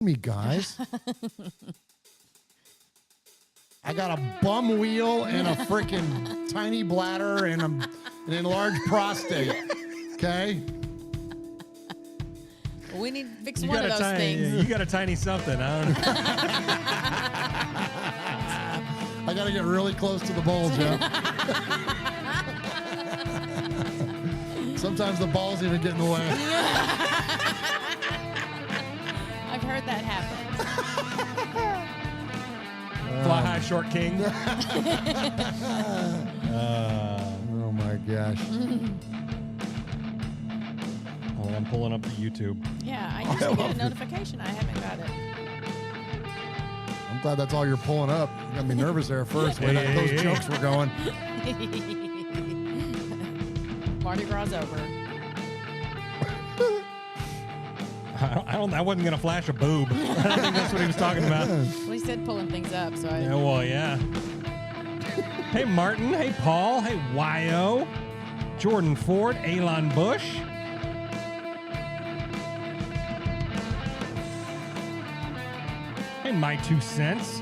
me, guys. I got a bum wheel and a freaking tiny bladder and an enlarged prostate. Okay? We need to fix one of those things. You got a tiny something. I don't know. I got to get really close to the bowl, Jeff. Sometimes the balls even get in the way. I've heard that happen. Fly high, short king. Oh my gosh. Oh, I'm pulling up the YouTube. Yeah, I usually get a notification. I haven't got it. I'm glad that's all you're pulling up. You got me nervous there first when those jokes were going. Mardi Gras over. I wasn't going to flash a boob. I don't think that's what he was talking about. Well, he said pulling things up, so I... Yeah, well, yeah. Hey, Martin. Hey, Paul. Hey, Wyo. Jordan Ford. Elon Bush. Hey, my 2 cents.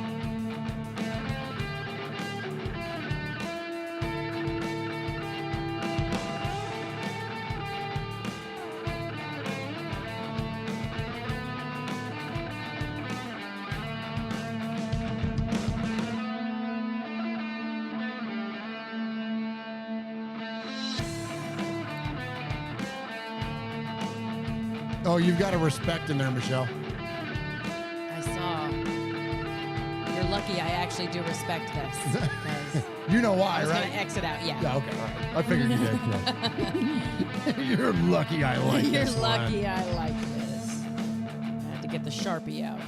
Oh, you've got a respect in there, Michelle. I saw. You're lucky I actually do respect this. You know why, I was right? going to exit out, yeah. Yeah, okay, all right. I figured you did. Yeah. You're lucky I like You're this. lucky I like this. I have to get the Sharpie out.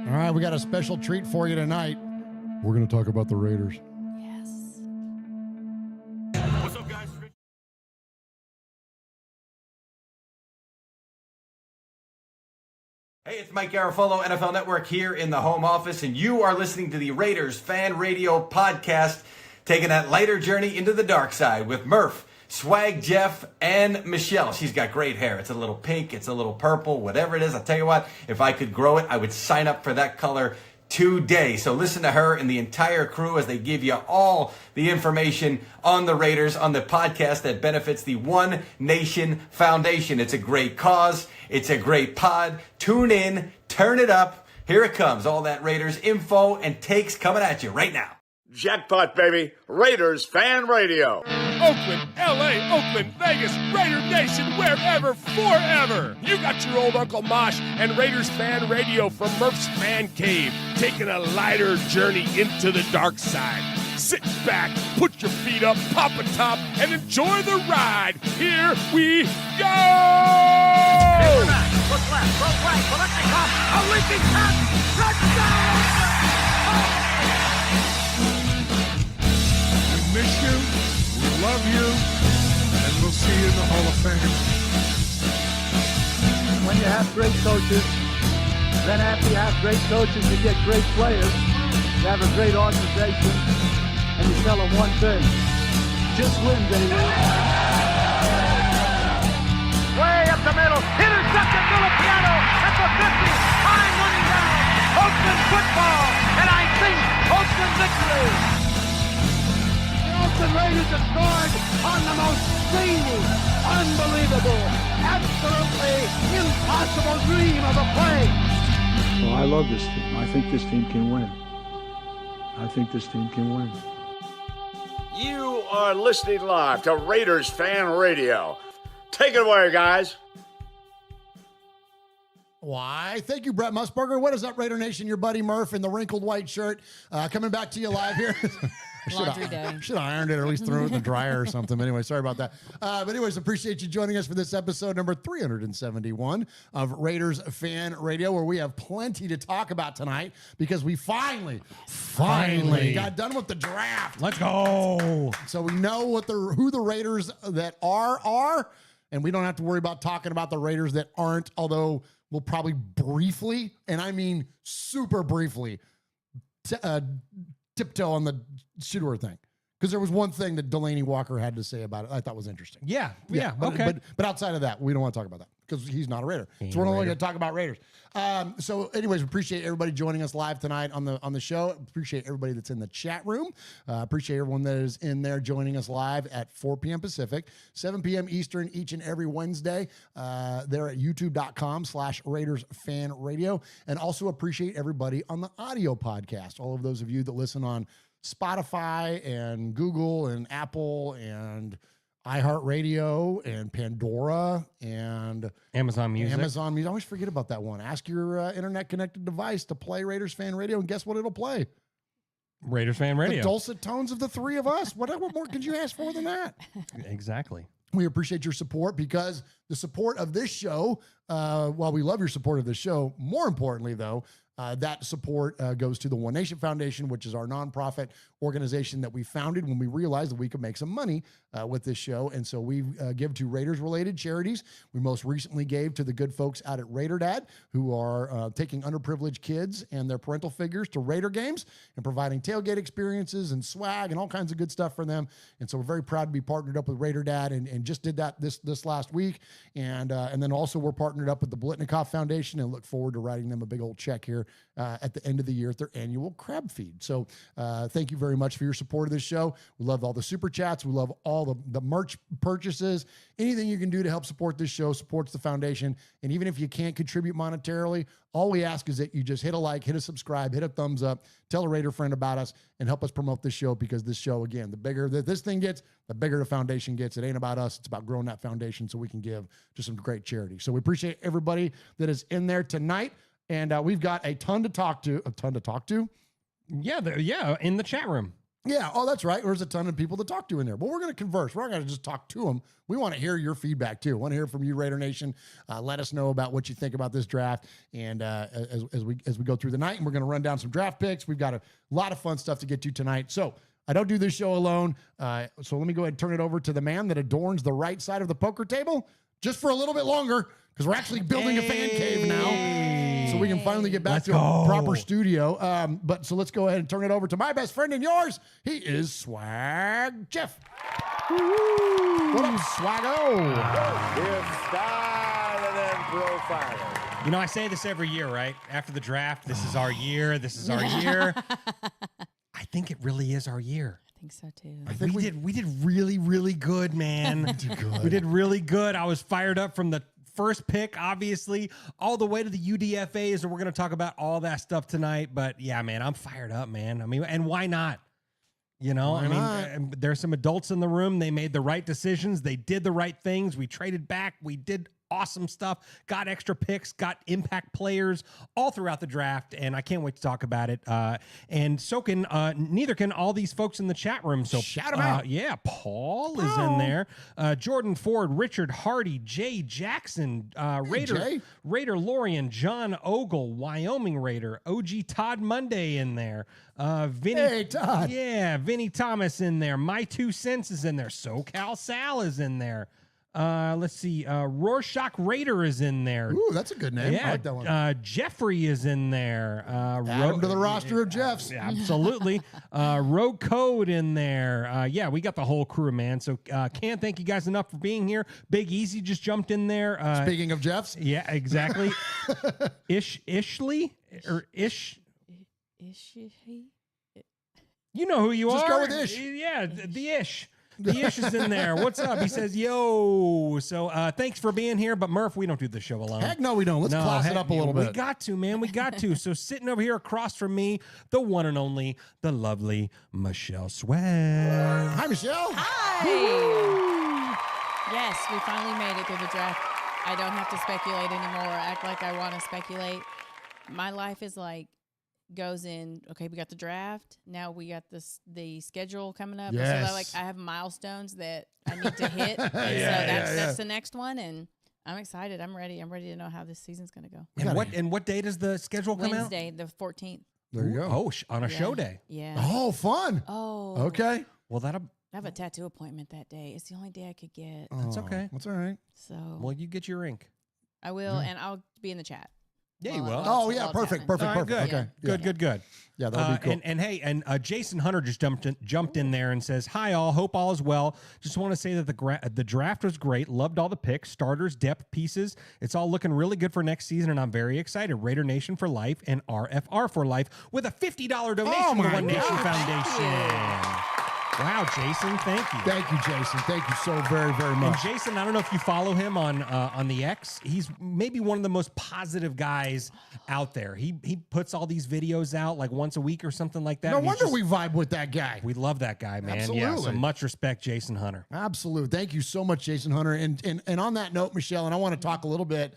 All right, we got a special treat for you tonight. We're going to talk about the Raiders. Yes. What's up, guys? Hey, it's Mike Garafolo, NFL Network here in the home office, and you are listening to the Raiders Fan Radio Podcast, taking that lighter journey into the dark side with Murf, Swag Jeff, and Michelle. She's got great hair. It's a little pink, it's a little purple, whatever it is. I'll tell you what, if I could grow it, I would sign up for that color today. So listen to her and the entire crew as they give you all the information on the Raiders on the podcast that benefits the One Nation Foundation. It's a great cause. It's a great pod. Tune in, turn it up. Here it comes. All that Raiders info and takes coming at you right now. Jackpot, baby. Raiders Fan Radio. Oakland, L.A., Oakland, Vegas, Raider Nation, wherever, forever. You got your old Uncle Mosh and Raiders Fan Radio from Murf's Man Cave, taking a lighter journey into the dark side. Sit back, put your feet up, pop a top, and enjoy the ride. Here we go! Look left, look right, Kolesnikov, a leaping pass, touchdown! We miss you, we love you, and we'll see you in the Hall of Fame. When you have great coaches, then after you have great coaches, you get great players. You have a great organization, and you tell them one thing: just win, baby. Way up the middle, intercepted Filipiano at the 50, time running down. Oakland football, and I think Oakland victory. The Oakland Raiders have scored on the most zany, unbelievable, absolutely impossible dream of a play. Well, I love this team. I think this team can win. I think this team can win. You are listening live to Raiders Fan Radio. Take it away, guys. Why? Thank you, Brett Musburger. What is up, Raider Nation? Your buddy Murf in the wrinkled white shirt. Coming back to you live here. Laundry day. Should have ironed it or at least threw it in the dryer or something. Anyway, sorry about that. But anyways, appreciate you joining us for this episode number 371 of Raiders Fan Radio, where we have plenty to talk about tonight because we finally got done with the draft. Let's go. So we know what who the Raiders that are, and we don't have to worry about talking about the Raiders that aren't, although we'll probably briefly, and I mean super briefly, tiptoe on the Shedeur thing. Because there was one thing that Delaney Walker had to say about it I thought was interesting. Yeah, okay. But outside of that, we don't want to talk about that because he's not a Raider. So we're only going to talk about Raiders. So anyways, we appreciate everybody joining us live tonight on the show. Appreciate everybody that's in the chat room. Appreciate everyone that is in there joining us live at 4 p.m. Pacific, 7 p.m. Eastern each and every Wednesday. They're at youtube.com/Raiders Fan Radio. And also appreciate everybody on the audio podcast. All of those of you that listen on Spotify and Google and Apple and iHeartRadio and Pandora and Amazon Music. I always forget about that one. Ask your internet-connected device to play Raiders Fan Radio, and guess what it'll play? Raiders Fan Radio. The dulcet tones of the three of us. What more could you ask for than that? Exactly. We appreciate your support because the support of this show, while we love your support of this show, more importantly, though, that support goes to the One Nation Foundation, which is our nonprofit organization that we founded when we realized that we could make some money with this show. And so we give to Raiders-related charities. We most recently gave to the good folks out at Raider Dad, who are taking underprivileged kids and their parental figures to Raider games and providing tailgate experiences and swag and all kinds of good stuff for them. And so we're very proud to be partnered up with Raider Dad and just did that this last week. And then also we're partnered up with the Blitnikoff Foundation and look forward to writing them a big old check here at the end of the year at their annual crab feed. So thank you very much for your support of this show. We love all the super chats. We love all the merch purchases. Anything you can do to help support this show supports the foundation. And even if you can't contribute monetarily, all we ask is that you just hit a like, hit a subscribe, hit a thumbs up, tell a Raider friend about us, and help us promote this show because this show, again, the bigger that this thing gets, the bigger the foundation gets. It ain't about us. It's about growing that foundation so we can give to some great charity. So we appreciate everybody that is in there tonight. And we've got a ton to talk to. Yeah, in the chat room. Yeah. Oh, that's right. There's a ton of people to talk to in there. But we're going to converse. We're not going to just talk to them. We want to hear your feedback too. Want to hear from you, Raider Nation. Let us know about what you think about this draft. And as we go through the night, and we're going to run down some draft picks. We've got a lot of fun stuff to get to tonight. So I don't do this show alone. So let me go ahead and turn it over to the man that adorns the right side of the poker table just for a little bit longer because we're actually building a fan cave now. So we can finally get back to a proper studio. But so let's go ahead and turn it over to my best friend and yours. He is Swag Jeff. What up, Swaggo? Give style and then profiler. You know, I say this every year, right? After the draft, this is our year. This is our year. I think it really is our year. I think so too. I think We did really, really good, man. We did really good. I was fired up from the first pick, obviously, all the way to the UDFAs, and we're going to talk about all that stuff tonight. But yeah, man, I'm fired up, man. I mean, and why not? You know, there's some adults in the room. They made the right decisions. They did the right things. We traded back. We did awesome stuff, got extra picks, got impact players all throughout the draft, and I can't wait to talk about it. And so can, neither can all these folks in the chat room. So shout them out. Yeah, Paul is in there. Jordan Ford, Richard Hardy, Jay Jackson, Raider Lorian, John Ogle, Wyoming Raider, OG Todd Monday in there. Vinny, hey, Todd. Yeah, Vinny Thomas in there. My 2 cents is in there. SoCal Sal is in there. Let's see. Rorschach Raider is in there. Ooh, that's a good name. Yeah, I like that one. Jeffrey is in there. Add him to the roster of Jeffs. Yeah, absolutely. Rogue Code in there. Yeah, we got the whole crew, man. So can't thank you guys enough for being here. Big Easy just jumped in there. Speaking of Jeffs. Yeah, exactly. Ishley or Ish. You know who you are. Just go with Ish. Yeah, the Ish. The Ish is in there. What's up? He says, yo. So thanks for being here. But Murph, we don't do this show alone. Heck no, we don't. Let's class it up a little bit. We got to, man. We got to. So sitting over here across from me, the one and only, the lovely Michelle Swag. Hi, Michelle. Hi. Yes, we finally made it through the draft. I don't have to speculate anymore or act like I want to speculate. My life is like, goes in, okay, we got the draft. Now we got the schedule coming up. Yes. So I have milestones that I need to hit. And that's the next one. And I'm excited. I'm ready. I'm ready to know how this season's going to go. And what day does the schedule come out? Wednesday, the 14th. There you go. Oh, on a show day. Yeah. Oh, fun. Oh. Okay. Well, I have a tattoo appointment that day. It's the only day I could get. That's okay. That's all right. So Well, you get your ink. I will, and I'll be in the chat. Yeah, you While- will. while Oh, it's- yeah, while it's perfect. happening. Good. Okay. Good. Yeah, that'll be cool. And Jason Hunter just jumped in there and says, "Hi all, hope all is well. Just want to say that the draft was great. Loved all the picks, starters, depth pieces. It's all looking really good for next season, and I'm very excited. Raider Nation for life and RFR for life with a $50 donation to the my One Nation God. Foundation." Wow, Jason, thank you. Thank you, Jason. Thank you so very, very And much. Jason, I don't know if you follow him on the X. He's maybe one of the most positive guys out there. He puts all these videos out like once a week or something like that. No and he's wonder just- we vibe with that guy. we love that guy, man. Yeah, so Absolutely. much respect, Jason Hunter. Absolutely. Thank you so much, Jason Hunter. And on that note, Michelle, and I want to talk a little bit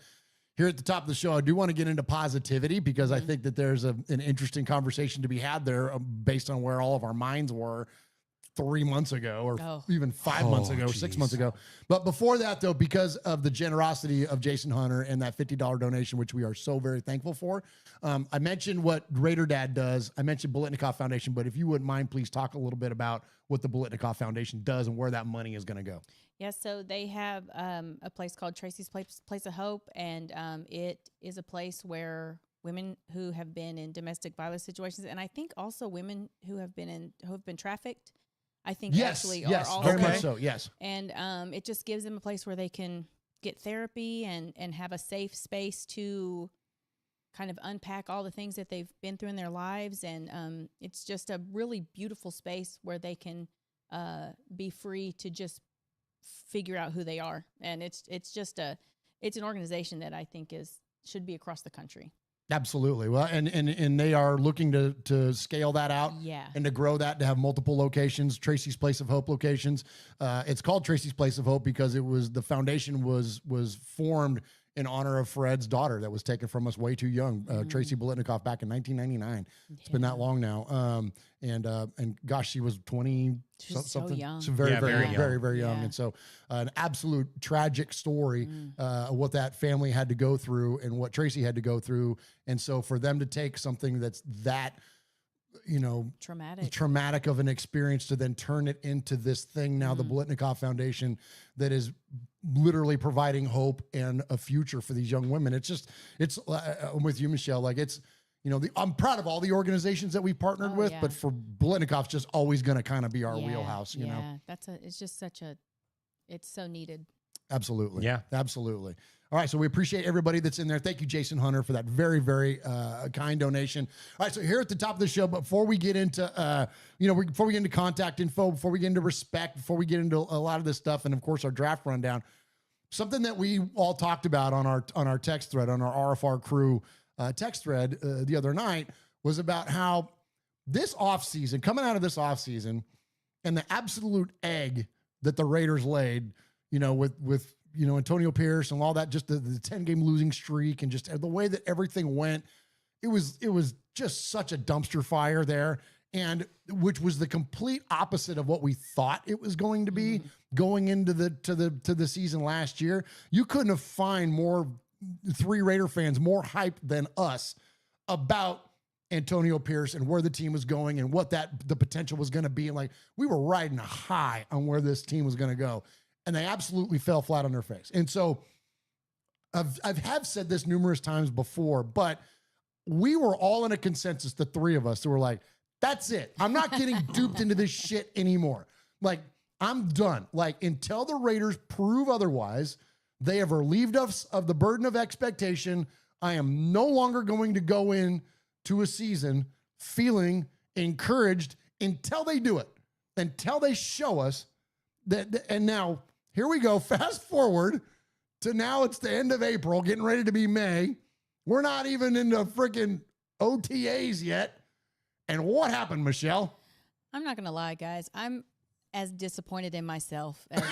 here at the top of the show. I do want to get into positivity because I think that there's an interesting conversation to be had there based on where all of our minds were 3 months ago or even 5 months ago, 6 months ago. But before that, though, because of the generosity of Jason Hunter and that $50 donation, which we are so very thankful for, I mentioned what Raider Dad does. I mentioned Bolitnikoff Foundation, but if you wouldn't mind, please talk a little bit about what the Bolitnikoff Foundation does and where that money is going to go. Yes, so they have a place called Tracy's Place of Hope, and it is a place where women who have been in domestic violence situations, and I think also women who have been trafficked, I think actually are also very there. much so, yes. And it just gives them a place where they can get therapy and have a safe space to kind of unpack all the things that they've been through in their lives. And it's just a really beautiful space where they can be free to just figure out who they are. And it's an organization that I think should be across the country. Absolutely. Well, and they are looking to scale that out and to grow that, to have multiple locations, Tracy's Place of Hope locations. It's called Tracy's Place of Hope because the foundation was formed in honor of Fred's daughter that was taken from us way too young, Tracy Bolitnikoff, back in 1999. It's been that long now. And gosh, she was 20 something. Young. So very, very, young. very, very young. Yeah. And so an absolute tragic story of what that family had to go through and what Tracy had to go through. And so for them to take something that's that, traumatic of an experience to then turn it into this thing now, the Bolitnikoff Foundation, that is literally providing hope and a future for these young women. I'm with you, Michelle. Like I'm proud of all the organizations that we partnered with, but for Bolitnikoff's just always going to kind of be our wheelhouse, you know? It's so needed. Absolutely. Yeah. Absolutely. All right. So we appreciate everybody that's in there. Thank you, Jason Hunter, for that very, very kind donation. All right. So here at the top of the show, before we get into, before we get into contact info, before we get into respect, before we get into a lot of this stuff, and of course our draft rundown, something that we all talked about on our text thread, on our RFR crew text thread the other night, was about how this offseason, coming out of this offseason, and the absolute egg that the Raiders laid, with Antonio Pierce and all that, just the 10-game losing streak and just the way that everything went, it was just such a dumpster fire there, and which was the complete opposite of what we thought it was going to be going into the season last year. You couldn't have found more three Raider fans more hyped than us about Antonio Pierce and where the team was going and what the potential was going to be. And like, we were riding a high on where this team was going to go, and they absolutely fell flat on their face. And so I've said this numerous times before, but we were all in a consensus, the three of us, who were like, that's it. I'm not getting duped into this shit anymore. Like, I'm done. Like, until the Raiders prove otherwise, they have relieved us of the burden of expectation. I am no longer going to go in to a season feeling encouraged until they do it, until they show us that. And now here we go. Fast forward to now, it's the end of April, getting ready to be May. We're not even into freaking OTAs yet. And what happened, Michelle? I'm not going to lie, guys. I'm as disappointed in myself as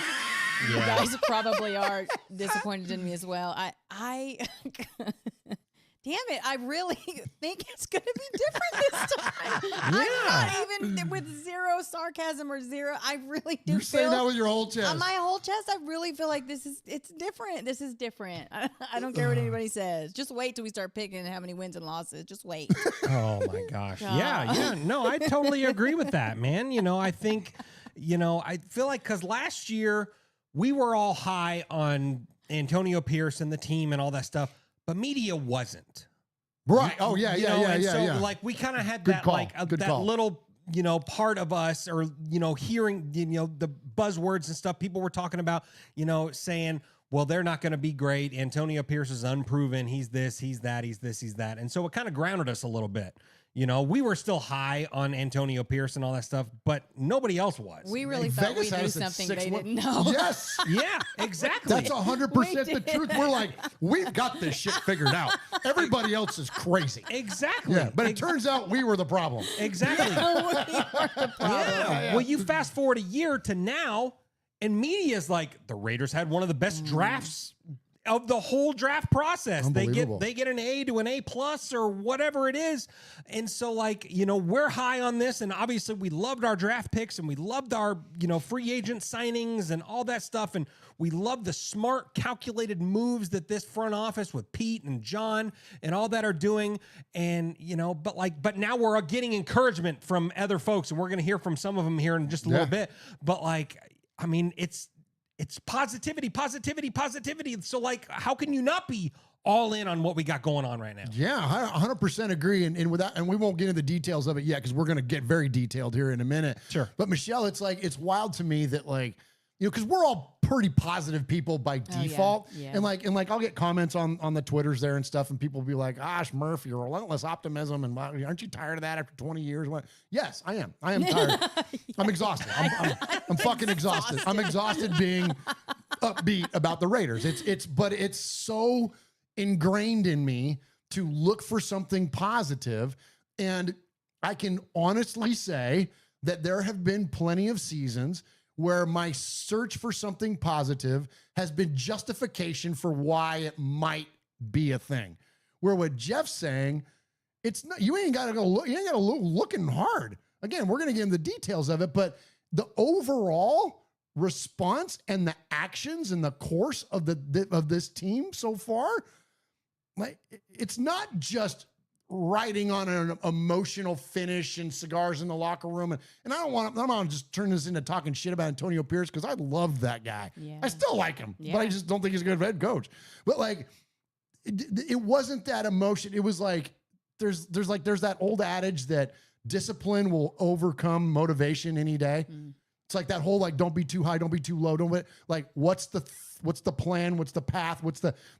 you guys probably are disappointed in me as well. I damn it, I really think it's going to be different this time. I'm not even with zero sarcasm or zero. I really do You're saying that with your whole chest. On my whole chest, I really feel like it's different. This is different. I don't care what anybody says. Just wait till we start picking how many wins and losses. Just wait. Oh my gosh. Yeah. No, I totally agree with that, man. I think I feel like because last year we were all high on Antonio Pierce and the team and all that stuff, but media wasn't. Right. Oh, yeah. So, like, we kind of had that, little, part of us, or, hearing, the buzzwords and stuff people were talking about, saying, well, they're not going to be great. Antonio Pierce is unproven. He's this, he's that, he's this, he's that. And so it kind of grounded us a little bit. We were still high on Antonio Pierce and all that stuff, but nobody else was. We really thought we knew something they didn't know. Yes. Yeah, exactly. That's 100% the truth. We're like, we've got this shit figured out. Everybody else is crazy. Exactly. Yeah, but it turns out we were the problem. Exactly. We were the problem. Yeah. Well, you fast forward a year to now, and media's like, the Raiders had one of the best drafts of the whole draft process. They get an A to an A+ or whatever it is. And so, like, we're high on this, and obviously we loved our draft picks, and we loved our, free agent signings and all that stuff, and we love the smart, calculated moves that this front office with Pete and John and all that are doing. And, but now we're getting encouragement from other folks, and we're going to hear from some of them here in just a little bit. But, like, I mean, it's positivity. So, like, how can you not be all in on what we got going on right now? Yeah, I 100% agree. And we won't get into the details of it yet, because we're going to get very detailed here in a minute. Sure. But Michelle, it's wild to me that, like, because we're all pretty positive people by default. Yeah. And like I'll get comments on the Twitters there and stuff, and people will be like, gosh, Murf, your relentless optimism, and aren't you tired of that after 20 years? Yes, I am. I am tired. I'm exhausted. I'm fucking exhausted. I'm exhausted being upbeat about the Raiders. But it's so ingrained in me to look for something positive. And I can honestly say that there have been plenty of seasons where my search for something positive has been justification for why it might be a thing. Where what Jeff's saying, it's not, you ain't got to go looking hard. Again, we're going to get into the details of it, but the overall response and the actions and the course of this team so far, like, it's not just riding on an emotional finish and cigars in the locker room. And I don't want to just turn this into talking shit about Antonio Pierce, because I love that guy. Yeah. I still like him, but I just don't think he's a good head coach. But, like, it wasn't that emotion. It was like, there's that old adage that discipline will overcome motivation any day. It's like that whole, like, don't be too high, don't be too low, what's the plan, what's the path,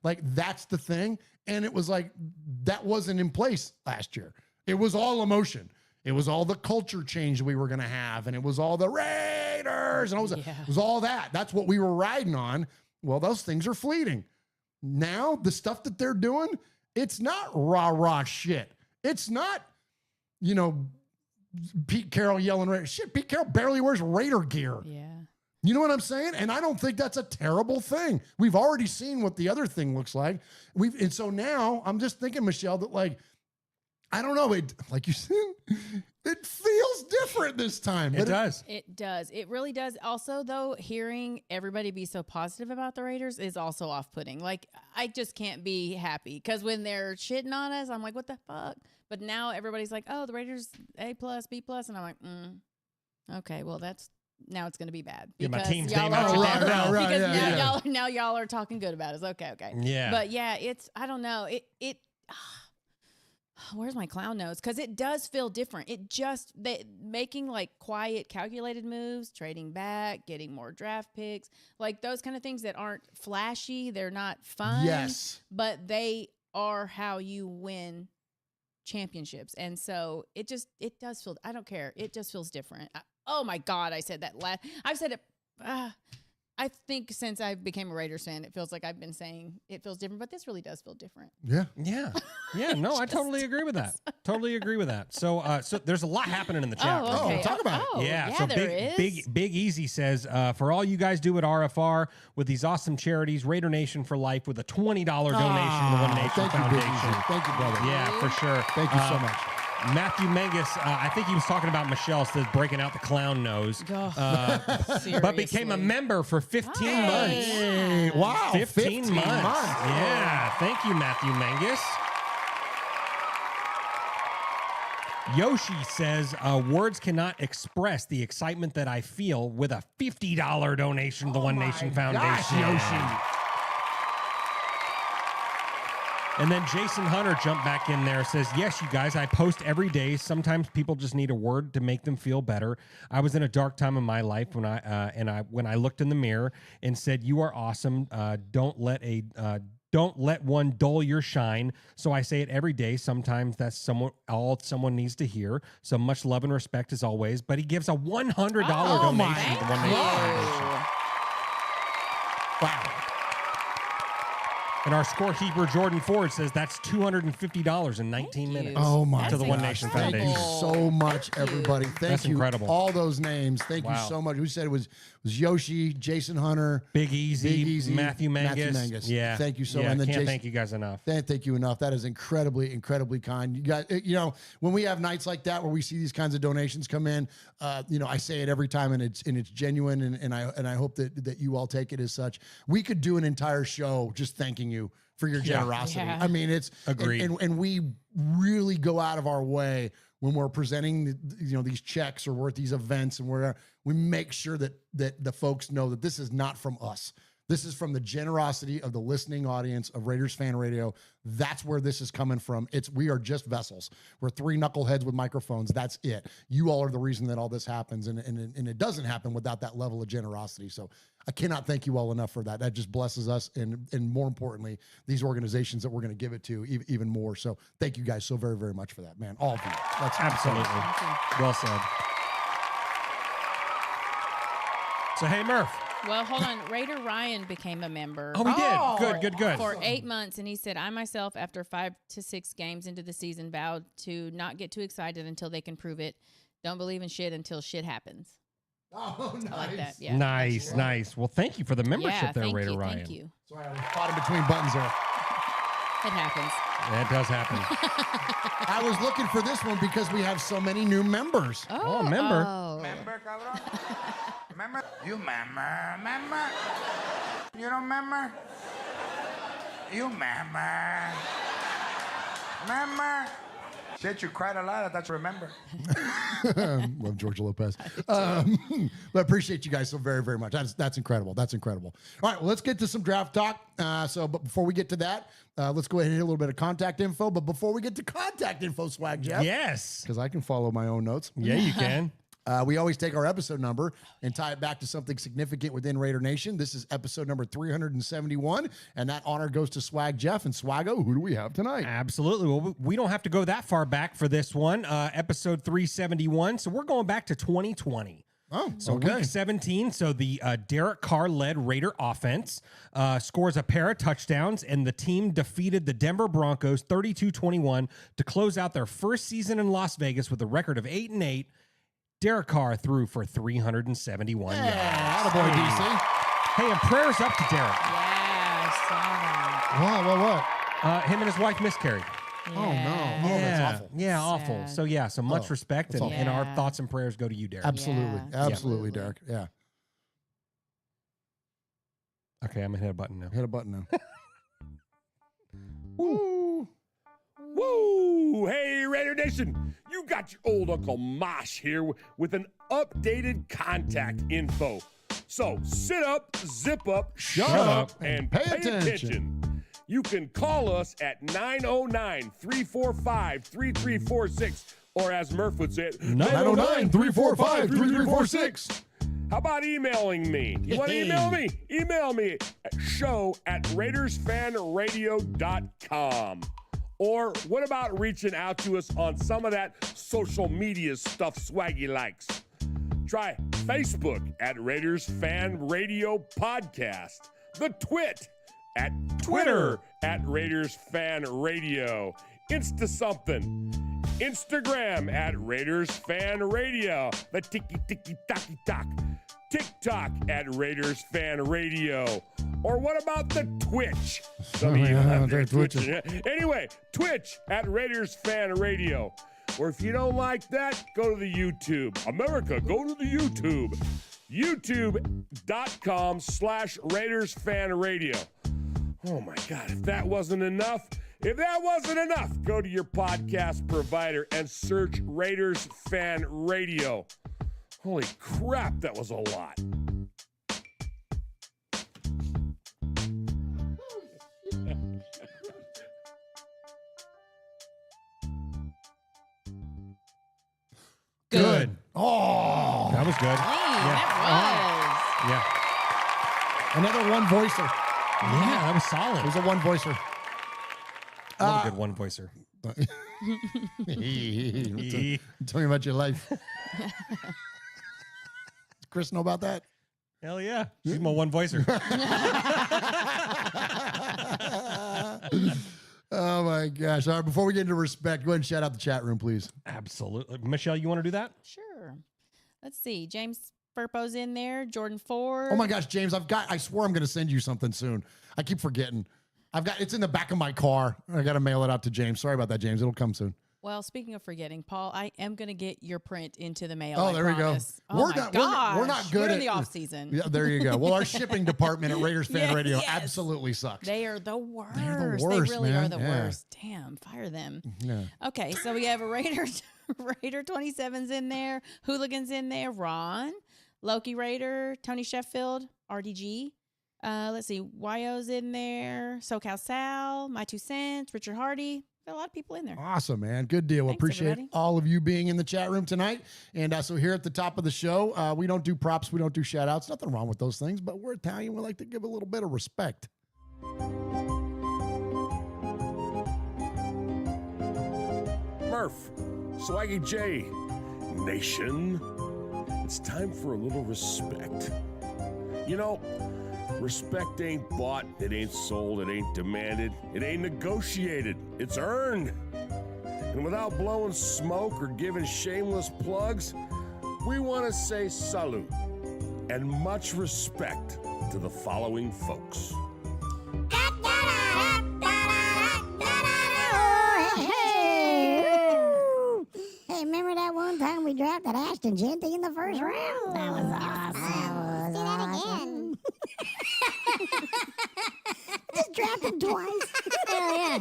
that's the thing. And it was like, that wasn't in place last year. It was all emotion. It was all the culture change we were going to have, and it was all the Raiders, and it was all that. That's what we were riding on. Well, those things are fleeting. Now, the stuff that they're doing, it's not rah-rah shit. It's not, Pete Carroll yelling Raider. Shit, Pete Carroll barely wears Raider gear. Yeah. You know what I'm saying? And I don't think that's a terrible thing. We've already seen what the other thing looks like. And so now I'm just thinking, Michelle, that, like, I don't know. It, like you said, it feels different this time. It does. It does. It really does. Also, though, hearing everybody be so positive about the Raiders is also off-putting. Like, I just can't be happy, because when they're shitting on us, I'm like, what the fuck? But now everybody's like, oh, the Raiders A+, B+, and I'm like, okay, well, now it's going to be bad. Yeah, my because team's y'all name are out your damn mouth. because now y'all are talking good about us. Okay. Yeah. But yeah, I don't know. Where's my clown nose? Because it does feel different. Making, like, quiet, calculated moves, trading back, getting more draft picks, like those kind of things that aren't flashy. They're not fun. Yes. But they are how you win championships. And so it does feel, I don't care. It just feels different. Oh my God, I said that I've said it. I think since I became a Raiders fan, it feels like I've been saying it feels different, but this really does feel different. Yeah. No, I totally agree with that. So, so there's a lot happening in the chat. Oh, okay. Talk about it. Yeah, Yeah, so there is. Big Easy says, for all you guys do at RFR with these awesome charities, Raider Nation for Life with a $20 donation to the One Nation Thank you, Big Foundation. Easy. Thank you, brother. Yeah, for sure. Thank you so much. Matthew Mangus, I think he was talking about Michelle, says breaking out the clown nose, but became a member for 15 months. Hey, wow. 15 months. Yeah, thank you, Matthew Mangus. Yoshi says, words cannot express the excitement that I feel with a $50 donation to the One Nation Foundation. Yoshi. And then Jason Hunter jumped back in there, says, yes, you guys, I post every day. Sometimes people just need a word to make them feel better. I was in a dark time in my life when I looked in the mirror and said, you are awesome. Don't let one dull your shine. So I say it every day. Sometimes that's all someone needs to hear. So much love and respect as always. But he gives a $100 donation to the One Nation Foundation. Wow. And our scorekeeper, Jordan Ford, says that's $250 in 19 minutes. Oh, my To the One gosh. Nation Thank Foundation. you so much, everybody. Thank That's you. incredible. All those names. Thank you Wow. so much. Who said it was Yoshi, Jason Hunter, Big Easy, Matthew Mangus. Yeah. Thank you so much. Yeah, And then can't Jason, thank you guys enough. Thank you enough. That is incredibly, incredibly kind. You guys, when we have nights like that where we see these kinds of donations come in, I say it every time, and it's genuine, and I hope that you all take it as such. We could do an entire show just thanking you for your generosity. Yeah. I mean, it's Agreed. and we really go out of our way when we're presenting these checks or we're at these events, and we make sure that the folks know that this is not from us. This is from the generosity of the listening audience of Raiders Fan Radio. That's where this is coming from. We are just vessels. We're three knuckleheads with microphones. That's it. You all are the reason that all this happens, and it doesn't happen without that level of generosity. So I cannot thank you all enough for that. That just blesses us, and more importantly, these organizations that we're going to give it to even more. So thank you guys so very, very much for that, man. All of you. That's Absolutely. Well said. So, hey, Murph. Well, hold on. Raider Ryan became a member. Oh, we did. Good. For 8 months, and he said, I myself, after 5 to 6 games into the season, vowed to not get too excited until they can prove it. Don't believe in shit until shit happens. Oh, nice. I like that. Yeah. Nice. Well, thank you for the membership Yeah, there, thank Raider you, Ryan. Thank you. Sorry, I was caught in between buttons there. It happens. That does happen. I was looking for this one because we have so many new members. Oh, member. Member, cabrón. Member? You member? You don't member? You member? Member? Shit, you cried a lot. I thought you remember. Love George Lopez. But I appreciate you guys so very, very much. That's incredible. That's incredible. All right, well, let's get to some draft talk. But before we get to that, let's go ahead and hit a little bit of contact info. But before we get to contact info, Swag Jeff. Yes. Because I can follow my own notes. Yeah, you can. We always take our episode number and tie it back to something significant within Raider Nation. This is episode number 371, and that honor goes to Swag Jeff. And Swaggo, who do we have tonight? Absolutely. Well, we don't have to go that far back for this one, episode 371. So we're going back to 2020. Oh, so okay. week 17. So the Derek Carr-led Raider offense scores a pair of touchdowns, and the team defeated the Denver Broncos 32-21 to close out their first season in Las Vegas with a record of 8-8. Derek Carr threw for 371 yards. Attaboy, DC. Hey, and prayers up to Derek. Yeah, I saw that. What? Him and his wife miscarried. Oh, no. Oh, that's awful. Yeah, awful. Sad. So much respect, that's and our awful. thoughts and prayers go to you, Derek. Absolutely. Yeah, Absolutely, absolutely. Derek. Yeah. Okay, I'm going to hit a button now. Hit a button now. Woo! Woo! Hey, Raider Nation! You got your old Uncle Mosh here with an updated contact info. So sit up, zip up, shut up, and pay attention. You can call us at 909-345-3346, or as Murf would say it, 909-345-3346. How about emailing me? You want to email me? Email me at show@RaidersFanRadio.com. Or what about reaching out to us on some of that social media stuff Swaggy likes? Try Facebook at Raiders Fan Radio Podcast. The Twit at Twitter at Raiders Fan Radio. Insta something. Instagram at Raiders Fan Radio. The tiki-tiki-taki-talk. TikTok at Raiders Fan Radio. Or what about the Twitch? Some of you have their Twitching. Anyway, Twitch at Raiders Fan Radio. Or if you don't like that, go to the YouTube. America, go to the YouTube. YouTube.com/Raiders Fan Radio. Oh my God, if that wasn't enough, If that wasn't enough, go to your podcast provider and search Raiders Fan Radio. Holy crap, that was a lot. Good. Oh, That was good. That Yeah. another one voicer. Yeah, that was It solid. was a one voicer. Love a good one voicer. Tell me about your life. Does Chris know about that? Hell yeah. She's my one voicer. Oh my gosh. All right, before we get into respect, go ahead and shout out the chat room, please. Absolutely. Michelle, you want to do that? Sure. Let's see. James Furpo's in there. Jordan Ford. Oh my gosh, James, I swear I'm going to send you something soon. I keep forgetting. It's in the back of my car. I got to mail it out to James. Sorry about that, James. It'll come soon. Well, speaking of forgetting, Paul, I am going to get your print into the mail. Oh, I there we go. promise. Oh my gosh. We're not good We're at in the off season. Yeah, there you go. Well, our shipping department at Raiders Fan Yes, Radio yes. absolutely sucks. They are the worst. They're the worst, They really man. are the Yeah. worst. Damn, fire them. Yeah. Okay, so we have a Raider 27's in there, Hooligans in there, Ron, Loki Raider, Tony Sheffield, RDG. Let's see, YO's in there, SoCal Sal, My Two Cents, Richard Hardy. Got a lot of people in there. Awesome, man. Good deal. Thanks, Appreciate everybody. all of you being in the chat room tonight. And so here at the top of the show, we don't do props. We don't do shout outs. Nothing wrong with those things, but we're Italian. We like to give a little bit of respect. Murf, Swaggy J, Nation, it's time for a little respect. You know, respect ain't bought, it ain't sold, it ain't demanded, it ain't negotiated, it's earned. And without blowing smoke or giving shameless plugs, we want to say salute and much respect to the following folks. Hey, remember that one time we drafted Ashton Genty in the first round? That was awesome. Do that again. Just draft him twice. Hell yeah.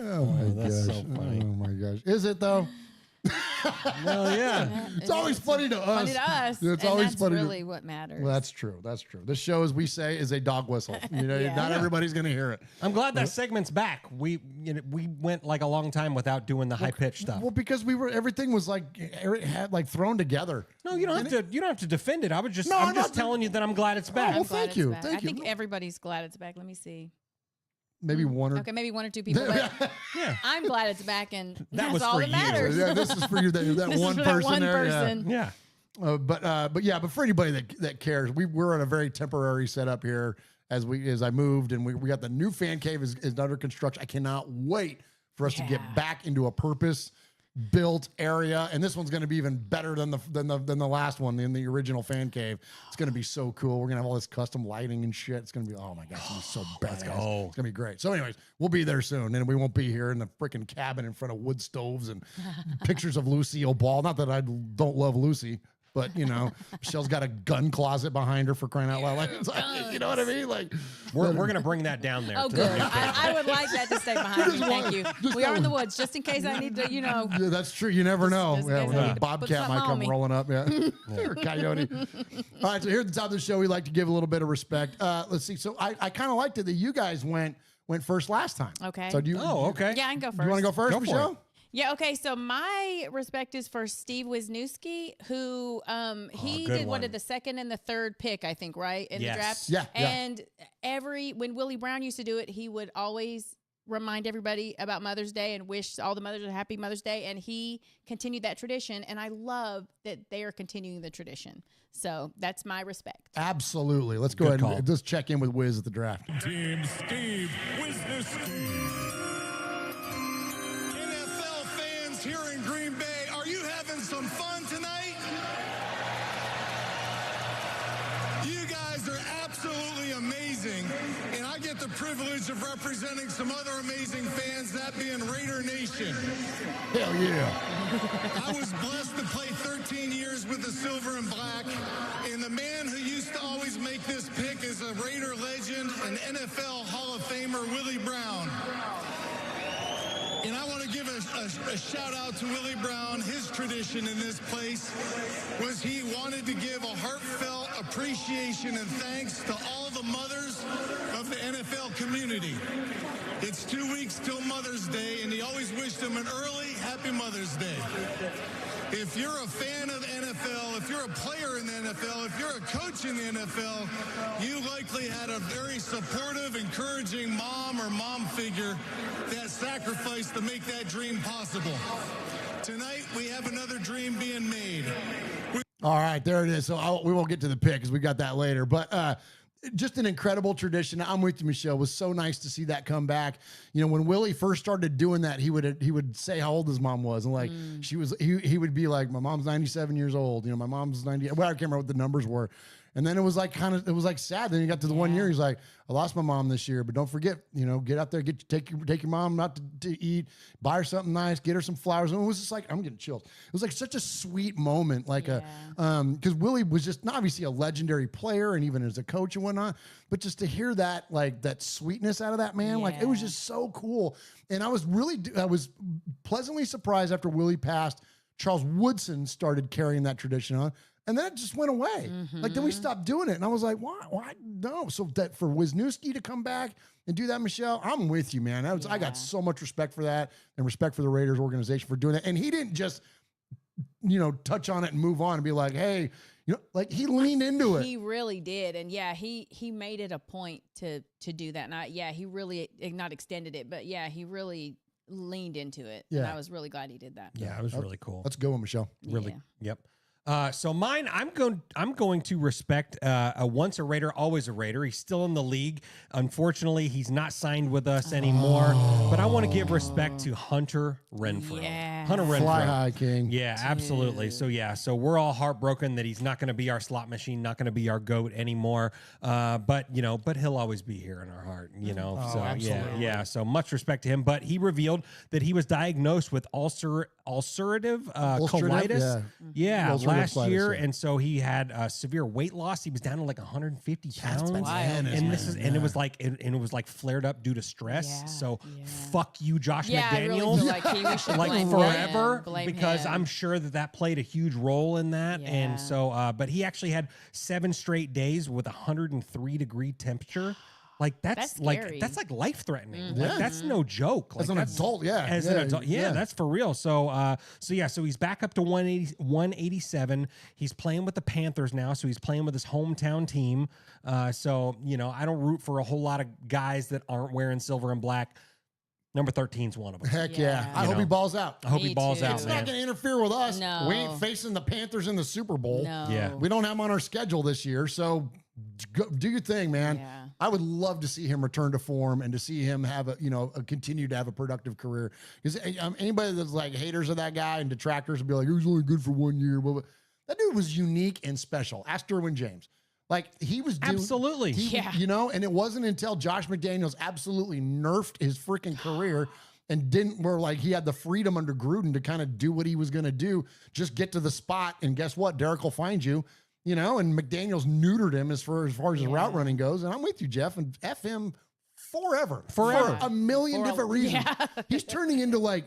Oh my that's gosh. so funny. Oh my gosh. Is it though? Well, yeah. It's always funny to us. Funny to us. It's and always that's funny. really what matters. Well, that's true. That's true. This show, as we say, is a dog whistle. You know, Yeah. not everybody's going to hear it. I'm glad that segment's back. We went like a long time without doing the high pitched stuff. Well, because everything was like thrown together. No, you don't have to defend it. I'm No, just I'm not- telling you that I'm glad it's back. well, I'm glad thank it's you. back. Thank I think you. everybody's glad it's back. Let me see. Maybe one or Okay, maybe one or two people. But Yeah. I'm glad it's back, and that's was all for that you. matters. Yeah, this is for you. That This is one for that person one there. person. Yeah. But for anybody that cares, we're in a very temporary setup here as I moved, and we got the new fan cave is under construction. I cannot wait for us to get back into a purpose built area, and this one's going to be even better than the last one, in the original fan cave. It's going to be so cool. We're going to have all this custom lighting and shit. It's going to be, oh my gosh, it's going to be so bad, guys. It's going to be great. So anyways, we'll be there soon, and we won't be here in the freaking cabin in front of wood stoves and pictures of Lucille Ball. Not that I don't love Lucy, but you know, Michelle's got a gun closet behind her, for crying out loud. Like, it's like, you know what I mean? Like, We're gonna bring that down there. Oh, to good. the new fan. I would like that to stay behind me. Thank you. just We that are in the one. woods, just in case I need to, yeah, that's true. You never know. just in Yeah, case when I a need to put bobcat something might on come me. rolling up. Yeah, or a coyote. All right, so here at the top of the show, we like to give a little bit of respect. Let's see. So I kind of liked it that you guys went first last time. Okay. So do you? Oh, okay. Yeah, I can go first. You want to go first, Go for Michelle? it. Yeah, okay. So my respect is for Steve Wisniewski, who he good did one. the second and the third pick, I think, right? In Yes. the draft. Yeah, yeah. And when Willie Brown used to do it, he would always remind everybody about Mother's Day and wish all the mothers a happy Mother's Day. And he continued that tradition. And I love that they are continuing the tradition. So that's my respect. Absolutely. Let's go Good ahead and call. just check in with Wiz at the draft. Team Steve Wisniewski. NFL fans here in Green Bay, are you having some fun tonight? You guys are absolutely amazing. amazing, and I get the privilege of representing some other amazing fans, that being Raider Nation. Hell yeah. I was blessed to play 13 years with the Silver and Black, and the man who used to always make this pick is a Raider legend, an NFL Hall of Famer, Willie Brown. And I want to give a shout out to Willie Brown. His tradition in this place was he wanted to give a heartfelt appreciation and thanks to all the mothers of the NFL community. It's 2 weeks till Mother's Day, and he always wished them an early Happy Mother's Day. If you're a fan of the NFL, if you're a player in the NFL, if you're a coach in the NFL, you likely had a very supportive, encouraging mom or mom figure that sacrificed to make that dream possible. Tonight, we have another dream being made. All right, there it is. So we won't get to the pick because we got that later. But just an incredible tradition. I'm with you, Michelle. It was so nice to see that come back. You know, when Willie first started doing that, he would say how old his mom was, and like he would be like, my mom's 97 years old. You know, my mom's 90. Well, I can't remember what the numbers were. And then it was like it was like sad. Then he got to the 1 year. He's like, I lost my mom this year, but don't forget, you know, get out there, take your mom out to eat, buy her something nice, get her some flowers. And it was just like, I'm getting chills. It was like such a sweet moment, like because Willie was just obviously a legendary player and even as a coach and whatnot, but just to hear that, like that sweetness out of that man, like it was just so cool. And I was pleasantly surprised after Willie passed, Charles Woodson started carrying that tradition on. And then it just went away. Like, then we stopped doing it. And I was like, why? No. So that for Wisniewski to come back and do that, Michelle, I'm with you, man. I got so much respect for that and respect for the Raiders organization for doing that. And he didn't just, you know, touch on it and move on and be like, hey, you know, like he leaned into it. He really did. And he made it a point to do that. And he really not extended it, but he really leaned into it. Yeah. And I was really glad he did that. Yeah, it was really cool. Let's go, Michelle. Really. Yep. So mine, I'm going to respect a once a Raider, always a Raider. He's still in the league. Unfortunately, he's not signed with us anymore. But I want to give respect to Hunter Renfrow. Yeah. Hunter Renfrow. Fly high, king. Yeah, absolutely. So so we're all heartbroken that he's not going to be our slot machine, not going to be our GOAT anymore. But he'll always be here in our heart. You know. So absolutely. yeah. So much respect to him. But he revealed that he was diagnosed with ulcerative colitis. Yeah. Last year, and so he had severe weight loss. He was down to like 150 pounds, and it was like flared up due to stress. Fuck you, Josh McDaniels. I really feel like we should blame forever him. because I'm sure that played a huge role in that. And so, but he actually had 7 straight days with 103-degree temperature. Like that's like life threatening. Like that's no joke. Like, as an adult, as an adult, that's for real. So he's back up to 187. He's playing with the Panthers now, so he's playing with his hometown team. So I don't root for a whole lot of guys that aren't wearing silver and black. Number 13's one of them. Heck yeah. I hope he balls out. I hope he balls out, It's man. not going to interfere with us. No. We ain't facing the Panthers in the Super Bowl. No. Yeah. We don't have them on our schedule this year, so go, do your thing, man. Yeah. I would love to see him return to form and to see him have continue to have a productive career. Because anybody that's like haters of that guy and detractors will be like, he was only good for 1 year. Blah, blah. That dude was unique and special. Ask Derwin James. Like he was doing, absolutely, and it wasn't until Josh McDaniels absolutely nerfed his freaking career and he had the freedom under Gruden to kind of do what he was going to do, just get to the spot. And guess what? Derek will find you, and McDaniels neutered him as far as his route running goes. And I'm with you, Jeff, and F him forever. For a million different reasons. Yeah. He's turning into like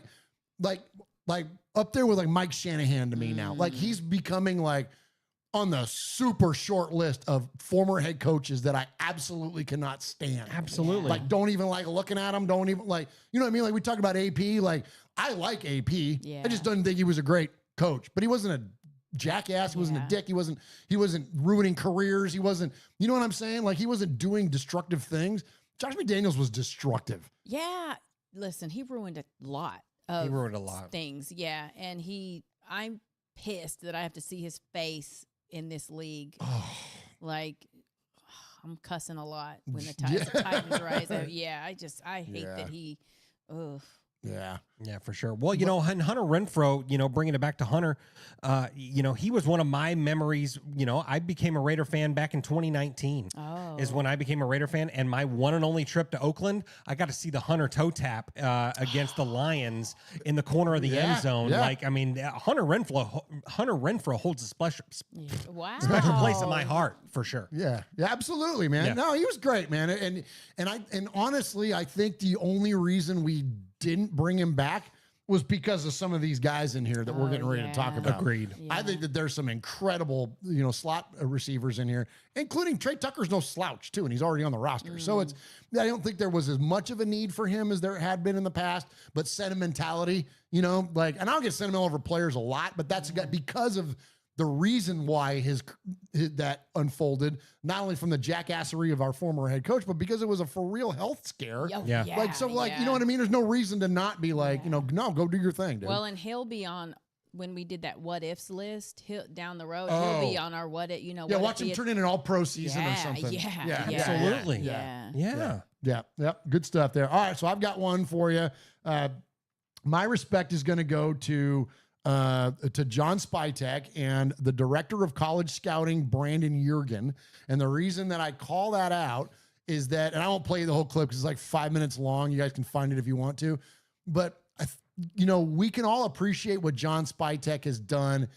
up there with like Mike Shanahan to me now. Like he's becoming like on the super short list of former head coaches that I absolutely cannot stand. Absolutely. Like, don't even like looking at him. Don't even like, you know what I mean? Like we talk about AP, like I like AP. Yeah. I just didn't think he was a great coach, but he wasn't a jackass. He wasn't a dick. He wasn't ruining careers. He wasn't, you know what I'm saying? Like he wasn't doing destructive things. Josh McDaniels was destructive. Yeah. Listen, he ruined a lot of things. Yeah. And I'm pissed that I have to see his face in this league. Like I'm cussing a lot when the Titans rise. I hate that he Yeah. Yeah, for sure. Well, you know, and Hunter Renfrow, you know, bringing it back to Hunter, you know, he was one of my memories. You know, I became a Raider fan back in 2019 is when I became a Raider fan. And my one and only trip to Oakland, I got to see the Hunter toe tap against the Lions in the corner of the end zone. Yeah. Like, I mean, Hunter Renfrow holds a special Wow. place in my heart for sure. Yeah, absolutely, man. Yeah. No, he was great, man. And honestly, I think the only reason we didn't bring him back was because of some of these guys in here that we're getting ready to talk about. Agreed. I think that there's some incredible, you know, slot receivers in here, including Trey Tucker's no slouch too, and he's already on the roster. So I don't think there was as much of a need for him as there had been in the past. But sentimentality, you know, like, and I'll get sentimental over players a lot, but that's because of the reason why his that unfolded, not only from the jackassery of our former head coach, but because it was a for real health scare. Yeah. Like, so like, you know what I mean? There's no reason to not be like, you know, no, go do your thing, dude. Well, and he'll be on when we did that what ifs list down the road. He'll be on our what if, you know. Yeah, what watch him turn in an all-pro season or something. Yeah, Absolutely. Yeah. Yep. Good stuff there. All right, so I've got one for you. My respect is going to go to John Spytek and the director of college scouting, Brandon Jurgen. And the reason that I call that out is that, and I won't play the whole clip because it's like 5 minutes long. You guys can find it if you want to. But, you know, we can all appreciate what John Spytek has done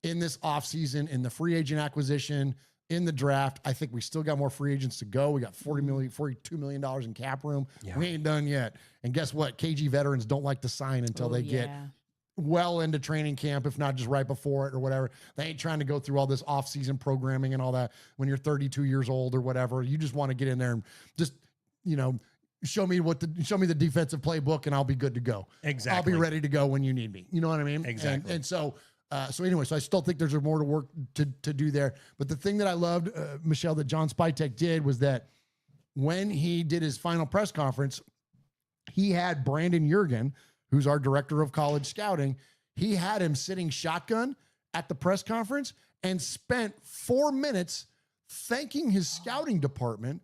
in this offseason, in the free agent acquisition, in the draft. I think we still got more free agents to go. We got $42 million in cap room. Yeah. We ain't done yet. And guess what? KG veterans don't like to sign until they get well into training camp, if not just right before it or whatever. They ain't trying to go through all this off-season programming and all that when you're 32 years old or whatever. You just want to get in there and just, you know, show me the defensive playbook and I'll be good to go. Exactly. I'll be ready to go when you need me. You know what I mean? Exactly. And so anyway, so I still think there's more to work to do there. But the thing that I loved, Michelle, that John Spytek did was that when he did his final press conference, he had Brandon Jurgen, who's our director of college scouting, he had him sitting shotgun at the press conference and spent 4 minutes thanking his scouting department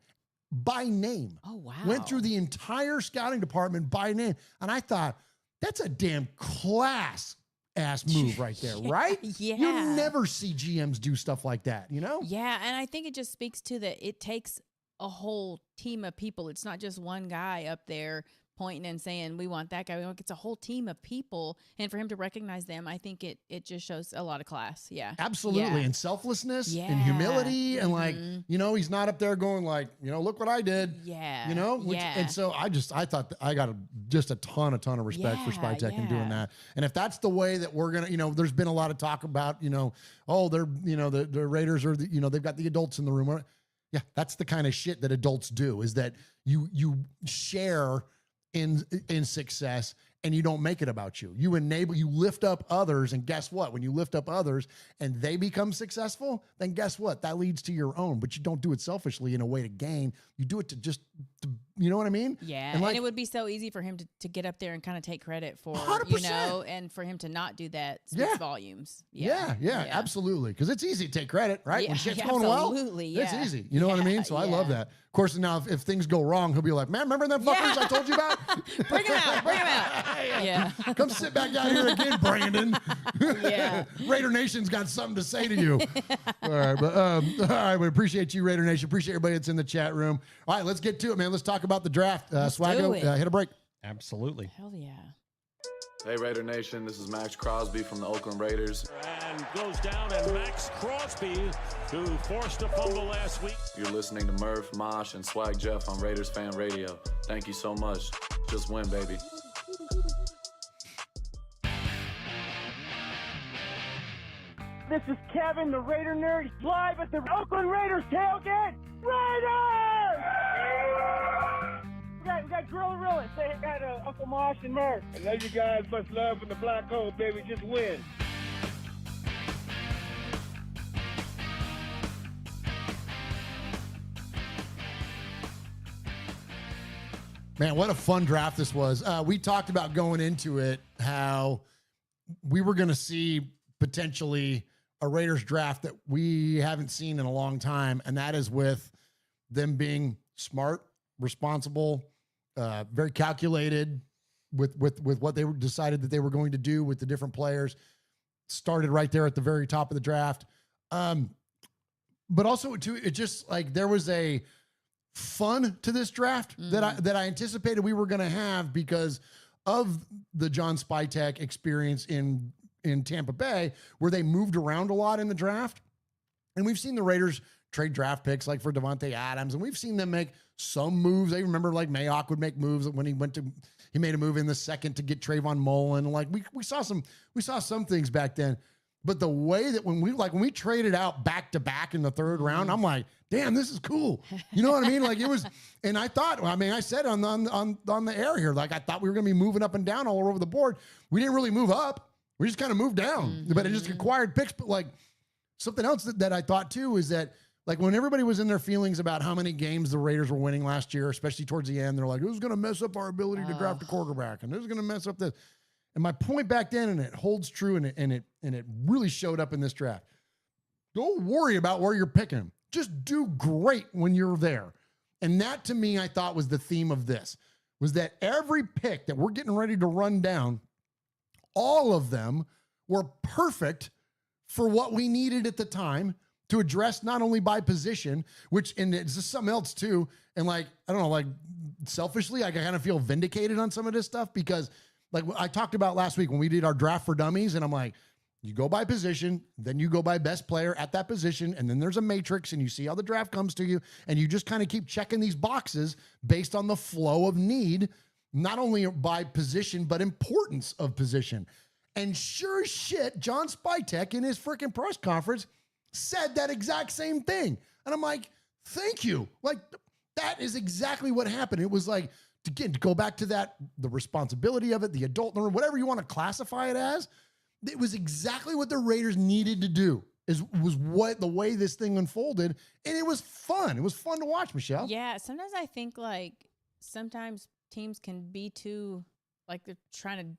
by name. Oh, wow. Went through the entire scouting department by name. And I thought, that's a damn class ass move right there, right? Yeah. You never see GMs do stuff like that, you know? Yeah, and I think it just speaks to that it takes a whole team of people. It's not just one guy up there pointing and saying, we want that guy. It's a whole team of people. And for him to recognize them, I think it just shows a lot of class. Yeah. Absolutely. Yeah. And selflessness and humility. And like, you know, he's not up there going like, you know, look what I did. Yeah. You know? And so I thought I got just a ton of respect for Spytek in doing that. And if that's the way that we're going to, you know, there's been a lot of talk about, you know, oh, they're, you know, the Raiders are, you know, they've got the adults in the room. Yeah. That's the kind of shit that adults do, is that you share in success and you don't make it about you. You lift up others, and guess what? When you lift up others and they become successful, then guess what? That leads to your own, but you don't do it selfishly in a way to gain. You do it to you know what I mean? Yeah. And, like, and it would be so easy for him to get up there and kind of take credit for, 100%. you know, and for him to not do that speaks volumes. Yeah, absolutely. Because it's easy to take credit, right? Yeah, when shit's going well, it's easy. You know what I mean? So I love that. Of course, now if things go wrong, he'll be like, man, remember them fuckers I told you about? Bring him out. Yeah. Come sit back down here again, Brandon. Yeah. Raider Nation's got something to say to you. All right, but all right, we appreciate you, Raider Nation. Appreciate everybody that's in the chat room. All right, let's get to it, man. Let's talk about the draft. Swaggo, hit a break. Absolutely. Hell yeah. Hey, Raider Nation, this is Max Crosby from the Oakland Raiders. And goes down, and Max Crosby, who forced a fumble last week. You're listening to Murf, Mosh, and Swag Jeff on Raiders Fan Radio. Thank you so much. Just win, baby. This is Kevin, the Raider Nerd, live at the Oakland Raiders tailgate. Raiders! We got Gorilla. Say hi to Uncle Mosh and Murf. I know you guys much love from the black hole, baby. Just win. Man, what a fun draft this was. We talked about going into it how we were going to see potentially a Raiders draft that we haven't seen in a long time, and that is with them being smart, responsible, very calculated, with what they decided that they were going to do with the different players. Started right there at the very top of the draft. But also too, it just like there was a fun to this draft that I anticipated we were going to have because of the John Spytek experience in Tampa Bay, where they moved around a lot in the draft. And we've seen the Raiders trade draft picks like for Devontae Adams, and we've seen them make some moves. I remember like Mayock would make moves when he made a move in the second to get Trayvon Mullen. Like we saw some things back then. But the way that when we traded out back to back in the third round, I'm like, damn, this is cool. You know what I mean? Like it was, and I thought, I said on the air here, like I thought we were going to be moving up and down all over the board. We didn't really move up. We just kind of moved down, but it just acquired picks. But like something else that I thought too is that like when everybody was in their feelings about how many games the Raiders were winning last year, especially towards the end, they're like, who's going to mess up our ability to draft a quarterback? And who's going to mess up this? And my point back then, and it holds true, and it really showed up in this draft. Don't worry about where you're picking. Just do great when you're there. And that, to me, I thought was the theme of this, was that every pick that we're getting ready to run down, all of them were perfect for what we needed at the time to address not only by position, and it's just something else too. And like, I don't know, like selfishly, I kind of feel vindicated on some of this stuff because like I talked about last week when we did our draft for dummies, and I'm like, you go by position, then you go by best player at that position, and then there's a matrix, and you see how the draft comes to you, and you just kind of keep checking these boxes based on the flow of need, not only by position, but importance of position. And sure as shit, John Spytek in his freaking press conference said that exact same thing. And I'm like, thank you. Like, that is exactly what happened. It was like, again, to go back to that, the responsibility of it, the adult, or whatever you want to classify it as, it was exactly what the Raiders needed to do. Was what the way this thing unfolded, and it was fun. It was fun to watch, Michelle. Yeah, sometimes I think like sometimes teams can be too like they're trying to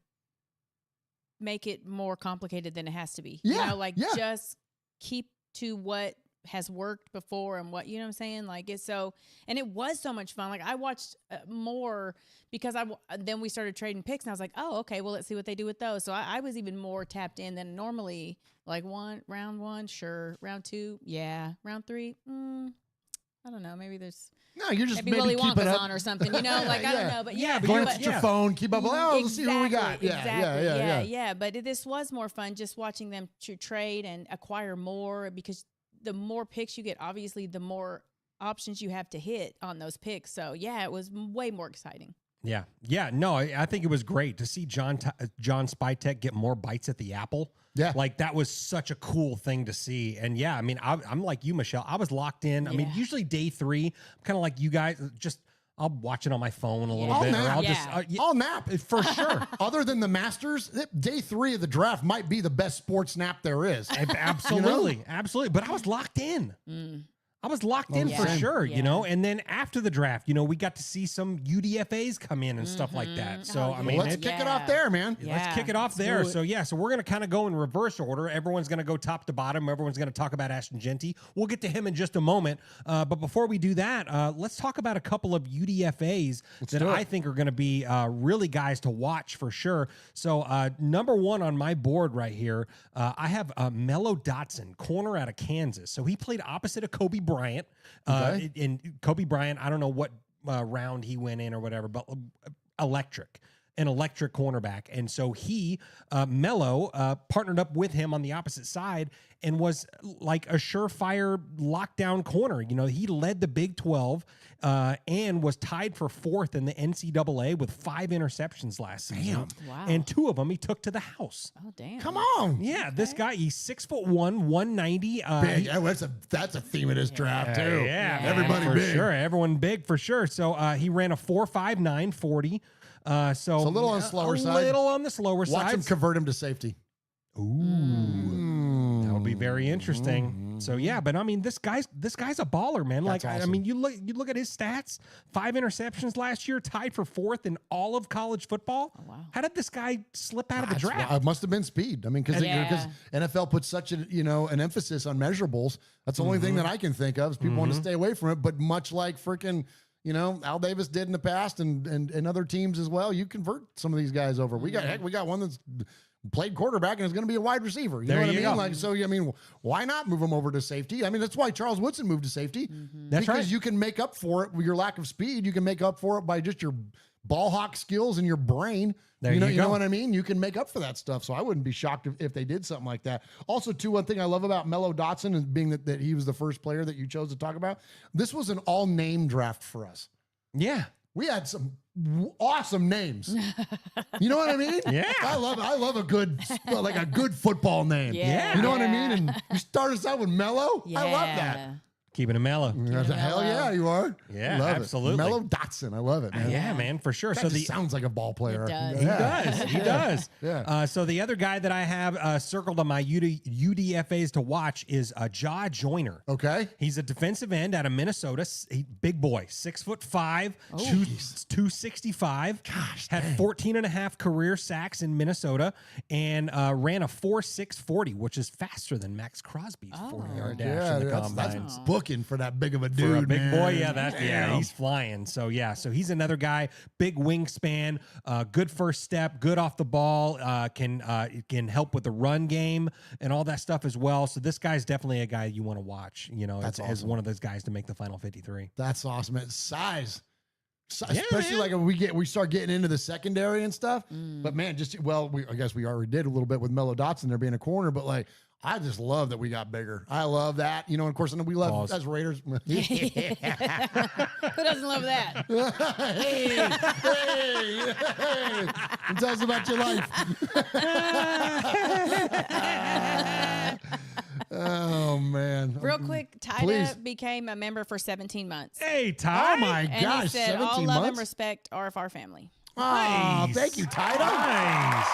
make it more complicated than it has to be. Yeah, you know, like just keep to what has worked before and what, you know what I'm saying? Like it's so, and it was so much fun. Like I watched more because then we started trading picks and I was like, oh, okay, well, let's see what they do with those. So I was even more tapped in than normally. Like round one, sure. Round two, yeah. Round three, I don't know. Maybe there's you're just maybe Willy keep it Wonka's up. on or something, you know? Like I don't know, but glance at your phone, keep up. Oh, let's see who we got. Yeah. But this was more fun just watching them to trade and acquire more because the more picks you get, obviously, the more options you have to hit on those picks. So yeah, it was way more exciting. Yeah. No, I think it was great to see John Spytek get more bites at the apple. Yeah. Like that was such a cool thing to see. And yeah, I mean, I'm like you, Michelle. I was locked in. I mean, usually day 3, I'm kind of like you guys, I'll watch it on my phone a little bit. Nap. Or I'll nap for sure. Other than the Masters, day 3 of the draft might be the best sports nap there is. Absolutely. You know? Absolutely. But I was locked in. I was locked in for sure, you know, and then after the draft, you know, we got to see some UDFAs come in and stuff like that. So, I mean, let's kick it off there, man. Let's kick it off there. So, so we're going to kind of go in reverse order. Everyone's going to go top to bottom. Everyone's going to talk about Ashton Jeanty. We'll get to him in just a moment. But before we do that, let's talk about a couple of UDFAs that I think are going to be really guys to watch for sure. So, number 1 on my board right here, I have Mello Dotson, corner out of Kansas. So he played opposite of Kobe Bryant. And Kobe Bryant, I don't know what round he went in or whatever, but an electric cornerback. And so Mello partnered up with him on the opposite side and was like a surefire lockdown corner. You know, he led the Big 12 and was tied for 4th in the NCAA with 5 interceptions last season. Wow. And 2 of them he took to the house. Oh, damn. Come on. Yeah, this guy, he's 6'1", 190. Big. That's a theme of this draft, too. Yeah. Everybody for big. Sure. Everyone big for sure. So he ran a 4.59 40. So a little on the slower side. A little on the slower side. Watch him convert him to safety. Ooh. That'll be very interesting. So yeah, but I mean, this guy's a baller, man. That's like, awesome. I mean, you look at his stats: 5 interceptions last year, tied for 4th in all of college football. Oh, wow. How did this guy slip out of the draft? It must have been speed. I mean, because NFL puts such an emphasis on measurables. That's the only thing that I can think of is people want to stay away from it. But much like freaking Al Davis did in the past, and other teams as well. You convert some of these guys over. We got one that's played quarterback and is going to be a wide receiver. You know what I mean? Go. Like, so I mean, why not move him over to safety? I mean, that's why Charles Woodson moved to safety. That's right. Because you can make up for it with your lack of speed. You can make up for it by just your ball hawk skills and your brain. There you know go. what I mean? You can make up for that stuff. So I wouldn't be shocked if they did something like that. Also, too, one thing I love about Mello Dotson is being that he was the first player that you chose to talk about. This was an all name draft for us. Yeah. We had some awesome names. You know what I mean? Yeah. I love a good football name. Yeah. You know what I mean? And you start us out with Mello. Yeah. I love that. Keeping it mellow. Hell yeah, you are. Yeah, love absolutely. It. Mello Dotson. I love it, man. Yeah, man, for sure. That So just sounds like a ball player. It does. He does. He does. Yeah. So the other guy that I have circled on my UDFAs to watch is Jaw Joyner. Okay. He's a defensive end out of Minnesota. Big boy, 6'5", 265. Gosh, had dang. 14 and a half career sacks in Minnesota and ran a 4.640, which is faster than Max Crosby's 40-yard dash in the combine. That's booking for that big of a dude. For a big man. boy, yeah, Damn. he's flying. So so he's another guy, big wingspan, good first step, good off the ball, can help with the run game and all that stuff as well. So this guy's definitely a guy you want to watch. That's as awesome. one of those guys to make the final 53. That's awesome. It's size. Yeah, Especially man. like when we start getting into the secondary and stuff. But man, I guess we already did a little bit with Mello Dotson there being a corner, but like I just love that we got bigger. I love that. And of course, we love Pause. as Raiders. Who doesn't love that? hey. Tell us about your life. Oh man. Real quick, Please. Tyda became a member for 17 months. Hey, Ty. Oh my And gosh, he said, 17 all love and months. respect are of our family. Oh, Nice. thank you, Tyda. Nice.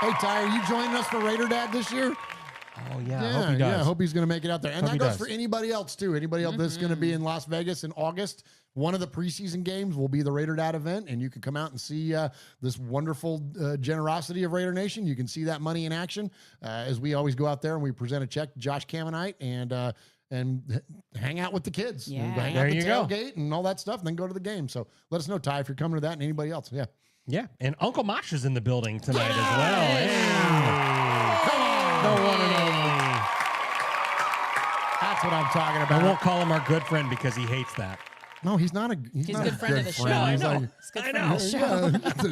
Hey, Ty, are you joining us for Raider Dad this year? Oh, yeah. I hope he does. Yeah, I hope he's going to make it out there. And Hope that he goes does. for anybody else, too. Anybody else that's going to be in Las Vegas in August. One of the preseason games will be the Raider Dad event, and you can come out and see this wonderful generosity of Raider Nation. You can see that money in action as we always go out there and we present a check to Josh Camonite and hang out with the kids. Yeah. And hang There out the you go. tailgate and all that stuff, and then go to the game. So let us know, Ty, if you're coming to that and anybody else. Yeah. Yeah, and Uncle Mosh is in the building tonight as well. Hey. Come on. The one and only. That's what I'm talking I about. won't call him our good friend because he hates that. No, he's not a. He's not a good friend of the show. I He's know. like- It's good I for know. the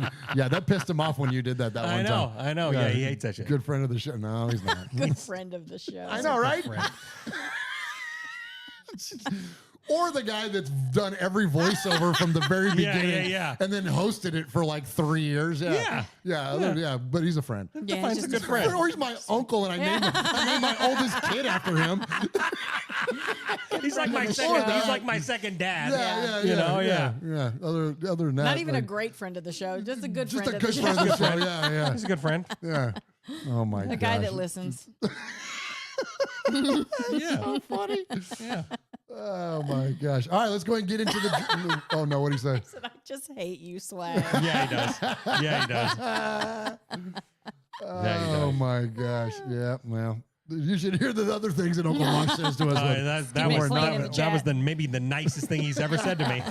show. yeah, that pissed him off when you did that one I know, time. I know. Yeah, he hates that shit. Good friend of the show. No, he's not. Good friend of the show. I know, right? Or the guy that's done every voiceover from the very beginning, yeah. and then hosted it for like 3 years. Yeah. But he's a friend. Yeah, He's he's a just good friend. Or he's my uncle, and I named my oldest kid after him. He's like my Or second. that. He's like my second dad. Yeah. You know, yeah. Other than that, Not even a like, great friend of the show, just a good just friend a of the good show. friend of the show. Yeah. He's a good friend. Yeah. Oh my god. A guy that listens. Yeah. So funny. Yeah. Oh my gosh. All right, let's go ahead and get into the. Oh no, what do you say? Said, I just hate you, Swag. Yeah, he does. Yeah, he does. Yeah, he Oh does. my gosh. Yeah. Well, you should hear the other things that Uncle Mosh says to us. That me was playing in the that was chat. maybe the nicest thing he's ever said to me.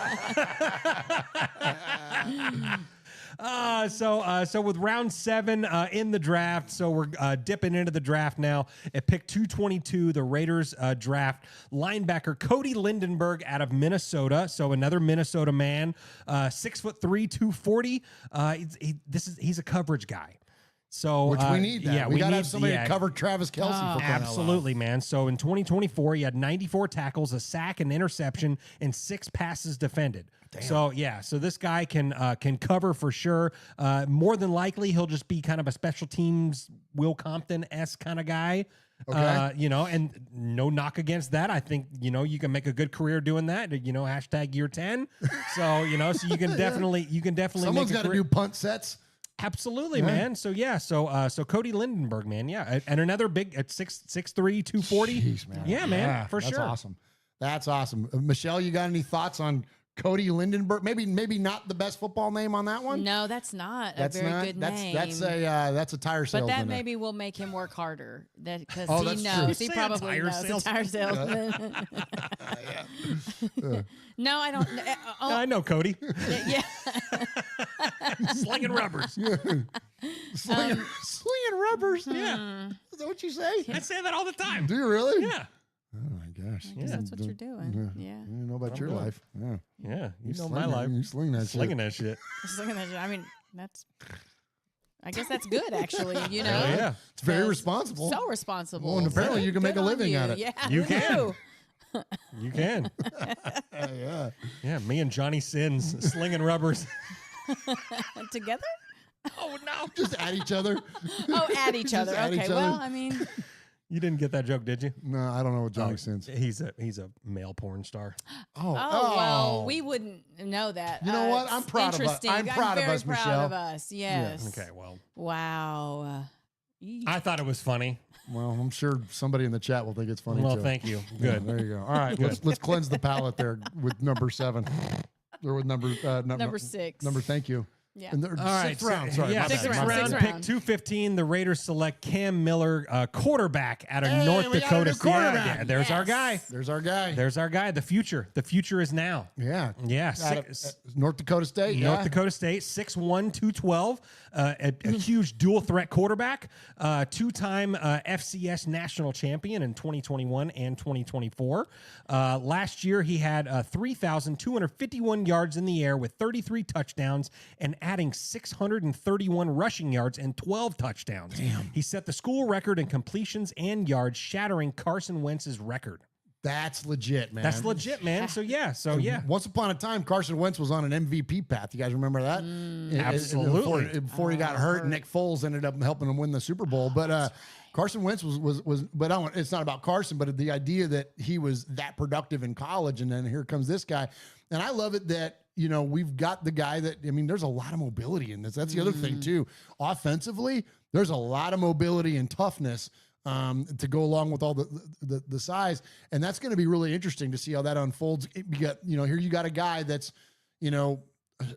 So with round 7 in the draft, so we're dipping into the draft now. At pick 222, the Raiders draft linebacker Cody Lindenberg out of Minnesota. So another Minnesota man, 6'3", 240. He's a coverage guy. So Which we need that. Yeah, we got to need- have somebody yeah. to cover Travis Kelce. For crying out loud. Absolutely, man. So in 2024, he had 94 tackles, a sack, an interception, and 6 passes defended. Damn. So this guy can cover for sure. More than likely, he'll just be kind of a special teams Will Compton-esque kind of guy. Okay. And no knock against that. I think, you can make a good career doing that. Hashtag year 10. So you can definitely Someone's make a got to career. do punt sets. Absolutely, man. So so Cody Lindenberg, man, and another big at 6'3", 240. Jeez, man. Yeah, man, for that's sure. Awesome. That's awesome. Michelle, you got any thoughts on Cody Lindenberg. Maybe not the best football name on that one. No, that's not a very good name. That's a tire salesman. But that maybe will make him work harder. Because Oh, he that's knows. true. He probably knows. A tire salesman. No, I don't. I know Cody. Yeah. Slinging rubbers. Slinging rubbers. Yeah. Is that what you say? I say that all the time. Do you really? Yeah. Oh my gosh. I guess that's what you're doing. Yeah. I don't know about your life. Yeah. Yeah. You know sling my it. life. You sling that Slinging that shit. Slinging that shit. I mean, I guess that's good, actually. You know. Hell yeah. It's very responsible. So responsible. Well, and apparently you can make Good a on living you. at it. Yeah, You can. You can. Yeah. Yeah. Me and Johnny Sins slinging rubbers. Together? Oh no. Just at each other. Oh, at each Just other. at Okay. each Well, other. I mean, You didn't get that joke, did you? No, I don't know what Johnny Sins. He's a male porn star. oh well, we wouldn't know that. You know what? It's I'm proud of us. interesting. I'm proud of very us, proud Michelle. of us. Yes. Okay, well. Wow. I thought it was funny. Well, I'm sure somebody in the chat will think it's funny Well, too. thank you. Yeah, Good. there you go. All right, let's cleanse the palate there with number 7. Or with number 6. Thank you. Yeah. And All right. sixth round. Sorry, yeah, my bad, sixth my bad. round. Sixth Pick round. 215. The Raiders select Cam Miller, quarterback out of North we got a Dakota. new quarterback. Yeah, there's our Yes. guy. There's our guy. There's our guy. The future. The future is now. Yeah. Yeah. Out of, North Dakota State. North yeah. Dakota State, 6'1", 212, a huge dual threat quarterback, two-time FCS national champion in 2021 and 2024. Last year, he had 3,251 yards in the air with 33 touchdowns and adding 631 rushing yards and 12 touchdowns. Damn. He set the school record in completions and yards, shattering Carson Wentz's record. That's legit, man. That's legit, man. So, yeah. Once upon a time, Carson Wentz was on an MVP path. You guys remember that? Absolutely. Before he got hurt, Nick Foles ended up helping him win the Super Bowl. But Carson Wentz was but it's not about Carson, but the idea that he was that productive in college, and then here comes this guy. And I love it that, you know, we've got the guy that, I mean, there's a lot of mobility in this. That's the other thing, too. Offensively, there's a lot of mobility and toughness to go along with all the size. And that's going to be really interesting to see how that unfolds. You got, you know, here you got a guy that's, you know,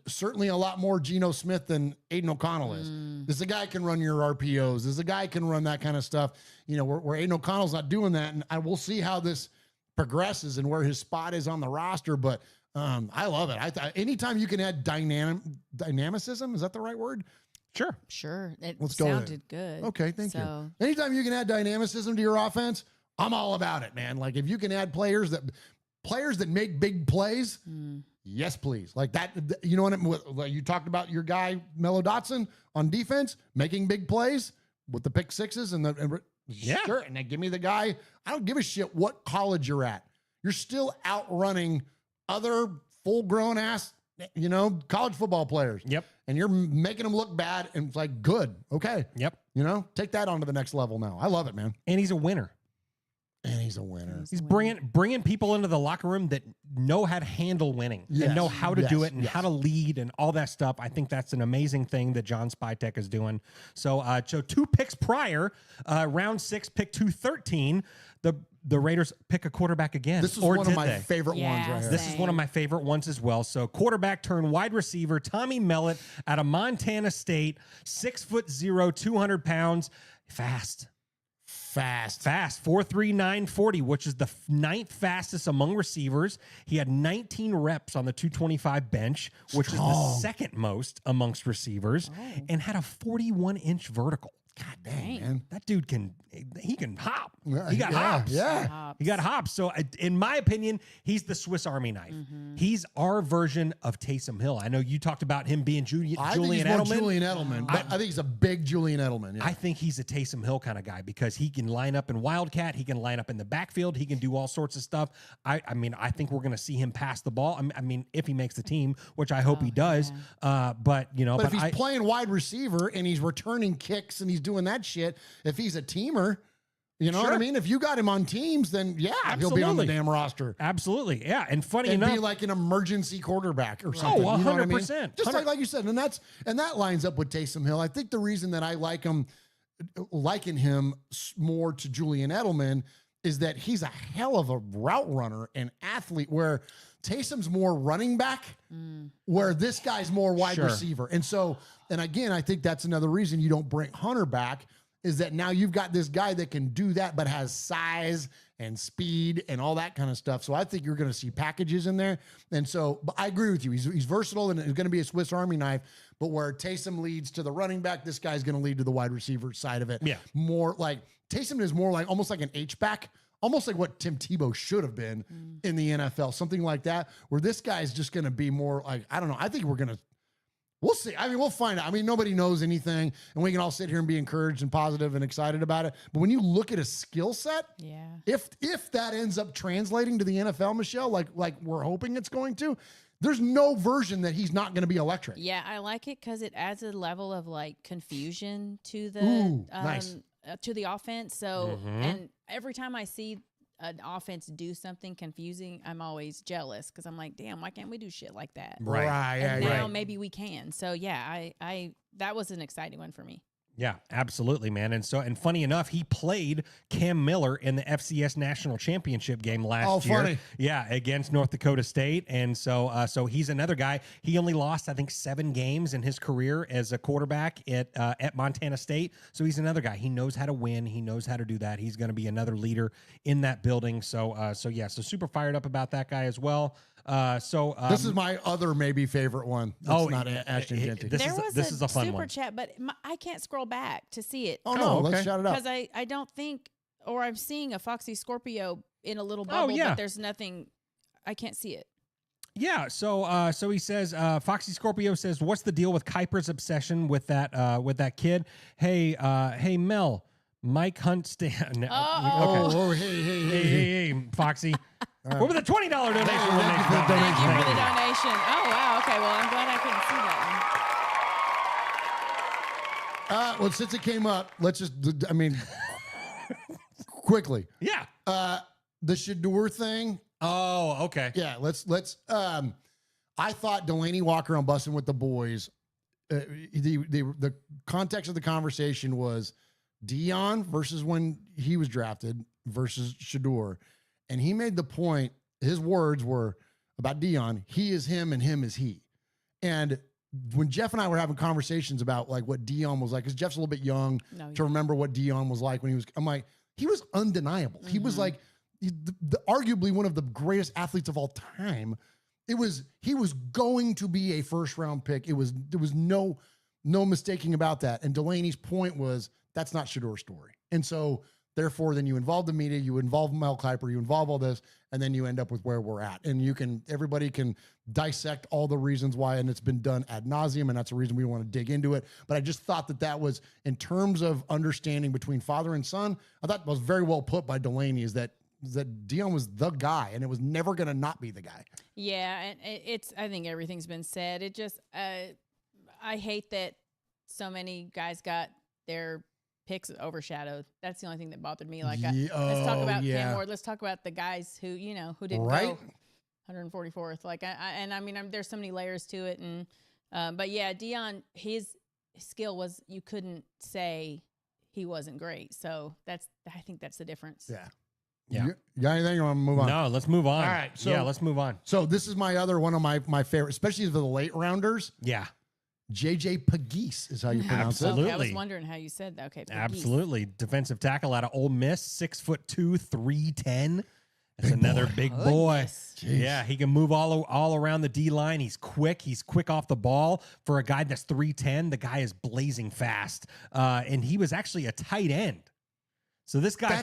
certainly a lot more Geno Smith than Aiden O'Connell is. This is a guy can run your RPOs. This is a guy can run that kind of stuff. You know, where Aiden O'Connell's not doing that. And I will see how this progresses and where his spot is on the roster. But I love it. Anytime you can add dynamicism, is that the right word? Sure. It Let's go with sounded good. Okay, thank you. So- Anytime you can add dynamicism to your offense, I'm all about it, man. Like if you can add players that make big plays, yes, please. Like that, you know what you talked about your guy Mello Dotson on defense making big plays with the pick sixes and sure. And then give me the guy. I don't give a shit what college you're at. You're still outrunning other full-grown ass, you know, college football players. Yep. And you're making them look bad, and it's like, good, okay. Yep. You know, take that on to the next level now. I love it, man. And he's a winner. And he's a winner. He's bringing people into the locker room that know how to handle winning and know how to do it and how to lead and all that stuff. I think that's an amazing thing that John Spytek is doing. So, so 2 picks prior, round 6, pick 213, the Raiders pick a quarterback again. This is one of my favorite ones right here. This is one of my favorite ones as well. So quarterback turned wide receiver, Tommy Mellett out of Montana State, 6'0", 200 pounds, fast. 4.3940, which is the 9th fastest among receivers. He had 19 reps on the 225 bench, which is the 2nd most amongst receivers, and had a 41-inch vertical. God dang, man. That dude can hop. He got hops. Yeah. He got hops. So in my opinion, he's the Swiss Army knife. He's our version of Taysom Hill. I know you talked about him being Julian I think he's Edelman. more Julian Edelman. But I think he's a big Julian Edelman. Yeah. I think he's a Taysom Hill kind of guy because he can line up in Wildcat. He can line up in the backfield. He can do all sorts of stuff. I mean, I think we're going to see him pass the ball. I mean, if he makes the team, which I hope he does. But if he's playing wide receiver and he's returning kicks and he's doing that shit, if he's a teamer, you know what I mean? If you got him on teams, then he'll be on the damn roster. Absolutely. Yeah. And funny and enough, be like an emergency quarterback or something. 100%. You know what I mean? Just like you said. And that lines up with Taysom Hill. I think the reason that I liken him more to Julian Edelman is that he's a hell of a route runner and athlete where Taysom's more running back, where this guy's more wide Sure. receiver. And so, and again, I think that's another reason you don't bring Hunter back, is that now you've got this guy that can do that, but has size and speed and all that kind of stuff. So I think you're going to see packages in there. And so, but I agree with you. He's versatile and he's going to be a Swiss Army knife. But where Taysom leads to the running back, this guy's going to lead to the wide receiver side of it. Yeah. More like Taysom is more like almost like an H-back, almost like what Tim Tebow should have been in the NFL, something like that, where this guy's just going to be more like, I don't know. I think we'll see. I mean, we'll find out. I mean, nobody knows anything, and we can all sit here and be encouraged and positive and excited about it. But when you look at a skill set, if that ends up translating to the NFL, Michelle, like we're hoping it's going to, there's no version that he's not going to be electric. Yeah, I like it because it adds a level of like confusion to the nice. To the offense. So, and every time I see an offense do something confusing, I'm always jealous because I'm like, damn, why can't we do shit like that? Right. And now maybe we can. So yeah, I that was an exciting one for me. Yeah, absolutely, man. And funny enough, he played Cam Miller in the FCS National Championship game last year. Funny. Yeah, against North Dakota State. And so he's another guy. He only lost, I think, 7 games in his career as a quarterback at Montana State. So he's another guy. He knows how to win. He knows how to do that. He's going to be another leader in that building. So super fired up about that guy as well. This is my other maybe favorite one. That's not Ashton Genty. This is a fun super one. chat, but I can't scroll back to see it. Oh, no, let's shout it out. Because I don't think, or I'm seeing a Foxy Scorpio in a little bubble, but there's nothing, I can't see it. Yeah, so he says, Foxy Scorpio says, what's the deal with Kuiper's obsession with that kid? Hey, Mel, Mike Hunt stand. Hey, Foxy. What was the $20 donation? Thank you for the donation. Oh, wow. Okay, well, I'm glad I couldn't see that one. Well, since it came up, let's just, I mean, quickly. Yeah. The Shador thing. Oh, okay. Yeah, let's I thought Delaney Walker on Bussin' with the Boys, the context of the conversation was Dion versus when he was drafted versus Shador. And he made the point, his words were about Dion, he is him and him is he. And when Jeff and I were having conversations about like what Dion was like, because Jeff's a little bit young to remember what Dion was like when he was, I'm like, he was undeniable. He was like arguably one of the greatest athletes of all time. He was going to be a first round pick. There was no mistaking about that. And Delaney's point was, that's not Shador's story. And so therefore, then you involve the media, you involve Mel Kiper, you involve all this, and then you end up with where we're at. And everybody can dissect all the reasons why, and it's been done ad nauseum, and that's the reason we want to dig into it. But I just thought that was, in terms of understanding between father and son, I thought was very well put by Delaney, is that Dion was the guy, and it was never going to not be the guy. Yeah, and I think everything's been said. It just, I hate that so many guys got their picks overshadowed. That's the only thing that bothered me. Like, let's talk about Cam Ward. Let's talk about the guys who didn't go 144th. Like, I mean, there's so many layers to it. And, but yeah, Dion, his skill was, you couldn't say he wasn't great. So I think that's the difference. Yeah. Yeah. You got anything, or want to move on? No, let's move on. All right. Let's move on. So this is my other one of my favorite, especially for the late rounders. Yeah. JJ Pegues is how you pronounce Absolutely. Okay, I was wondering how you said that. Okay. Pegues. Absolutely. Defensive tackle out of Ole Miss, 6'2", 310. That's another big boy. Yeah, he can move all around the D line. He's quick. He's quick off the ball. For a guy that's 310, the guy is blazing fast. And he was actually a tight end. So this guy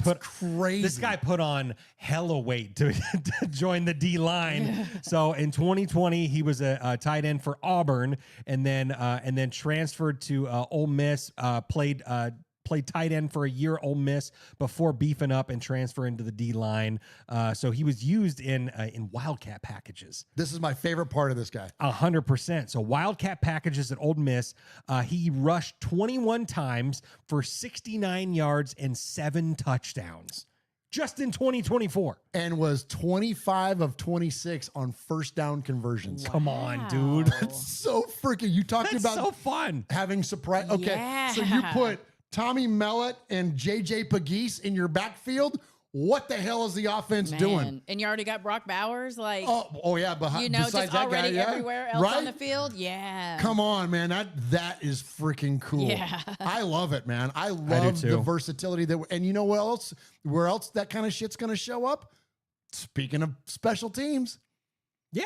put on hella weight to join the D line. So in 2020, he was a tight end for Auburn, and then transferred to Ole Miss. Played tight end for a year, Ole Miss, before beefing up and transferring to the D line. So he was used in Wildcat packages. This is my favorite part of this guy. 100%. So Wildcat packages at Ole Miss, he rushed 21 times for 69 yards and 7 touchdowns just in 2024. And was 25 of 26 on first down conversions. Wow. Come on, dude. That's so freaking, you talked about so fun. Having surprise. Okay. Yeah. So you put Tommy Mellett and JJ Pegues in your backfield. what the hell is the offense doing? And you already got Brock Bowers, like, Oh yeah, behind, just besides that already guy, everywhere else on the field. Yeah. Come on, man. That is freaking cool. Yeah. I love it, man. I love the versatility and you know what else? Where else that kind of shit's gonna show up? Speaking of special teams. Yeah.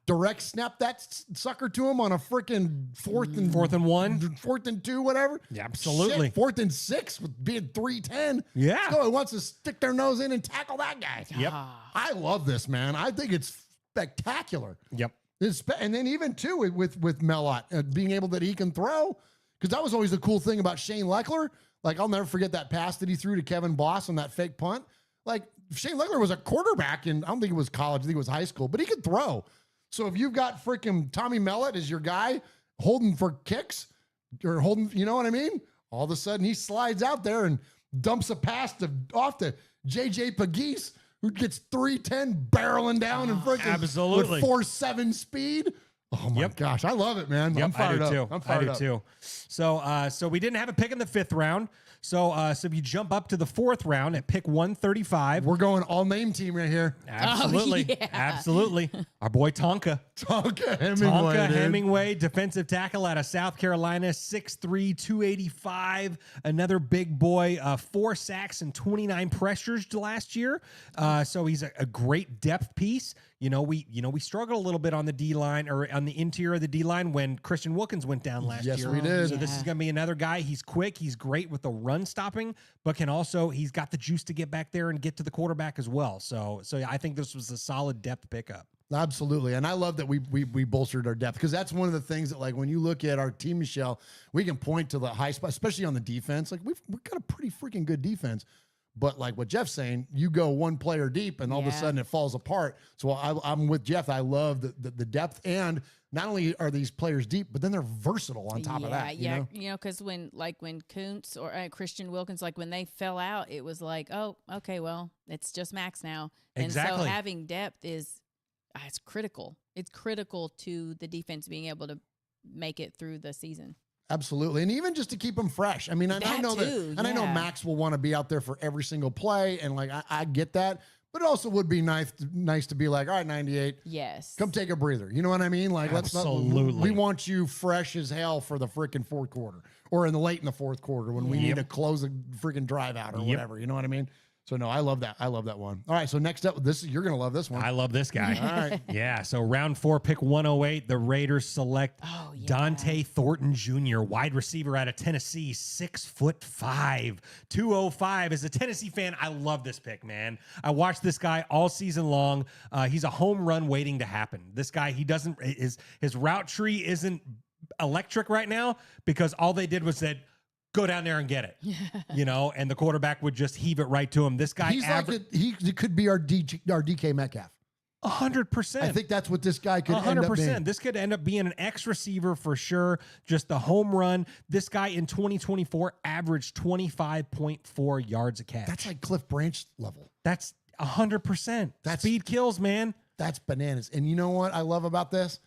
Direct snap that sucker to him on a freaking fourth and 1, 4th and 2, whatever. Yeah, absolutely. Shit, 4th and 6 with being 3-10. Yeah. So he wants to stick their nose in and tackle that guy. Yep. I love this, man. I think it's spectacular. Yep. And then even too with Mellott being able that he can throw, because that was always the cool thing about Shane Leckler. Like, I'll never forget that pass that he threw to Kevin Boss on that fake punt. Like, Shane Leckler was a quarterback in, I don't think it was college, I think it was high school, but he could throw. So if you've got freaking Tommy Mellott as your guy holding for kicks or holding, you know what I mean? All of a sudden he slides out there and dumps a pass off to JJ Pegues, who gets 310 barreling down and freaking absolutely with 4.7 speed. Oh my gosh, I love it, man. Yep, I'm fired I do up. too. I'm fired up. Too. So we didn't have a pick in the 5th round. So if you jump up to the 4th round at pick 135, we're going all name team right here. Absolutely, absolutely. Our boy Tonka Hemingway, defensive tackle out of South Carolina, 6'3", 285. Another big boy, 4 sacks and 29 pressures last year. So he's a great depth piece. We struggled a little bit on the D line or on the interior of the D line when Christian Wilkins went down last year. Yes, we did. So this is going to be another guy. He's quick. He's great with the run stopping, but he's got the juice to get back there and get to the quarterback as well. So I think this was a solid depth pickup. Absolutely. And I love that we bolstered our depth, because that's one of the things that, like, when you look at our team, Michelle, we can point to the high spot, especially on the defense. Like, we've got a pretty freaking good defense. But like what Jeff's saying, you go one player deep and all of a sudden it falls apart. So I'm with Jeff. I love the depth, and not only are these players deep, but then they're versatile on top of that. Yeah, because when Kuntz or Christian Wilkins, like when they fell out, it was like, oh, okay, well, it's just Max now. Exactly. And so having depth it's critical. It's critical to the defense being able to make it through the season. Absolutely. And even just to keep them fresh. I mean, I know Max will want to be out there for every single play. And like, I get that, but it also would be nice to be like, all right, 98. Yes. Come take a breather. You know what I mean? Like, we want you fresh as hell for the freaking 4th quarter or late in the 4th quarter when we need to close a freaking drive out or whatever. You know what I mean? So no, I love that. I love that one. All right. So next up, you're going to love this one. I love this guy. All right. Yeah. So round 4, pick 108, the Raiders select Dante Thornton Jr., wide receiver out of Tennessee, 6'5", 205. As a Tennessee fan, I love this pick, man. I watched this guy all season long. He's a home run waiting to happen. This guy, his route tree isn't electric right now because all they did was said, go down there and get it, and the quarterback would just heave it right to him. This guy, he could be our DK Metcalf. 100%. I think that's what this guy could end up being. This could end up being an X receiver for sure. Just the home run. This guy in 2024 averaged 25.4 yards a catch. That's like Cliff Branch level. That's 100%. Speed kills, man. That's bananas. And you know what I love about this?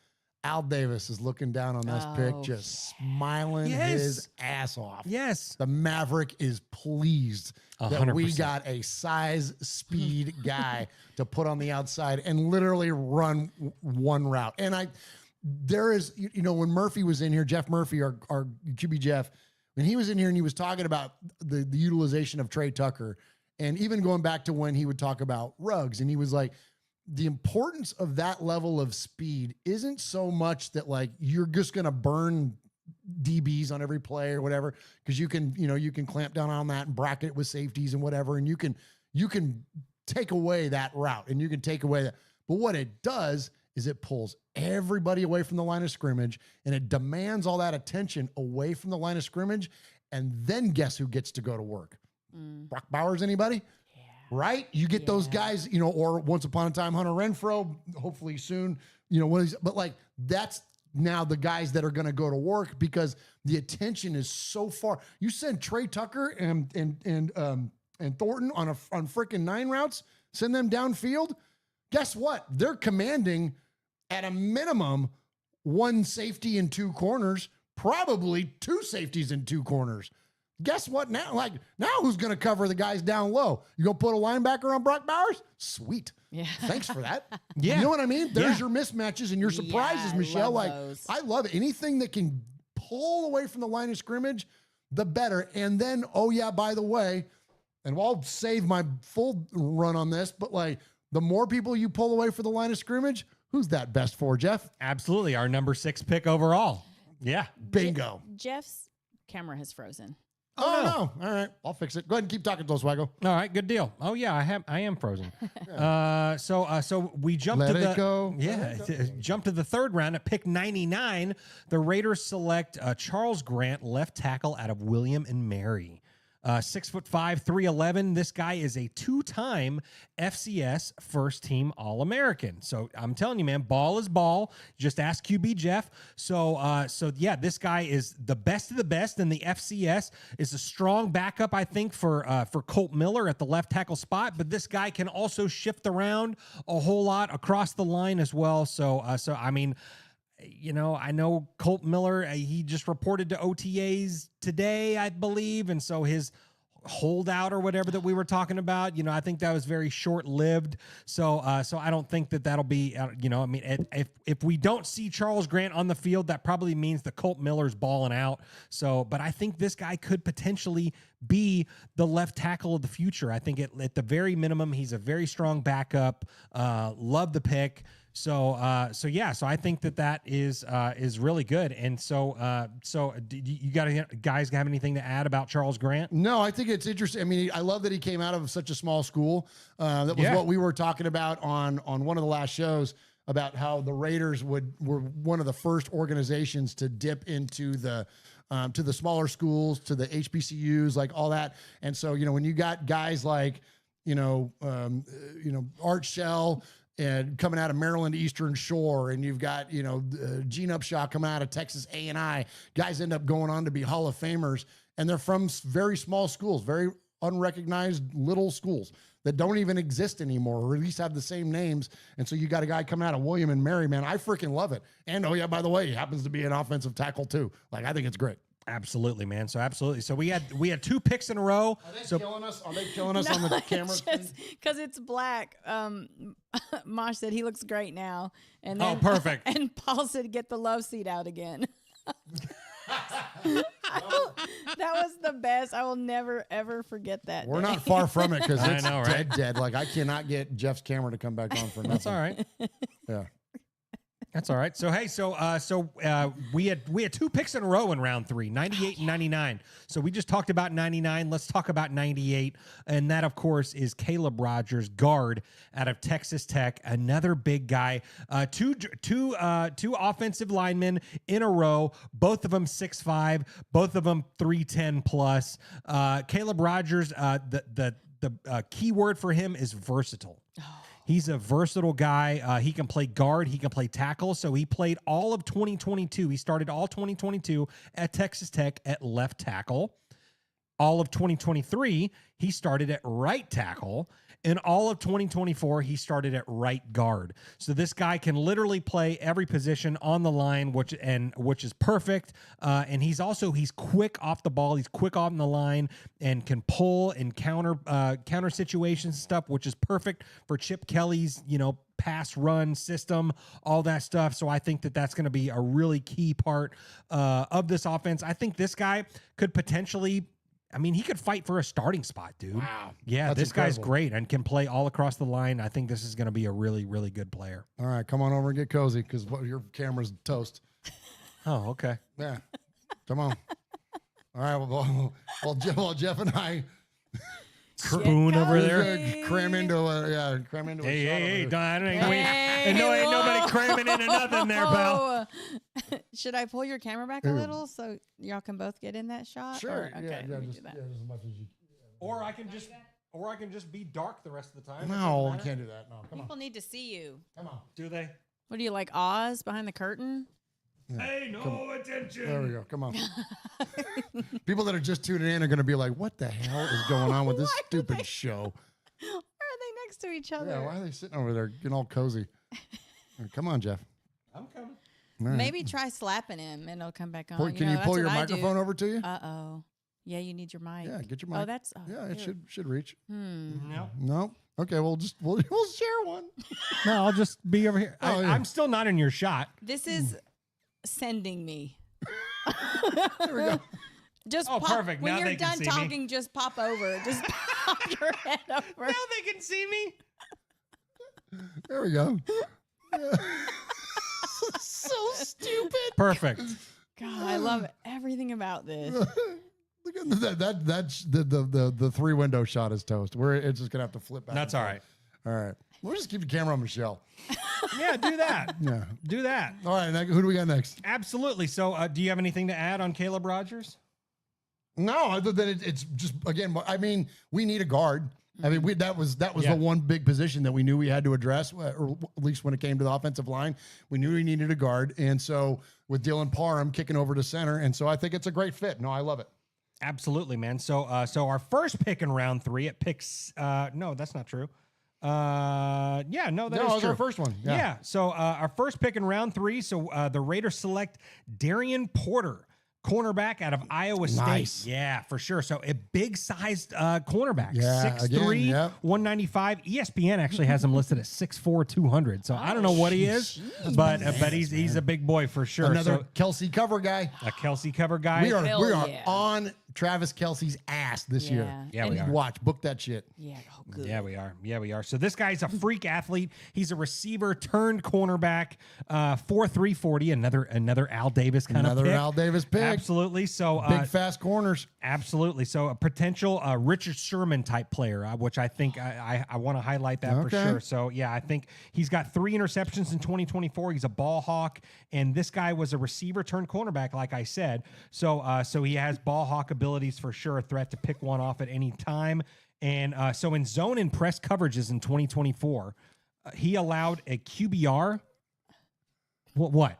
Al Davis is looking down on this pick, just smiling his ass off. Yes. The Maverick is pleased 100%. that we got a size speed guy to put on the outside and literally run one route. And there is, when Murphy was in here, Jeff Murphy, our QB Jeff, when he was in here and he was talking about the utilization of Trey Tucker, and even going back to when he would talk about Ruggs, and he was like, the importance of that level of speed isn't so much that like you're just going to burn DBs on every play or whatever, because you can clamp down on that and bracket it with safeties and whatever, and you can take away that route and you can take away that. But what it does is it pulls everybody away from the line of scrimmage, and it demands all that attention away from the line of scrimmage. And then guess who gets to go to work? Brock Bowers, anybody? Right? You get those guys, or once upon a time, Hunter Renfrow, hopefully soon, but like that's now the guys that are going to go to work because the attention is so far. You send Trey Tucker and Thornton on freaking 9 routes, send them downfield. Guess what? They're commanding at a minimum 1 safety and 2 corners, probably 2 safeties and 2 corners. guess what now? Like, now who's going to cover the guys down low? You going to put a linebacker on Brock Bowers? Sweet. Yeah. Thanks for that. Yeah. You know what I mean? There's your mismatches and your surprises, I Michelle. love Like, those. I love anything that can pull away from the line of scrimmage, the better. And then, oh, yeah, by the way, and I'll save my full run on this, but like, the more people you pull away for the line of scrimmage, who's that best for, Jeff? Absolutely. Our number 6 pick overall. Yeah. Bingo. Jeff's camera has frozen. Oh, no. All right. I'll fix it. Go ahead and keep talking to us, Swaggo. All right, good deal. Oh yeah, I am frozen. So we jumped Let to it the go. Yeah, jump to the third round at pick 99. The Raiders select Charles Grant, left tackle out of William and Mary. 6'5", 311. This guy is a 2-time FCS first team All-American. So I'm telling you, man, ball is ball. Just ask QB Jeff. So yeah, this guy is the best of the best in the FCS. Is a strong backup, I think, for Colt Miller at the left tackle spot. But this guy can also shift around a whole lot across the line as well. So I mean, you know, I know Colt Miller, he just reported to OTAs today, I believe. And so his holdout or whatever that we were talking about, you know, I think that was very short-lived. So I don't think that that'll be, you know, I mean, if we don't see Charles Grant on the field, that probably means that Colt Miller's balling out. So, but I think this guy could potentially be the left tackle of the future. I think at the very minimum, he's a very strong backup. Love the pick. So I think that is really good. And so do you guys have anything to add about Charles Grant? No, I think it's interesting. I mean, I love that he came out of such a small school. That was what we were talking about on one of the last shows about how the Raiders were one of the first organizations to dip into the to the smaller schools, to the HBCUs, like all that. And so, you know, when you got guys like, Art Shell and coming out of Maryland Eastern Shore, and you've got, Gene Upshaw coming out of Texas A&I, guys end up going on to be Hall of Famers, and they're from very small schools, very unrecognized little schools that don't even exist anymore, or at least have the same names. And so you got a guy coming out of William and Mary, man. I freaking love it. And, oh yeah, by the way, he happens to be an offensive tackle too. Like, I think it's great. Absolutely, man. So absolutely. So we had 2 picks in a row. Are they killing us? Are they killing us on the camera? Because it's black. Mosh said he looks great now. And then, perfect. And Paul said, get the love seat out again. That was the best. I will never, ever forget that. We're day. not far from it because it's know, right? dead. Like, I cannot get Jeff's camera to come back on for nothing. That's all right. Yeah. That's all right. So, hey, we had 2 picks in a row in round 3, 98 and 99. So we just talked about 99. Let's talk about 98. And that, of course, is Caleb Rogers, guard out of Texas Tech, another big guy. Two offensive linemen in a row, both of them 6'5", both of them 310 plus. Caleb Rogers, the key word for him is versatile. He's a versatile guy. He can play guard. He can play tackle. So he played all of 2022. He started all 2022 at Texas Tech at left tackle. All of 2023, he started at right tackle. And all of 2024, he started at right guard. So this guy can literally play every position on the line, which is perfect. And he's quick off the ball. He's quick on the line and can pull and counter situations and stuff, which is perfect for Chip Kelly's, pass run system, all that stuff. So I think that that's going to be a really key part of this offense. I think this guy could potentially, he could fight for a starting spot, dude. Wow. Yeah, That's this guy's incredible. great and can play all across the line. I think this is going to be a really, really good player. All right, come on over and get cozy because your camera's toast. Oh, okay. Yeah. Come on. All right, while Jeff and I Spoon over there. cram into a shot over Hey, there. ain't nobody cramming into nothing there, pal. Should I pull your camera back a little so y'all can both get in that shot? Sure. Or- okay, let me do that. just as much as you. Or I can just be dark the rest of the time. No, we can't do that. No, come on. People need to see you. Come on. Do they? What are you, like Oz behind the curtain? Hey, no attention. There we go. Come on. People that are just tuning in are going to be like, what the hell is going on with this stupid show? Why are they next to each other? Yeah, why are they sitting over there getting all cozy? Come on, Jeff. I'm coming. All right. Maybe try slapping him and it'll come back on. Can you that's pull what your I microphone do. over to you? Uh-oh. Yeah, you need your mic. Yeah, get your mic. Oh, that's yeah, it here. should reach. No. No. Okay, we'll share one. No, I'll just be over here. Oh, yeah. I'm still not in your shot. This is sending me. There we go. Just Oh, pop, perfect. When Now you're they can done see me. talking, just pop over. Just pop your head over. Now they can see me. There we go. So stupid. Perfect. God, I love everything about this. Look at that's the 3-window shot is toast. It's just gonna have to flip back. That's all right. All right. We'll just keep the camera on Michelle. Yeah, do that. Yeah. Do that. All right. Who do we got next? Absolutely. So, do you have anything to add on Caleb Rogers? No, other than it's just again. I mean, we need a guard. I mean, that was Yeah. the one big position that we knew we had to address, or at least when it came to the offensive line, we knew we needed a guard. And so with Dylan Parham kicking over to center, and so I think it's a great fit. No, I love it. Absolutely, man. So, so our first pick in round 3, it picks. No, that's not true. Yeah, no, that is was true. our first one. Yeah. So our first pick in round 3. So the Raiders select Darian Porter, cornerback out of Iowa State. Nice. Yeah, for sure. So a big sized cornerback, Yeah, 6'3", again, yep. 195. ESPN actually has him listed at 6'4", 200. So I don't know what he is, but he's a big boy for sure. Another So, Kelsey cover guy. a Kelsey cover guy. We are Hell yeah. on Travis Kelsey's ass this year. Yeah, we are. Watch, book that shit. Yeah, oh, good. Yeah, we are. Yeah, we are. So this guy's a freak athlete. He's a receiver turned cornerback, 4'3", 40. Another Al Davis kind of Another pick. Al Davis pick. Absolutely. So Big fast corners. absolutely. So a potential Richard Sherman type player, which I think I want to highlight that for Okay. sure. So yeah, I think he's got 3 interceptions in 2024. He's a ball hawk, and this guy was a receiver turned cornerback, like I said. So so he has ball hawk abilities for sure. A threat to pick one off at any time. And so in zone and press coverages in 2024, he allowed a QBR. What?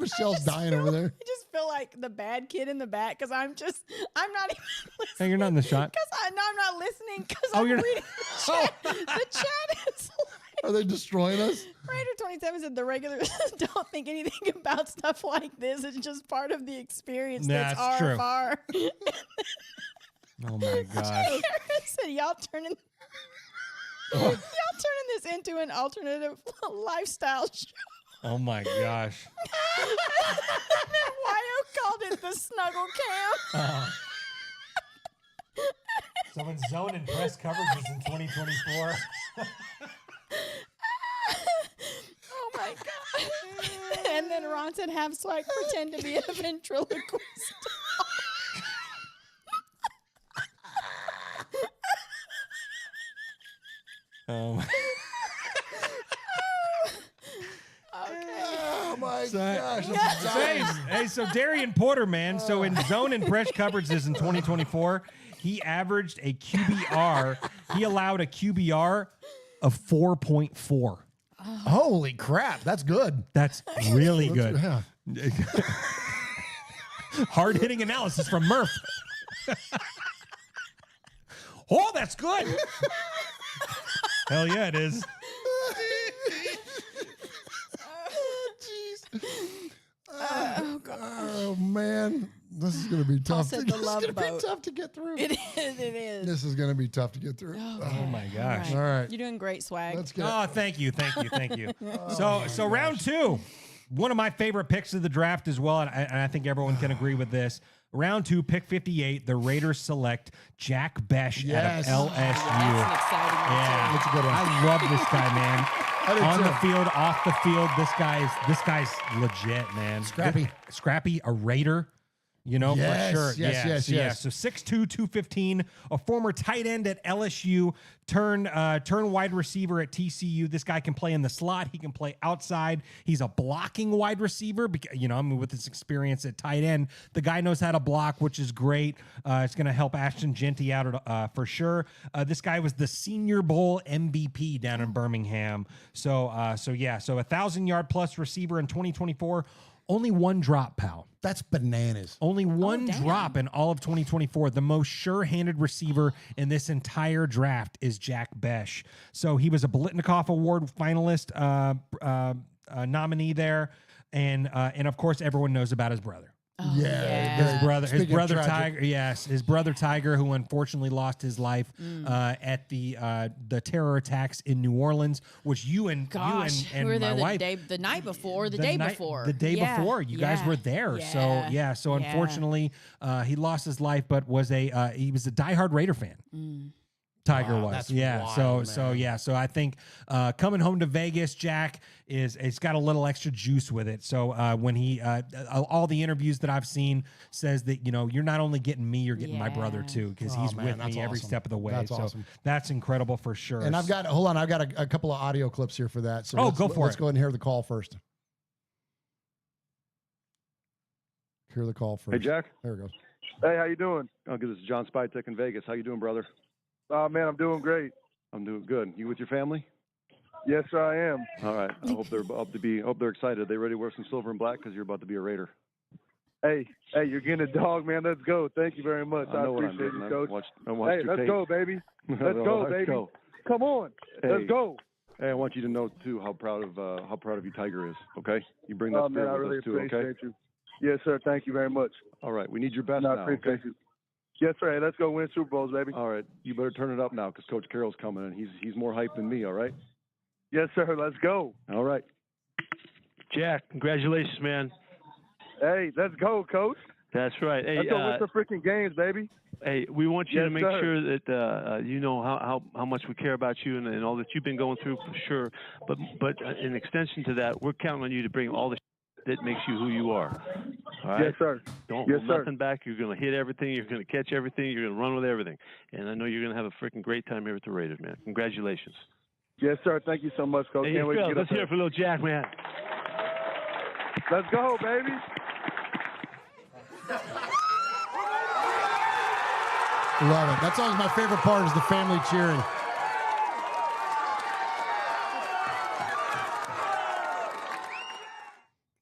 Michelle's dying over there. I just feel like the bad kid in the back because I'm not even Hey, listening. you're not in the shot. Because I'm not listening because Oh, I'm you're not- reading the chat. The chat is like, Are they destroying us? Raider 27 said the regulars don't think anything about stuff like this. It's just part of the experience. That's That's true. RFR. Oh my gosh. said y'all turning this into an alternative lifestyle show. Oh my gosh. And then Wyo called it the snuggle cam. So in zone and press coverages in 2024. Oh my god. And then Ron said have Swag pretend to be a ventriloquist. Oh Oh my gosh. Hey, so Darian Porter, man. So in zone and press coverages in 2024, he averaged a QBR. He allowed a QBR of 4.4. Holy crap. That's good. That's really good. Yeah. Hard hitting analysis from Murf. Oh, that's good. Hell yeah, it is. Oh man, this is gonna be tough. said This the is love gonna boat. be tough to get through. It is. This is gonna be tough to get through. Oh my gosh. All right, You're doing great, Swag. let's get. Oh, thank you. So round 2, one of my favorite picks of the draft as well, and I think everyone can agree with this. Round 2, pick 58, the Raiders select Jack Besh Yes. out of LSU. That's an exciting one, Yeah, That's a good one. I love this guy, man. I do On too. the field, off the field, this guy's legit, man. Scrappy, a Raider. You know, Yes, for sure. yes, Yeah, yes. So 6'2", 215, a former tight end at LSU, turn wide receiver at TCU. This guy can play in the slot. He can play outside. He's a blocking wide receiver. Because, with his experience at tight end, the guy knows how to block, which is great. It's going to help Ashton Genty out for sure. This guy was the Senior Bowl MVP down in Birmingham. So 1,000-yard plus receiver in 2024. Only one drop, pal. That's bananas. Only one drop in all of 2024. The most sure-handed receiver in this entire draft is Jack Besh. So he was a Biletnikoff Award finalist nominee there. And of course, everyone knows about his brother. Oh, His brother tragic. Tiger. Yes, his brother Tiger, who unfortunately lost his life at the terror attacks in New Orleans, which you and we were there my wife the night before, the day before. You guys were there. So unfortunately, he lost his life, but he was a diehard Raider fan. Tiger was. That's wild, man. So I think coming home to Vegas, Jack, it's got a little extra juice with it. So when he all the interviews that I've seen says that, you're not only getting me, you're getting my brother too, because he's with me every step of the way. That's awesome. That's incredible for sure. And I've got a couple of audio clips here for that. So go for it. Let's go ahead and hear the call first. Hear the call first. Hey, Jack. There it goes. Hey, how you doing? Oh, good. This is John Spytek in Vegas. How you doing, brother? Man, I'm doing great. I'm doing good. You with your family? Yes, sir, I am. All right. I hope they're excited. They ready to wear some silver and black because you're about to be a Raider. Hey, you're getting a dog, man. Let's go. Thank you very much. I appreciate you, Coach. Hey, let's go, baby. Let's go, baby. Go. Come on. Let's go. Hey, I want you to know too how proud of you Tiger is. Okay, you bring that spirit man, I really with us too. appreciate Okay. you. Yes, sir. Thank you very much. All right, we need your best I now. appreciate Okay. you. Yes, sir. Hey, let's go win Super Bowls, baby. All right, you better turn it up now because Coach Carroll's coming and he's more hyped than me. All right. Yes, sir. Let's go. All right. Jack, congratulations, man. Hey, let's go, Coach. That's right. Hey, let's go win some freaking games, baby. Hey, we want you Yes, to make sir. sure that you know how much we care about you and all that you've been going through for sure. But in extension to that, we're counting on you to bring all the that makes you who you are. All right? Yes, sir. Don't Yes, hold sir. nothing back. You're going to hit everything. You're going to catch everything. You're going to run with everything. And I know you're going to have a freaking great time here at the Raiders, man. Congratulations. Yes, sir. Thank you so much, Coach. Hey, Can't wait to get let's up hear it for little Jack, man. Let's go, baby. Love it. That's always my favorite part is the family cheering.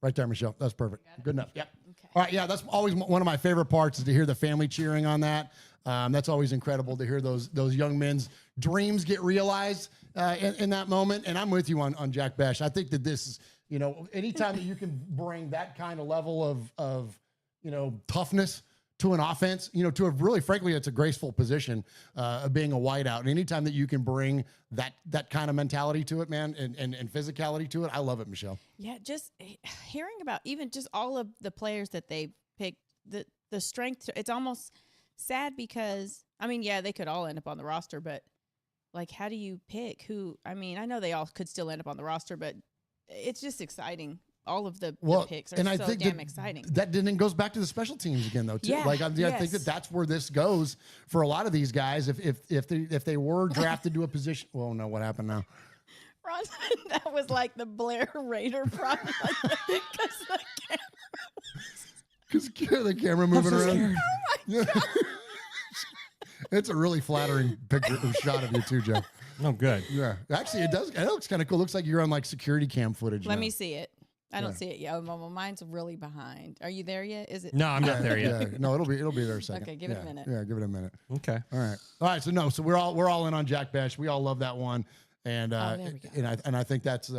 Right there, Michelle. That's perfect. Good enough. Yep. Okay. All right. Yeah, that's always one of my favorite parts is to hear the family cheering on that. That's always incredible to hear those young men's dreams get realized in that moment. And I'm with you on Jack Besh. I think that this is, anytime that you can bring that kind of level of toughness to an offense, to a really, frankly, it's a graceful position of being a wideout. And anytime that you can bring that kind of mentality to it, man, and physicality to it, I love it, Michelle. Yeah, just hearing about even just all of the players that they picked, the strength, it's almost sad because, they could all end up on the roster, but, how do you pick who? I know they all could still end up on the roster, but it's just exciting. All of the picks are so damn exciting. That then goes back to the special teams again, though. Too. Yeah, I think that's where this goes for a lot of these guys. If they were drafted to a position, well, no, what happened now? Ron, that was like the Blair Raider front, because the camera moving around. Oh my God. It's a really flattering picture or shot of you too, Joe. Oh, good. Yeah, actually, it does. It looks kind of cool. Looks like you're on security cam footage. Let me see it. I don't see it yet. Oh, mine's really behind. Are you there yet? Is it? No, I'm not there yet. Yeah. No, it'll be there a second. Okay, give it a minute. Yeah, give it a minute. Okay. All right. So we're all in on Jack Besh. We all love that one, and I think that's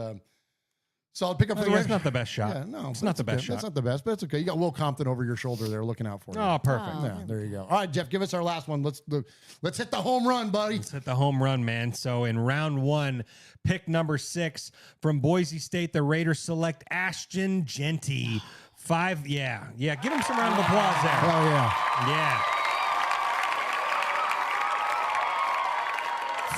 solid pickup for the Raiders. That's not the best shot. Yeah, no, it's not the best shot. That's not the best, but it's okay. You got Will Compton over your shoulder there, looking out for you. Oh, perfect. Yeah, there you go. All right, Jeff, give us our last one. Let's hit the home run, buddy. Let's hit the home run, man. So in round 1, pick number 6 from Boise State, the Raiders select Ashton Genty. 5, yeah. Give him some round of applause there. Oh yeah, yeah.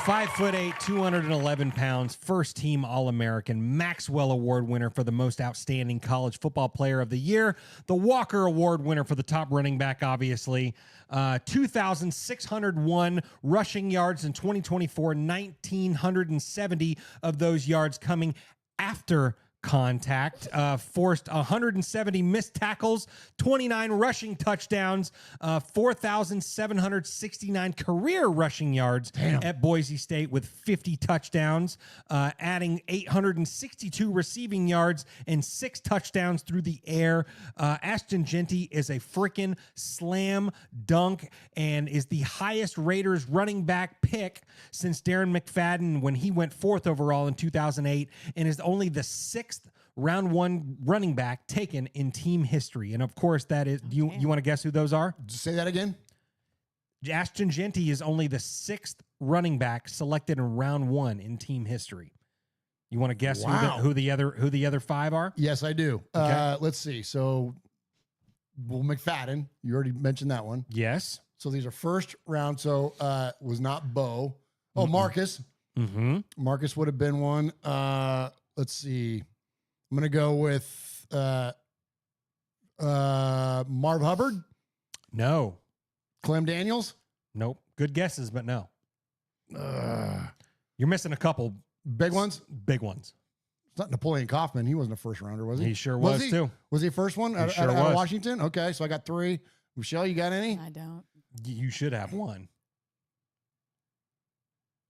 5'8", 211 pounds, first team All-American, Maxwell Award winner for the most outstanding college football player of the year, the Walker Award winner for the top running back, obviously, 2,601 rushing yards in 2024, 1,970 of those yards coming after contact, forced 170 missed tackles, 29 rushing touchdowns, 4,769 career rushing yards at Boise State with 50 touchdowns, adding 862 receiving yards and 6 touchdowns through the air. Ashton Genty is a freaking slam dunk and is the highest Raiders running back pick since Darren McFadden when he went 4th overall in 2008 and is only the 6th round one running back taken in team history. And of course, that is, you want to guess who those are? Say that again. Ashton Jeanty is only the 6th running back selected in round one in team history. You want to guess who the other 5 are? Yes, I do. Okay. Let's see. So, Will McFadden, you already mentioned that one. Yes. So these are first round. So was not Bo. Oh, Marcus. Mm-hmm. Marcus would have been one. Let's see. I'm gonna go with Marv Hubbard. No. Clem Daniels. Nope. Good guesses, but no. You're missing a couple big ones. Big ones. It's not Napoleon Kaufman. He wasn't a first rounder, was he? He sure was too. Was he first one out of Washington? Okay, so I got 3. Michelle, you got any? I don't. You should have one.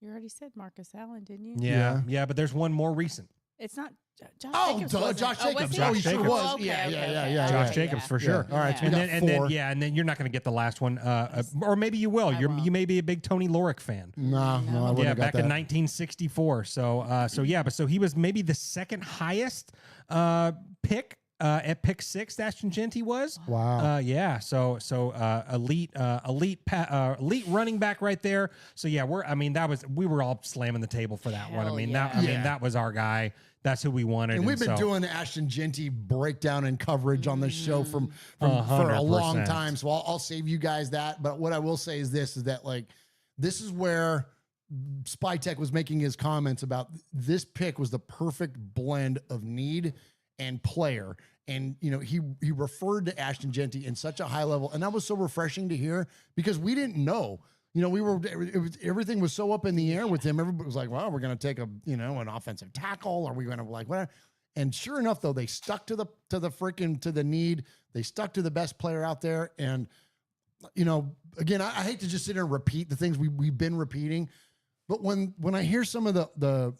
You already said Marcus Allen, didn't you? Yeah, but there's one more recent. It's not Josh Jacobs. Josh Jacobs. Oh, he sure was. Okay, Yeah. Josh Jacobs for sure. All right, so and then you're not going to get the last one, or maybe you will. You may be a big Tony Lorick fan. No, I wouldn't have got back that. in 1964. So he was maybe the second highest pick. At pick 6, Ashton Jeanty was. Wow. Elite running back right there. So yeah, we were all slamming the table for that one. That was our guy. That's who we wanted. And we've been doing the Ashton Jeanty breakdown and coverage on this show for a long time. So I'll save you guys that. But what I will say is this: is that this is where Spytech was making his comments about this pick was the perfect blend of need and player. And, he referred to Ashton Jeanty in such a high level. And that was so refreshing to hear because we didn't know. Everything was so up in the air with him. Everybody was like, well, we're going to take an offensive tackle. Are we going to whatever? And sure enough, though, they stuck to the need. They stuck to the best player out there. And, again, I hate to just sit here and repeat the things we've been repeating. But when I hear some of the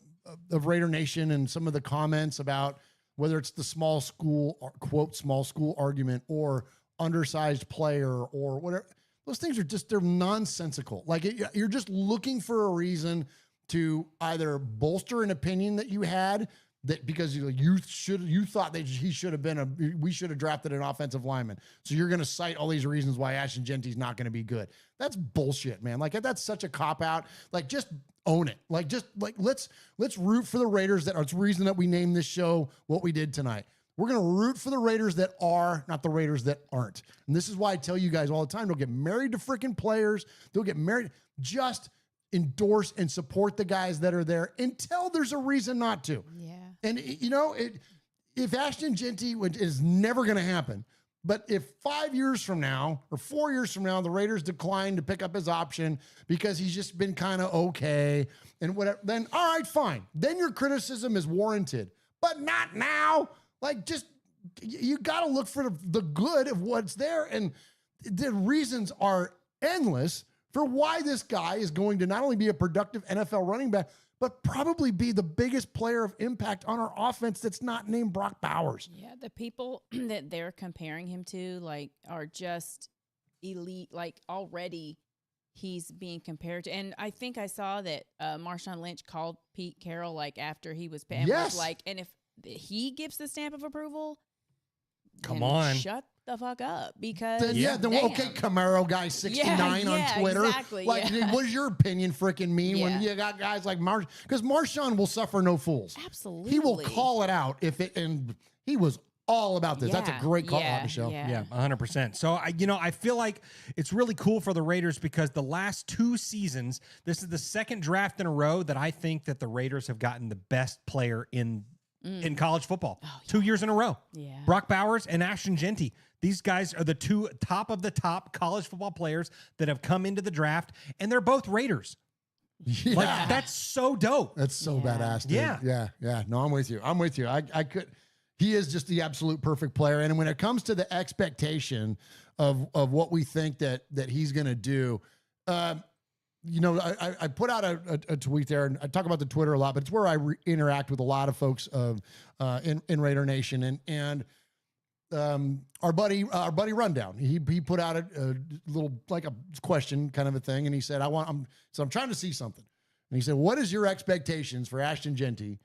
Raider Nation and some of the comments about whether it's the small school or quote small school argument or undersized player or whatever, those things are they're nonsensical. You're just looking for a reason to either bolster an opinion that you had that because you thought that we should have drafted an offensive lineman. So you're going to cite all these reasons why Ashton Jeanty's not going to be good. That's bullshit, man. That's such a cop out. Just own it. Let's root for the Raiders. That's the reason that we named this show what we did tonight. We're going to root for the Raiders that are, not the Raiders that aren't. And this is why I tell you guys all the time, don't get married to freaking players. Don't get married. Just endorse and support the guys that are there until there's a reason not to. Yeah. And, if Ashton Jeanty is never going to happen, but if 5 years from now or 4 years from now, the Raiders decline to pick up his option because he's just been kind of okay and whatever, then all right, fine. Then your criticism is warranted, but not now. You got to look for the good of what's there. And the reasons are endless for why this guy is going to not only be a productive NFL running back, but probably be the biggest player of impact on our offense that's not named Brock Bowers. Yeah, the people that they're comparing him to, are just elite. Already he's being compared to. And I think I saw that Marshawn Lynch called Pete Carroll, after he was picked. Yes. And if he gives the stamp of approval, come on. Shut the fuck up because okay, Camaro guy 69 on Twitter. Exactly, what does your opinion freaking mean when you got guys like Marshawn? Because Marshawn will suffer no fools. Absolutely, he will call it out and he was all about this. That's a great call out, Michelle. Yeah, 100%. So I feel like it's really cool for the Raiders because the last 2 seasons, this is the second draft in a row that I think that the Raiders have gotten the best player in college football. 2 years in a row. Yeah. Brock Bowers and Ashton Jeanty. These guys are the 2 top of the top college football players that have come into the draft, and they're both Raiders. Yeah. That's so dope. That's so badass, dude. Yeah. No, I'm with you. He is just the absolute perfect player. And when it comes to the expectation of what we think that he's going to do, I put out a tweet there, and I talk about the Twitter a lot, but it's where I interact with a lot of folks in Raider Nation, and our buddy Rundown. He put out a little a question kind of a thing, and he said, I'm trying to see something, and he said, what is your expectations for Ashton Jeanty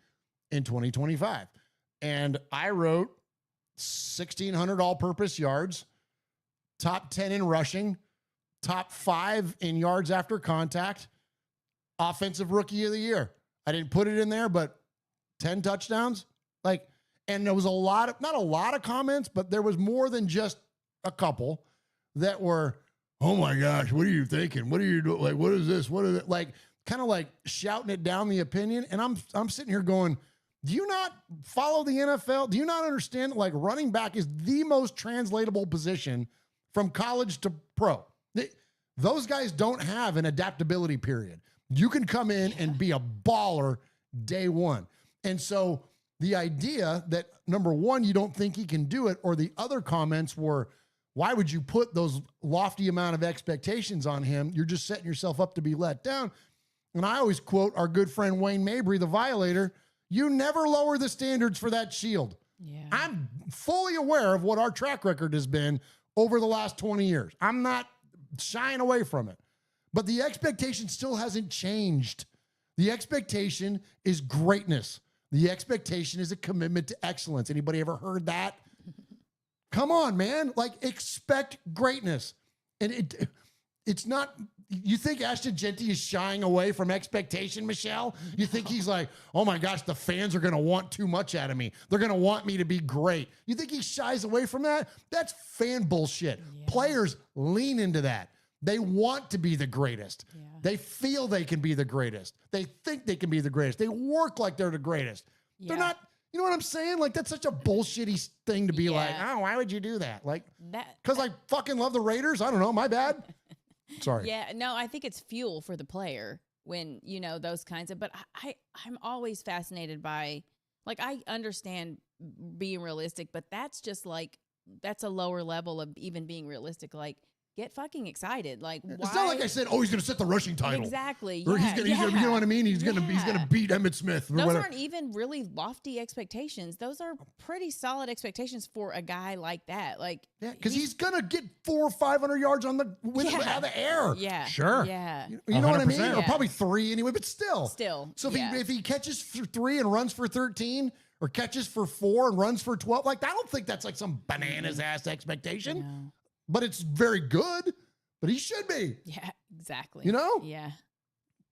in 2025? and I wrote 1,600 all-purpose yards, top 10 in rushing, top 5 in yards after contact, offensive rookie of the year. I didn't put it in there, but 10 touchdowns. Like, and there was not a lot of comments, but there was more than just a couple that were, oh my gosh, what are you thinking? What are you doing? Like, what is this? What is it? Like, kind of like shouting it down the opinion. And I'm sitting here going, do you not follow the NFL? Do you not understand that, like, running back is the most translatable position from college to pro? Those guys don't have an adaptability period. You can come in and be a baller day one. And so the idea that, number one, you don't think he can do it, or the other comments were, why would you put those lofty amount of expectations on him? You're just setting yourself up to be let down. And I always quote our good friend Wayne Mabry, the Violator, you never lower the standards for that shield. Yeah. I'm fully aware of what our track record has been over the last 20 years. I'm not shying away from it. But the expectation still hasn't changed. The expectation is greatness. The expectation is a commitment to excellence. Anybody ever heard that? Come on, man. Like, expect greatness. And it's not, you think Ashton Genty is shying away from expectation, Michelle? You think he's like, oh my gosh, the fans are going to want too much out of me. They're going to want me to be great. You think he shies away from that? That's fan bullshit. Yeah. Players lean into that. They want to be the greatest. Yeah. They feel they can be the greatest. They think they can be the greatest. They work like they're the greatest. Yeah. They're not, you know what I'm saying? Like, that's such a bullshitty thing to be like, oh, why would you do that? Like, because I fucking love the Raiders? I don't know. My bad. Sorry. Yeah, no, I think it's fuel for the player when, you know, those kinds of, but I'm always fascinated by, like, I understand being realistic, but that's just like, that's a lower level of even being realistic. Like, get fucking excited. Like, why? It's not like I said, oh, he's going to set the rushing title. Exactly. Or he's going to, you know what I mean? He's going to beat Emmitt Smith. Those aren't even really lofty expectations. Those are pretty solid expectations for a guy like that. Like, yeah, because he's going to get 400 or 500 yards on the out of the air. Yeah. Sure. Yeah. You know what I mean? Yeah. Or probably 3 anyway, but still. So if he catches for 3 and runs for 13, or catches for 4 and runs for 12, like, I don't think that's like some bananas ass expectation. No. But it's very good, but he should be. Yeah, exactly. You know? Yeah.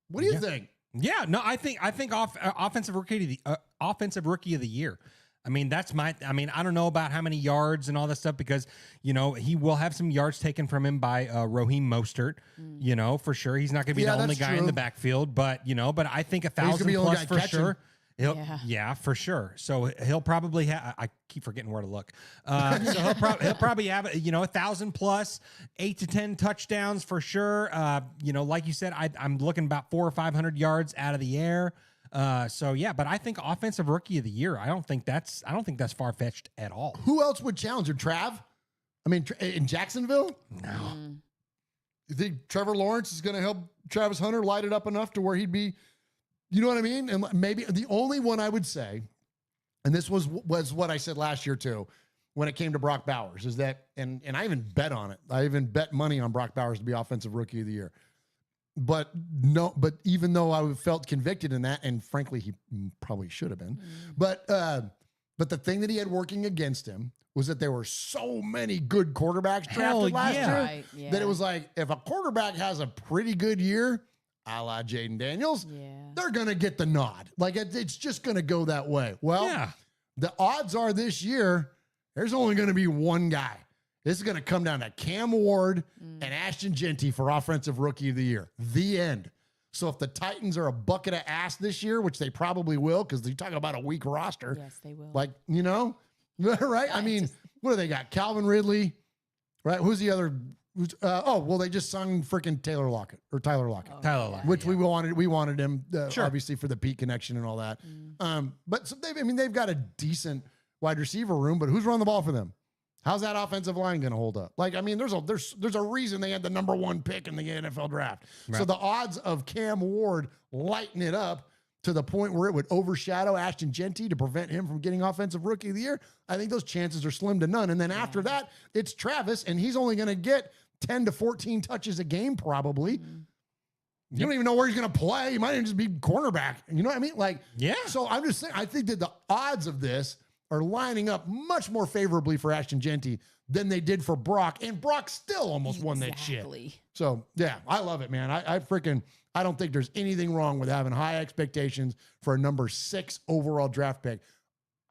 What do you think? Yeah, no, I think offensive rookie of the year. I mean, I don't know about how many yards and all that stuff, because, you know, he will have some yards taken from him by Raheem Mostert, you know, for sure. He's not going to be the only guy in the backfield, but I think 1,000 plus for sure. Yeah, for sure. So he'll probably have, I keep forgetting where to look. So he'll probably have, 1,000 plus, 8 to 10 touchdowns for sure. Like you said, I'm looking about 400 or 500 yards out of the air. But I think offensive rookie of the year, I don't think that's far fetched at all. Who else would challenge him? Trav? I mean, in Jacksonville? No. You think Trevor Lawrence is going to help Travis Hunter light it up enough to where he'd be, you know what I mean? And maybe the only one I would say, and this was what I said last year too, when it came to Brock Bowers, is that, and I even bet on it. I even bet money on Brock Bowers to be offensive rookie of the year. But even though I felt convicted in that, and frankly, he probably should have been, but the thing that he had working against him was that there were so many good quarterbacks drafted last year that it was like, if a quarterback has a pretty good year, a la Jaden Daniels, they're going to get the nod. Like, it's just going to go that way. Well, the odds are this year, there's only going to be one guy. This is going to come down to Cam Ward and Ashton Genty for offensive rookie of the year. The end. So if the Titans are a bucket of ass this year, which they probably will, because they're talking about a weak roster. Yes, they will. Like, right? I mean, what do they got? Calvin Ridley, right? Who's the other? They just signed freaking Tyler Lockett, which we wanted him obviously for the Pete connection and all that. But so they've got a decent wide receiver room, but who's running the ball for them? How's that offensive line going to hold up? Like, I mean, there's a reason they had the number 1 pick in the NFL draft. Right. So the odds of Cam Ward lighting it up to the point where it would overshadow Ashton Genty to prevent him from getting offensive rookie of the year, I think those chances are slim to none. And then after that, it's Travis, and he's only going to get 10 to 14 touches a game probably. You don't even know where he's going to play. He might even just be cornerback. You know what I mean? Like, so I'm just saying, I think that the odds of this are lining up much more favorably for Ashton Genty than they did for Brock, and Brock still almost won that shit. So yeah, I love it, man. I don't think there's anything wrong with having high expectations for a number 6 overall draft pick.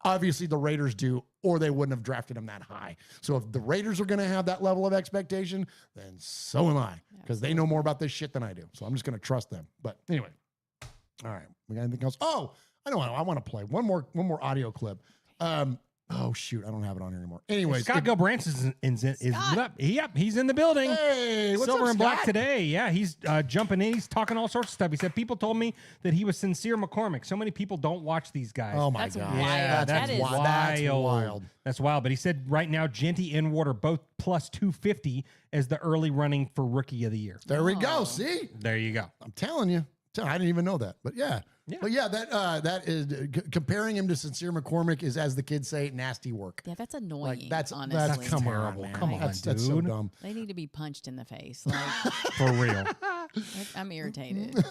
Obviously, the Raiders do, or they wouldn't have drafted him that high. So if the Raiders are going to have that level of expectation, then so am I, because they know more about this shit than I do. So I'm just going to trust them. But anyway, all right, we got anything else? Oh, I know. I want to play one more audio clip. Oh shoot, I don't have it on here anymore. Anyways, Scott Gilbranson he's in the building. Hey, what's Silver up, and Black Scott? today. Yeah, he's jumping in. He's talking all sorts of stuff. He said people told me that he was Sincere McCormick. So many people don't watch these guys. Oh my god, yeah, that's wild. That's wild. That's wild. But he said right now, Genty and Ward are both plus 250 as the early running for Rookie of the Year. There we go. See, there you go. I'm telling you. I didn't even know that, but yeah. But yeah, that is comparing him to Sincere McCormick is, as the kids say, nasty work. Yeah, that's annoying. Like, that's honestly. terrible. Come on, that's so dumb. They need to be punched in the face, like for real. I'm irritated.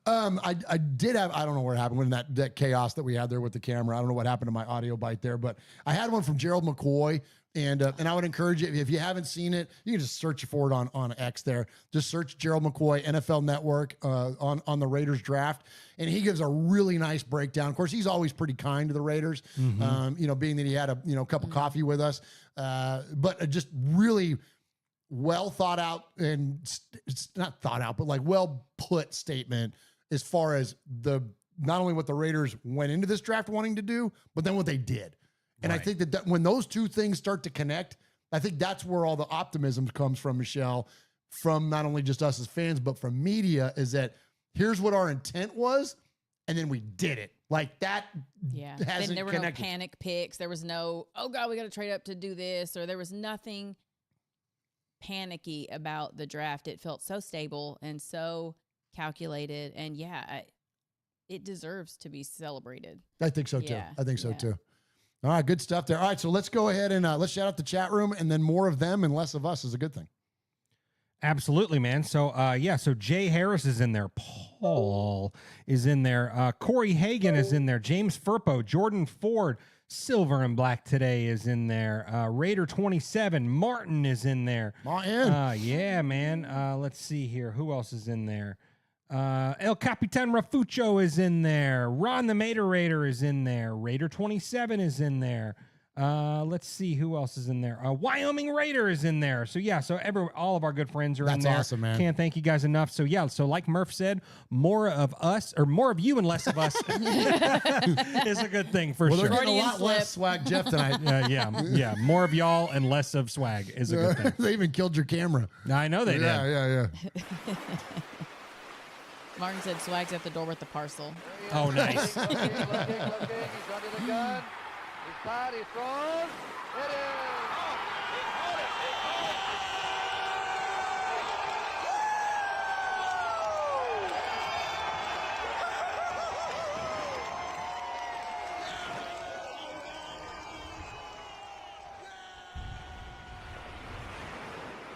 I did have, I don't know what happened when that chaos that we had there with the camera. I don't know what happened to my audio bite there, but I had one from Gerald McCoy. And I would encourage you, if you haven't seen it, you can just search for it on X there. Just search Gerald McCoy, NFL Network, on the Raiders draft. And he gives a really nice breakdown. Of course, he's always pretty kind to the Raiders, being that he had a cup of coffee with us. But just really well thought out, and it's not thought out, but like well put statement as far as not only what the Raiders went into this draft wanting to do, but then what they did. And I think that when those two things start to connect, I think that's where all the optimism comes from, Michelle, from not only just us as fans, but from media, is that here's what our intent was, and then we did it. Like that hasn't Then there were connected. no panic picks. There was no, oh God, we got to trade up to do this, or there was nothing panicky about the draft. It felt so stable and so calculated, and it deserves to be celebrated. I think so too. Yeah. I think so too. All right, good stuff there. All right, so let's go ahead and let's shout out the chat room, and then more of them and less of us is a good thing. Absolutely, man. So, so Jay Harris is in there. Paul is in there. Corey Hagan is in there. James Furpo, Jordan Ford, Silver and Black today is in there. Raider 27, Martin is in there. Martin. Yeah, man. Let's see here. Who else is in there? El Capitan Rafucho is in there. Ron the Mater Raider is in there. Raider 27 is in there. Let's see who else is in there. Wyoming Raider is in there. So all of our good friends are in there. That's awesome, man. Can't thank you guys enough. So so like Murph said, more of us or more of you and less of us is a good thing for sure. They're getting a lot less Swag Jeff tonight. Yeah. More of y'all and less of Swag is a good thing. They even killed your camera. I know they did. Yeah. Martin said Swag's at the door with the parcel. Oh, nice. Looking. He's under the gun. He's fired. He throws. It is.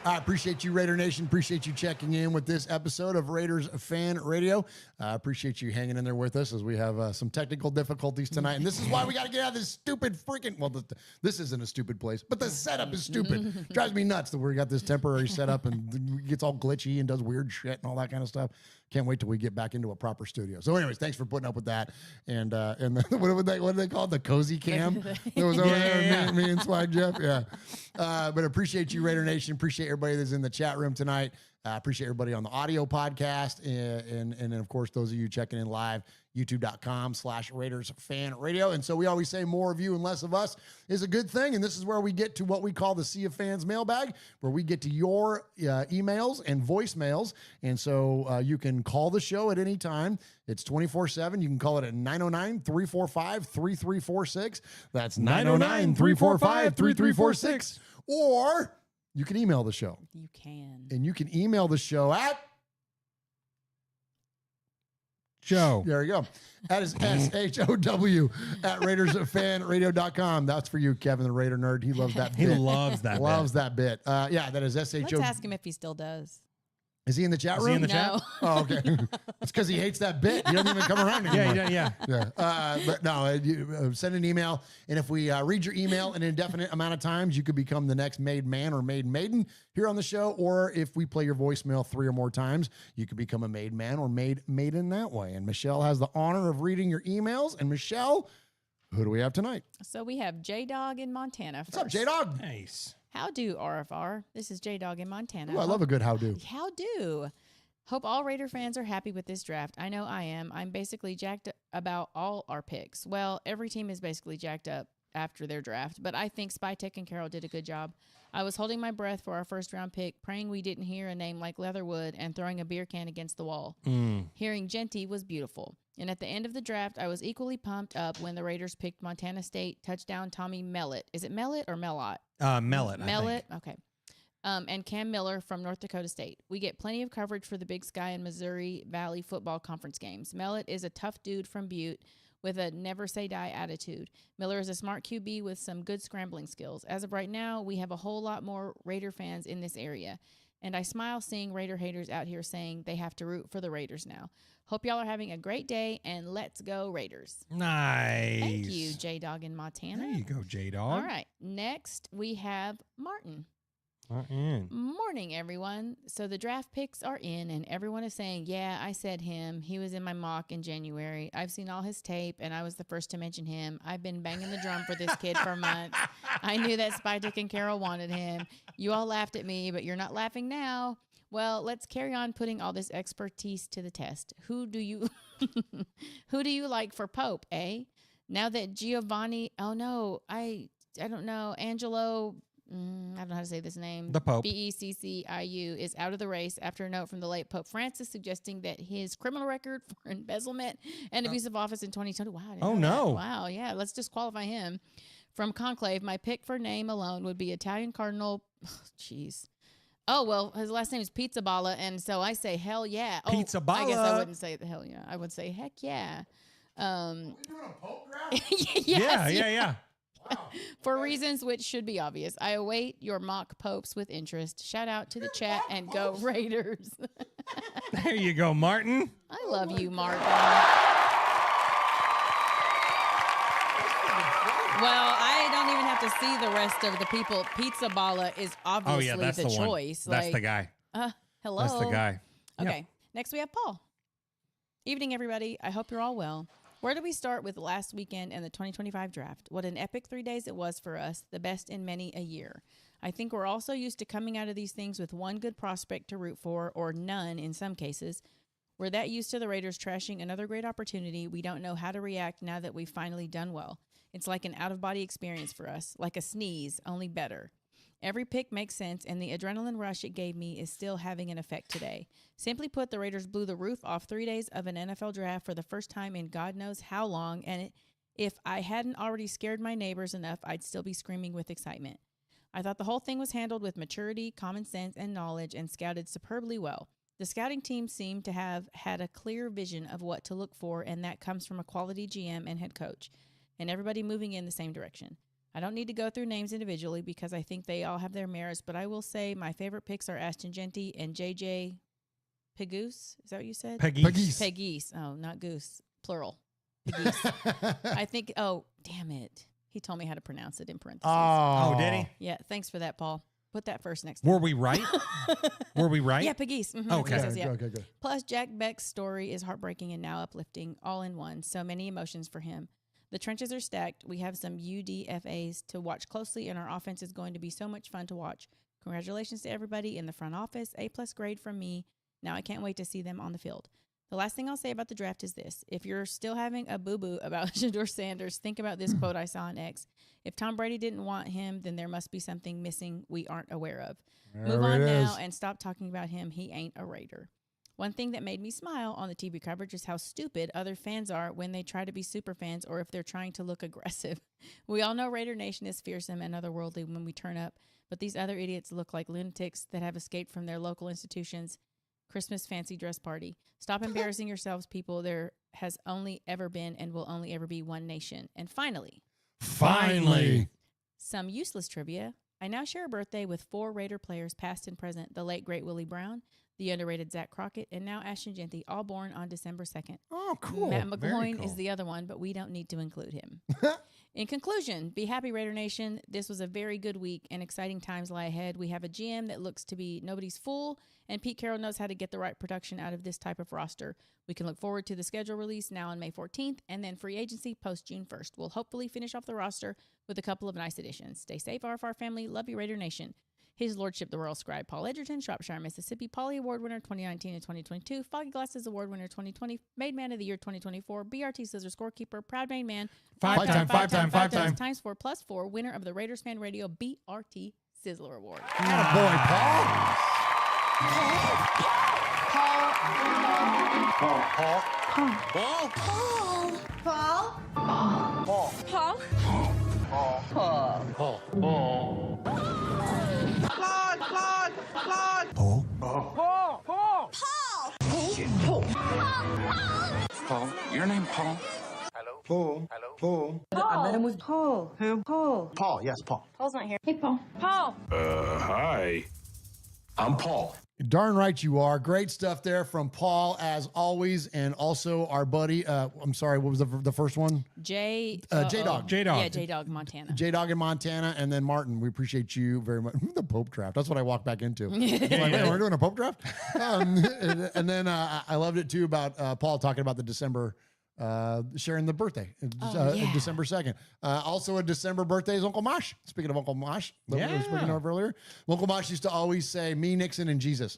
I appreciate you, Raider Nation. Appreciate you checking in with this episode of Raiders Fan Radio. Appreciate you hanging in there with us as we have some technical difficulties tonight. And this is why we got to get out of this stupid freaking... Well, this isn't a stupid place, but the setup is stupid. Drives me nuts that we got this temporary setup and it gets all glitchy and does weird shit and all that kind of stuff. Can't wait till we get back into a proper studio. So anyways, thanks for putting up with that. And what do they call it? The cozy cam that was over there, me and Swag Jeff. Yeah. But appreciate you, Raider Nation. Appreciate everybody that's in the chat room tonight. Appreciate everybody on the audio podcast. And then, of course, those of you checking in live, youtube.com/Raiders Fan Radio. And so we always say more of you and less of us is a good thing. And this is where we get to what we call the Sea of Fans mailbag, where we get to your emails and voicemails. And so you can call the show at any time. It's 24/7. You can call it at 909-345-3346. That's 909-345-3346. Or you can email the show. You can. And you can email the show at Joe. There you go. That is SHOW at RaidersFanRadio.com. That's for you, Kevin, the Raider nerd. He loves that bit. He loves that Loves that bit. Yeah, that is SHOW. Let's ask him if he still does. Is he in the chat room? Is he in the chat? Oh, okay. It's because he hates that bit. He doesn't even come around anymore. Yeah. But no, you send an email, and if we read your email an indefinite amount of times, you could become the next made man or made maiden here on the show. Or if we play your voicemail 3 or more times, you could become a made man or made maiden that way. And Michelle has the honor of reading your emails. And Michelle, who do we have tonight? So we have J-Dog in Montana first. What's up, J-Dog? Nice. How do, RFR? This is J-Dog in Montana. Ooh, I love a good how do. How do? Hope all Raider fans are happy with this draft. I know I am. I'm basically jacked about all our picks. Well, every team is basically jacked up after their draft, but I think Spytek and Carroll did a good job. I was holding my breath for our first-round pick, praying we didn't hear a name like Leatherwood and throwing a beer can against the wall. Hearing Genty was beautiful. And at the end of the draft, I was equally pumped up when the Raiders picked Montana State touchdown Tommy Mellott. Is it Mellott or Mellott? Mellott. Mellott, okay. And Cam Miller from North Dakota State. We get plenty of coverage for the Big Sky and Missouri Valley football conference games. Mellott is a tough dude from Butte with a never-say-die attitude. Miller is a smart QB with some good scrambling skills. As of right now, we have a whole lot more Raider fans in this area. And I smile seeing Raider haters out here saying they have to root for the Raiders now. Hope y'all are having a great day, and let's go Raiders. Nice. Thank you, J-Dog in Montana. There you go, J-Dog. All right. Next, we have Martin. Morning, everyone. So the draft picks are in, and everyone is saying, yeah, I said him. He was in my mock in January. I've seen all his tape, and I was the first to mention him. I've been banging the drum for this kid for months. I knew that Spytek and Carroll wanted him. You all laughed at me, but you're not laughing now. Well, let's carry on putting all this expertise to the test. Who do you like for Pope, eh? Now that Giovanni, I don't know, Angelo, I don't know how to say this name. The Pope. Becciu is out of the race after a note from the late Pope Francis suggesting that his criminal record for embezzlement and abuse of office in 2020. Wow. I didn't know that. Wow. Yeah. Let's disqualify him from Conclave. My pick for name alone would be Italian Cardinal. Jeez. Oh, well, his last name is Pizza Balla, and so I say hell yeah. Pizza Balla. I guess I wouldn't say the hell yeah. I would say heck yeah. Doing a Pope draft? Yeah. For reasons which should be obvious. I await your mock popes with interest. Shout out to the chat and go Raiders. There you go, Martin. I love you, Martin. Well, I don't even have to see the rest of the people. Pizza Balla is obviously that's the the one. choice. That's the guy. Hello. That's the guy. Okay. Yep. Next we have Paul. Evening, everybody. I hope you're all well. Where do we start with last weekend and the 2025 draft? What an epic 3 days it was for us, the best in many a year. I think we're also used to coming out of these things with one good prospect to root for, or none in some cases. We're that used to the Raiders trashing another great opportunity. We don't know how to react now that we've finally done well. It's like an out-of-body experience for us, like a sneeze, only better. Every pick makes sense, and the adrenaline rush it gave me is still having an effect today. Simply put, the Raiders blew the roof off 3 days of an NFL draft for the first time in God knows how long, and if I hadn't already scared my neighbors enough, I'd still be screaming with excitement. I thought the whole thing was handled with maturity, common sense, and knowledge, and scouted superbly well. The scouting team seemed to have had a clear vision of what to look for, and that comes from a quality GM and head coach, and everybody moving in the same direction. I don't need to go through names individually because I think they all have their merits, but I will say my favorite picks are Ashton Genty and JJ Pegoose. Is that what you said? Pegues. Pegues. Oh, not goose. Plural. Pegues. I think, damn it. He told me how to pronounce it in parentheses. Oh, did he? Yeah, thanks for that, Paul. Put that first next time. Were we right? Were we right? Yeah, Pegues. Mm-hmm. Okay. Okay, good. Plus, Jack Beck's story is heartbreaking and now uplifting, all in one. So many emotions for him. The trenches are stacked. We have some UDFAs to watch closely, and our offense is going to be so much fun to watch. Congratulations to everybody in the front office. A+ grade from me. Now I can't wait to see them on the field. The last thing I'll say about the draft is this. If you're still having a boo-boo about Shedeur Sanders, think about this quote I saw on X. If Tom Brady didn't want him, then there must be something missing we aren't aware of. Move on now and stop talking about him. He ain't a Raider. One thing that made me smile on the TV coverage is how stupid other fans are when they try to be super fans or if they're trying to look aggressive. We all know Raider Nation is fearsome and otherworldly when we turn up, but these other idiots look like lunatics that have escaped from their local institution's Christmas fancy dress party. Stop embarrassing yourselves, people. There has only ever been and will only ever be one nation. And finally, some useless trivia. I now share a birthday with 4 Raider players, past and present: the late, great Willie Brown, the underrated Zach Crockett, and now Ashton Genty, all born on December 2nd. Oh, cool. Matt Very McGloin cool. is the other one, but we don't need to include him. In conclusion, be happy, Raider Nation. This was a very good week, and exciting times lie ahead. We have a GM that looks to be nobody's fool, and Pete Carroll knows how to get the right production out of this type of roster. We can look forward to the schedule release now on May 14th, and then free agency post June 1st. We'll hopefully finish off the roster with a couple of nice additions. Stay safe, RFR family. Love you, Raider Nation. His Lordship, the Royal Scribe, Paul Edgerton, Shropshire, Mississippi, Polly Award winner 2019 and 2022, Foggy Glasses Award winner 2020, Made Man of the Year 2024, BRT Scissor Scorekeeper, Proud Made Man, Five time, times 4 plus 4, winner of the Raiders Fan Radio BRT Sizzler Award. Attaboy, Paul. Paul, your name Paul? Hello? Paul. I met him with Paul. Who? Paul. Paul, yes, Paul. Paul's not here. Hey, Paul. Paul. Hi. I'm Paul. Darn right you are. Great stuff there from Paul, as always, and also our buddy. I'm sorry, what was the first one? J-Dog. J-Dog. Yeah, J-Dog, Montana. J-Dog in Montana, and then Martin. We appreciate you very much. The Pope draft. That's what I walked back into. Like, man, we're doing a Pope draft? And then I loved it, too, about Paul talking about the December, sharing the birthday, December 2nd. Also a December birthday is Uncle Mosh. Speaking of Uncle Mosh, that we were speaking of earlier. Uncle Mosh used to always say, me, Nixon, and Jesus,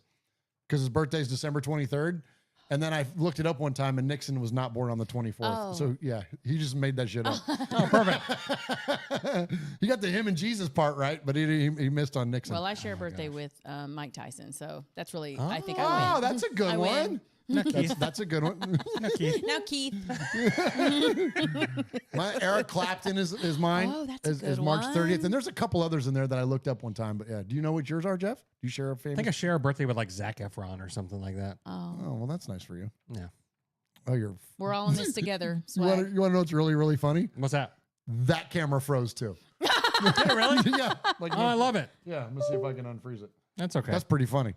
because his birthday is December 23rd. And then I looked it up one time, and Nixon was not born on the 24th. Oh. So, yeah, he just made that shit up. Oh, perfect. He got the him and Jesus part right, but he missed on Nixon. Well, I share a birthday with Mike Tyson, so that's really, Oh, I think I win. That's a good I one. win. That's a good one. Now, Keith. Eric Clapton is mine. Oh, that's a is good March 30th. one. And there's a couple others in there that I looked up one time. But yeah, do you know what yours are, Jeff? Do you share a I famous? think I share a birthday with like Zac Efron or something like that. Oh, well, that's nice for you. Yeah. Oh, you're. we're all in this together. You want to know what's really, really funny? What's that? That camera froze too. Really? Yeah. Like, Oh, I love it. Yeah, I'm gonna see if I can unfreeze it. That's okay. That's pretty funny.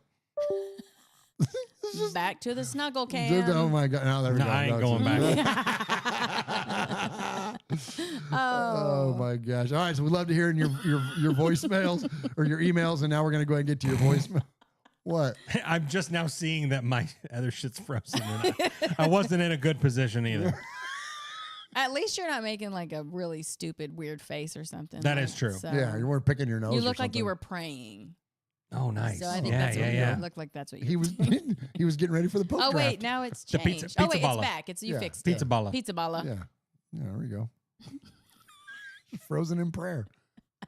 Back to the snuggle cam. Oh my god! Now there we go. I ain't going back. Oh my gosh! All right, so we'd love to hear in your voicemails or your emails, and now we're gonna go ahead and get to your voicemail. What? I'm just now seeing that my other shit's frozen. And I wasn't in a good position either. At least you're not making like a really stupid, weird face or something. That is true. So Yeah, you weren't picking your nose. you or look like you something. were praying. Oh, nice. So I think Yeah, that's what yeah. you look like. That's what you. He was he was getting ready for the Pope Oh draft. wait, now it's The changed. pizza Oh wait, balla. it's back. It's you Yeah. fixed Pizza it. balla. Pizza balla. Yeah, there we go. Frozen in prayer.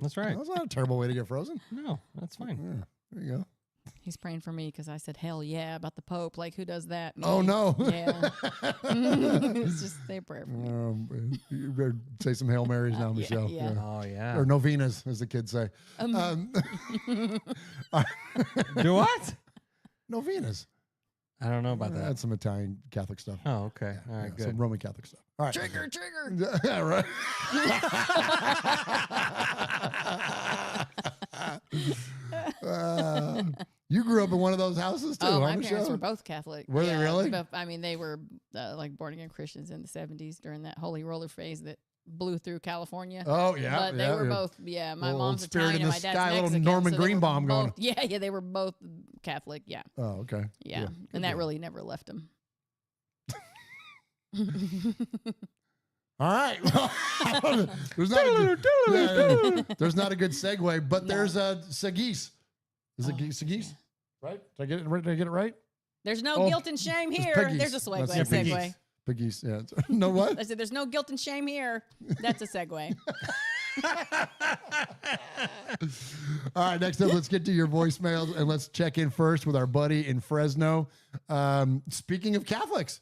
That's right. That's not a terrible way to get frozen. No, that's fine. Yeah, there you go. He's praying for me because I said hell yeah about the Pope. Like who does that? Oh Me. no. Yeah. It's just say a prayer for me. You better say some Hail Marys now, Michelle. yeah. Oh, yeah. Or novenas, as the kids say. Do what? Novenas. I don't know about that. That's some Italian Catholic stuff. Oh, okay. All right, Some good. Roman Catholic stuff. All right. Trigger. Yeah, right. You grew up in one of those houses too, Oh, huh, my Michelle? parents were both Catholic. Were they really? But, I mean, they were like born again Christians in the 70s during that holy roller phase that blew through California. Oh, yeah. But they were both, my Little mom's spirit Italian in and the my dad's sky, little Mexican. Norman so they were Greenbaum going. both- Yeah, they were both Catholic. Yeah. Oh, okay. Yeah. And that really never left them. All right. there's not a good segue, but there's a Sagis. Is it Sagis? Right? Did I get it right? There's no Oh, guilt and shame it's here. Peggy's. There's a segue. That's Peggy's. Piggies, yeah. No what? I said, there's no guilt and shame here. That's a segue. All right, next up, let's get to your voicemails and let's check in first with our buddy in Fresno. Speaking of Catholics,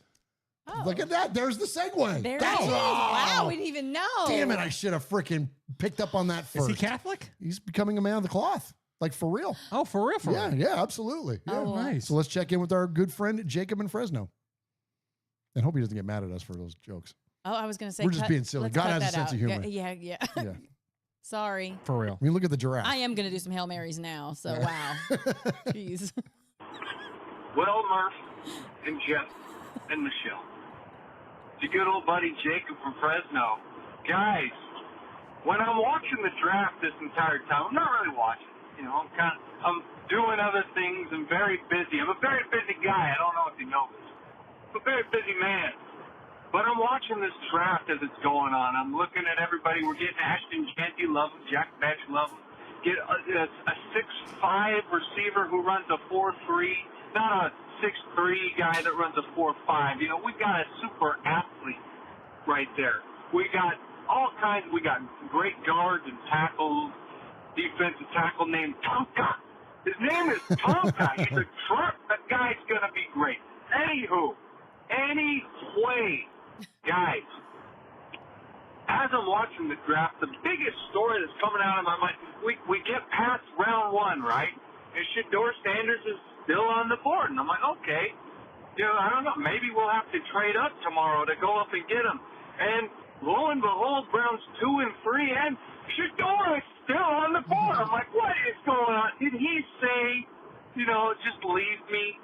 look at that. There's the segue. There That's it is. Wow, we didn't even know. Damn it, I should have freaking picked up on that first. Is he Catholic? He's becoming a man of the cloth. Like for real. Oh, for real? For yeah, real? yeah, absolutely. Yeah. Oh, nice. So let's check in with our good friend Jacob in Fresno. And hope he doesn't get mad at us for those jokes. Oh, I was going to say, We're just being silly. let's God cut has a that sense out. of humor. Yeah. Yeah. Sorry. For real. I mean, look at the giraffe. I am going to do some Hail Marys now. So, wow. Jeez. Well, Murf and Jeff and Michelle. It's your good old buddy Jacob from Fresno. Guys, when I'm watching the draft this entire time, I'm not really watching. You know, I'm doing other things. I'm very busy. I'm a very busy guy. I don't know if you know this. I'm a very busy man. But I'm watching this draft as it's going on. I'm looking at everybody. We're getting Ashton Jeanty, love him. Jack Batch, love him. Get a 6'5" receiver who runs a 4.3, not a 6'3" guy that runs a 4.5. You know, we got a super athlete right there. We got all kinds. We got great guards and tackles, defensive tackle named Tonka. His name is Tonka. He's a truck. That guy's going to be great. Anywho, anyway, guys, as I'm watching the draft, the biggest story that's coming out of my mind, we get past round one, right? And Shedeur Sanders is still on the board. And I'm like, okay, you know, I don't know. Maybe we'll have to trade up tomorrow to go up and get him. And lo and behold, rounds 2 and 3, and Shedeur is still on the board. I'm like, what is going on? Did he say, you know, just leave me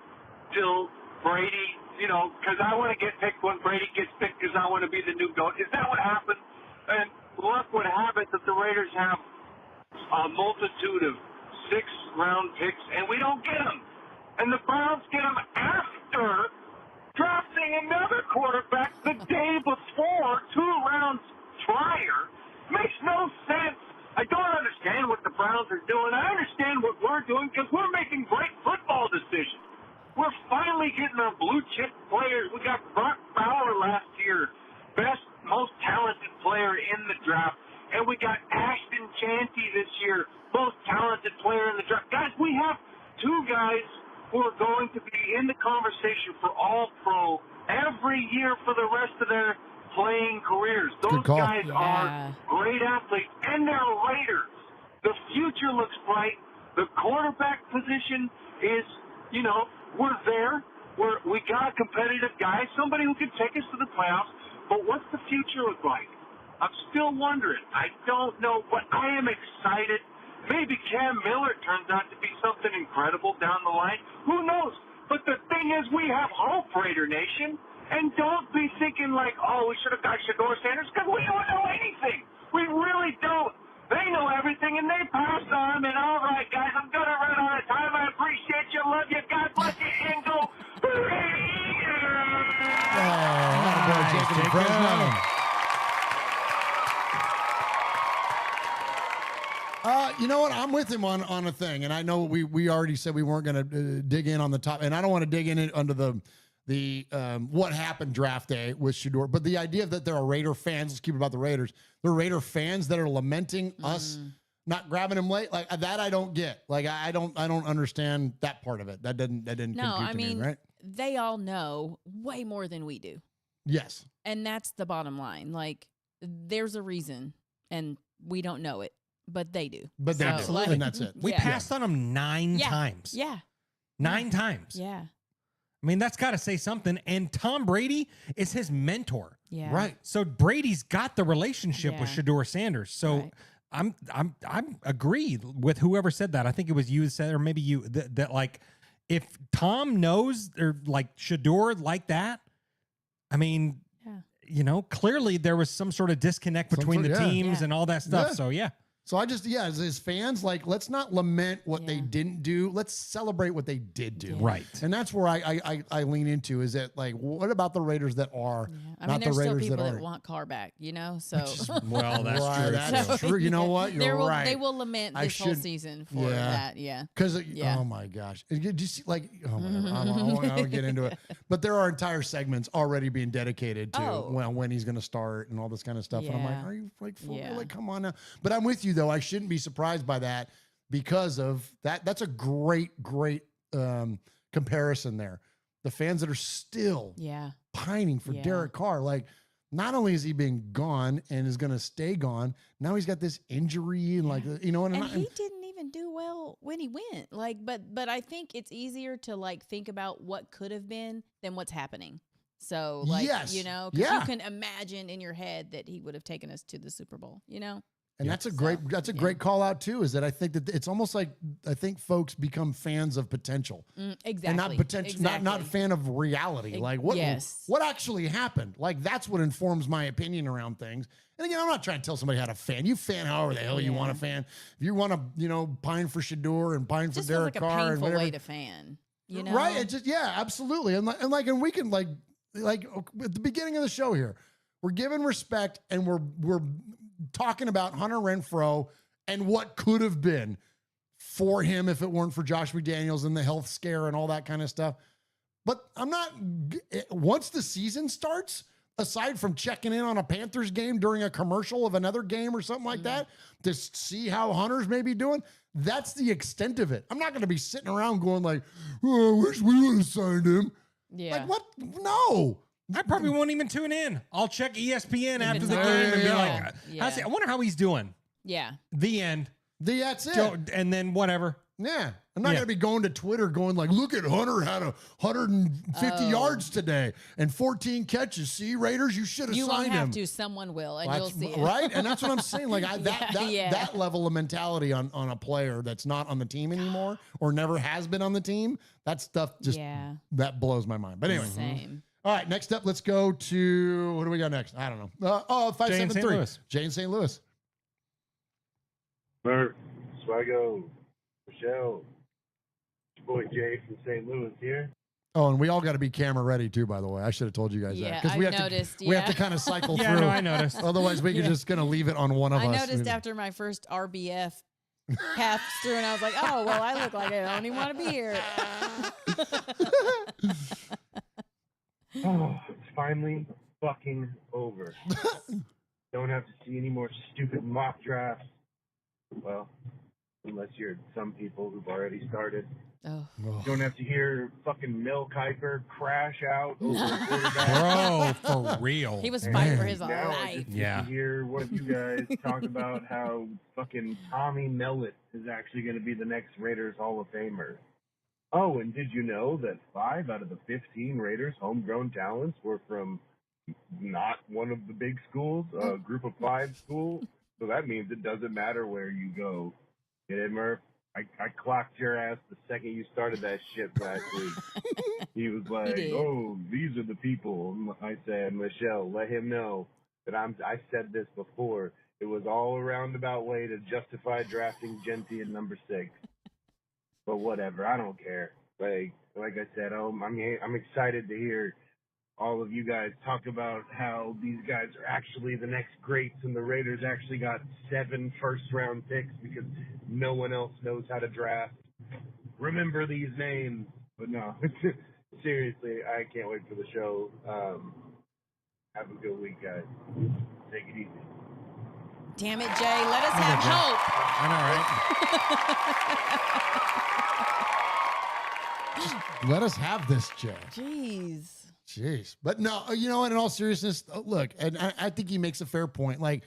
till Brady, you know, because I want to get picked when Brady gets picked because I want to be the new GOAT? Is that what happened? And luck would have it that the Raiders have a multitude of 6th-round picks, and we don't get them. And the Browns get them after drafting another quarterback the day before, 2 rounds prior. Makes no sense. I don't understand what the Browns are doing. I understand what we're doing because we're making great football decisions. We're finally getting our blue-chip players. We got Brock Bauer last year, best, most talented player in the draft. And we got Ashton Jeanty this year, most talented player in the draft. Guys, we have 2 guys who are going to be in the conversation for All-Pro every year for the rest of their playing careers. Those guys are great athletes, and they're Raiders. The future looks bright. The quarterback position is, you know, we're there. We got a competitive guy, somebody who can take us to the playoffs. But what's the future look like? I'm still wondering. I don't know, but I am excited. Maybe Cam Miller turns out to be something incredible down the line. Who knows? But the thing is, we have hope, Raider Nation. And don't be thinking like, oh, we should have got Shedeur Sanders, because we don't know anything. We really don't. They know everything, and they passed on him. And all right, guys, I'm going to run out of time. I appreciate you. Love you. God bless you. And go Raiders! Jacob Fresno. You know what? I'm with him on a thing, and I know we already said we weren't going to dig in on the top, and I don't want to dig in under the what happened draft day with Shedeur, but the idea that there are Raider fans, let's keep it about the Raiders, there are Raider fans that are lamenting us not grabbing him late, like that I don't get. Like I don't understand that part of it. That didn't compute to me, right? They all know way more than we do. Yes. And that's the bottom line. Like, there's a reason, and we don't know it, but they do. But they do, and that's it. We passed on him 9 times. Yeah. 9 times. Yeah. I mean, that's got to say something. And Tom Brady is his mentor. Yeah. Right. So Brady's got the relationship with Shedeur Sanders. So I'm agree with whoever said that. I think it was you that said, or maybe you, that like, if Tom knows or like Shedeur like that, I mean, you know, clearly there was some sort of disconnect between the teams and all that stuff. So So I just, as fans, like, let's not lament what they didn't do. Let's celebrate what they did do. Right. And that's where I lean into is that, like, what about the Raiders that are I not mean, there's the Raiders still people that that aren't? want Carr back, you know? So well, that's true. That's true. You know what? You're right. They will lament this whole season for that. Because, oh my gosh. Did you see, like, oh my God, I won't get into it. But there are entire segments already being dedicated to when he's going to start and all this kind of stuff. And I'm like, are you like, for real? Like, come on now. But I'm with you, though. I shouldn't be surprised by that because of that. That's a great comparison there. The fans that are still pining for Derek Carr, like, not only is he being gone and is going to stay gone, now he's got this injury and like, you know, and he didn't even do well when he went. Like, but I think it's easier to like think about what could have been than what's happening. So like, you know, because you can imagine in your head that he would have taken us to the Super Bowl, you know? And that's a great call out too, is that I think that it's almost like I think folks become fans of potential. Exactly. And not potential, not fan of reality. Like what actually happened? Like that's what informs my opinion around things. And again, I'm not trying to tell somebody how to fan. You fan however the hell you want to fan. If you want to, pine for Shador and pine for Derek Carr, like a and painful whatever, way to fan. Right? It's just absolutely. And we can like at the beginning of the show here, we're giving respect and we're talking about Hunter Renfrow and what could have been for him if it weren't for Josh McDaniels and the health scare and all that kind of stuff. But I'm not, once the season starts, aside from checking in on a Panthers game during a commercial of another game or something like that, to see how Hunter's maybe doing, that's the extent of it. I'm not going to be sitting around going like, oh, I wish we would have signed him. Yeah. Like what? No. I probably won't even tune in. I'll check ESPN after the game and be like, I wonder how he's doing. Yeah. The end. That's it. And then whatever. Yeah. I'm not going to be going to Twitter going like, look at Hunter had 150 yards today and 14 catches. See, Raiders, you should have signed him. You won't have to. Someone will, and you'll see it. Right? And that's what I'm saying. Like that level of mentality on a player that's not on the team anymore or never has been on the team, that stuff just, that blows my mind. But anyway. Same. All right, next up, let's go to, what do we got next? I don't know. 573. Jay in St. Louis. Murf, Swaggo, Michelle, your boy Jay from St. Louis here. Oh, and we all got to be camera ready too, by the way. I should have told you guys that. Yeah, we have to kind of cycle through. No, I noticed. Otherwise, we're just going to leave it on one of us. I noticed after my first RBF passed through, and I was like, oh, well, I look like I don't even want to be here. Oh, it's finally fucking over. Don't have to see any more stupid mock drafts. Well, unless you're some people who've already started. Oh. Don't have to hear fucking Mel Kiper crash out over a quarterback. Bro, for real. He was fighting for his now life. I just get to hear one of you guys talk about how fucking Tommy Mellett is actually going to be the next Raiders Hall of Famer. Oh, and did you know that 5 out of the 15 Raiders homegrown talents were from not one of the big schools, a group of 5 school? So that means it doesn't matter where you go. Get it, Murph? I clocked your ass the second you started that shit last week. He was like, oh, these are the people. I said, Michelle, let him know that I said this before. It was all a roundabout way to justify drafting Genty at number 6. But whatever, I don't care. Like I said, I'm excited to hear all of you guys talk about how these guys are actually the next greats, and the Raiders actually got 7 first-round picks because no one else knows how to draft. Remember these names. But no, seriously, I can't wait for the show. Have a good week, guys. Take it easy. Damn it, Jay. Let us have hope. I know, right? Let us have this, Jay. Jeez. But no, you know what? In all seriousness, look, and I think he makes a fair point. Like,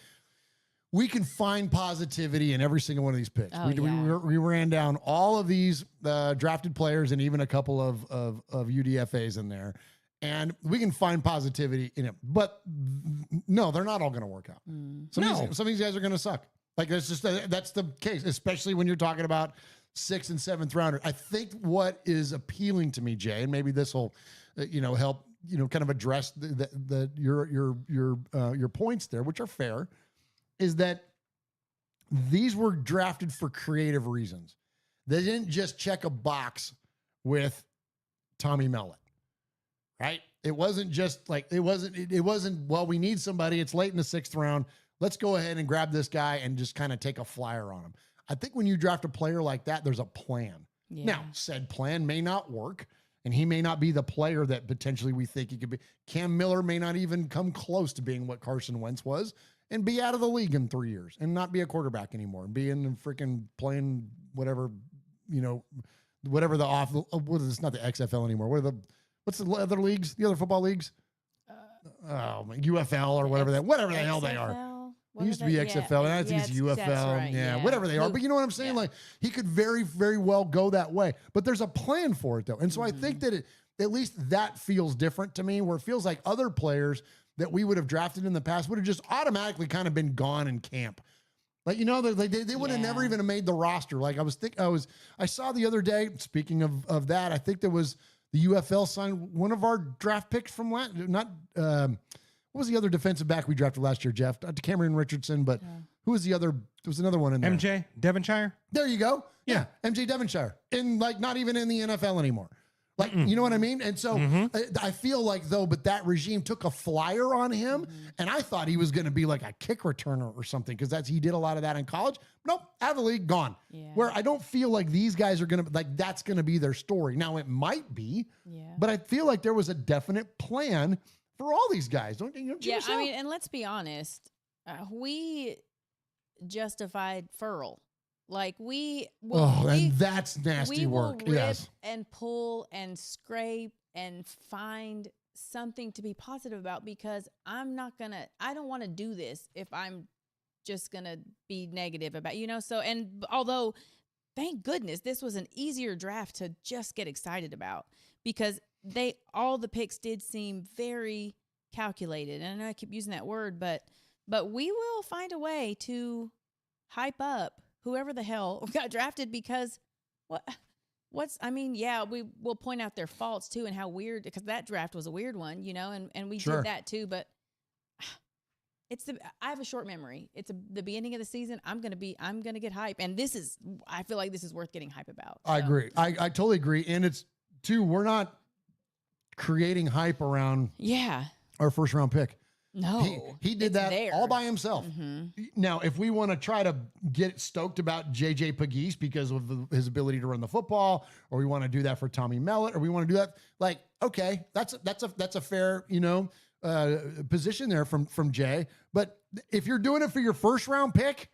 we can find positivity in every single one of these picks. We ran down all of these drafted players and even a couple of UDFAs in there. And we can find positivity in it. But no, they're not all going to work out. Some of these guys are going to suck. Like, that's the case, especially when you're talking about 6th and 7th rounder. I think what is appealing to me, Jay, and maybe this will, help, kind of address your points there, which are fair, is that these were drafted for creative reasons. They didn't just check a box with Tommy Mellett, right? It wasn't just like, it wasn't, well, we need somebody. It's late in the 6th round. Let's go ahead and grab this guy and just kind of take a flyer on him. I think when you draft a player like that, there's a plan. Yeah. Now, said plan may not work, and he may not be the player that potentially we think he could be. Cam Miller may not even come close to being what Carson Wentz was and be out of the league in 3 years and not be a quarterback anymore and be in the freaking playing whatever, whatever the off. What is this? Not the XFL anymore. What's the other leagues? The other football leagues? UFL or whatever the hell they are. It used to be XFL, and I think it's UFL. Right, whatever they are. But you know what I'm saying? Like, he could very, very well go that way. But there's a plan for it, though. And so I think that at least that feels different to me, where it feels like other players that we would have drafted in the past would have just automatically kind of been gone in camp. Like, they would have never even made the roster. Like I saw the other day, speaking of that, I think there was the UFL signed one of our draft picks from what was the other defensive back we drafted last year, Jeff? Cameron Richardson, but who was the other? There was another one in there. MJ Devonshire? There you go. Yeah. MJ Devonshire. Not even in the NFL anymore. Like, you know what I mean? And so I feel like, though, but that regime took a flyer on him, and I thought he was going to be like a kick returner or something, because he did a lot of that in college. Nope, out of the league, gone. Yeah. Where I don't feel like these guys are going to, like, that's going to be their story. Now, it might be, but I feel like there was a definite plan for all these guys. Don't you? Yeah, I mean, and let's be honest, we justified Furl. Like and that's nasty work. We will rip and pull and scrape and find something to be positive about, because I don't want to do this if I'm just going to be negative about, so, and although thank goodness this was an easier draft to just get excited about, because all the picks did seem very calculated. And I know I keep using that word, but we will find a way to hype up whoever the hell got drafted, because we will point out their faults too, and how weird, because that draft was a weird one, and we did that too, but I have a short memory. It's the beginning of the season. I'm going to get hype. And I feel like this is worth getting hype about. So. I agree. I totally agree. And it's too, we're not creating hype around our first round pick. No, he did that all by himself. Now, if we want to try to get stoked about JJ Pegues because of his ability to run the football, or we want to do that for Tommy Mellott, or we want to do that, like, okay, that's a fair, position there from Jay. But if you're doing it for your first round pick,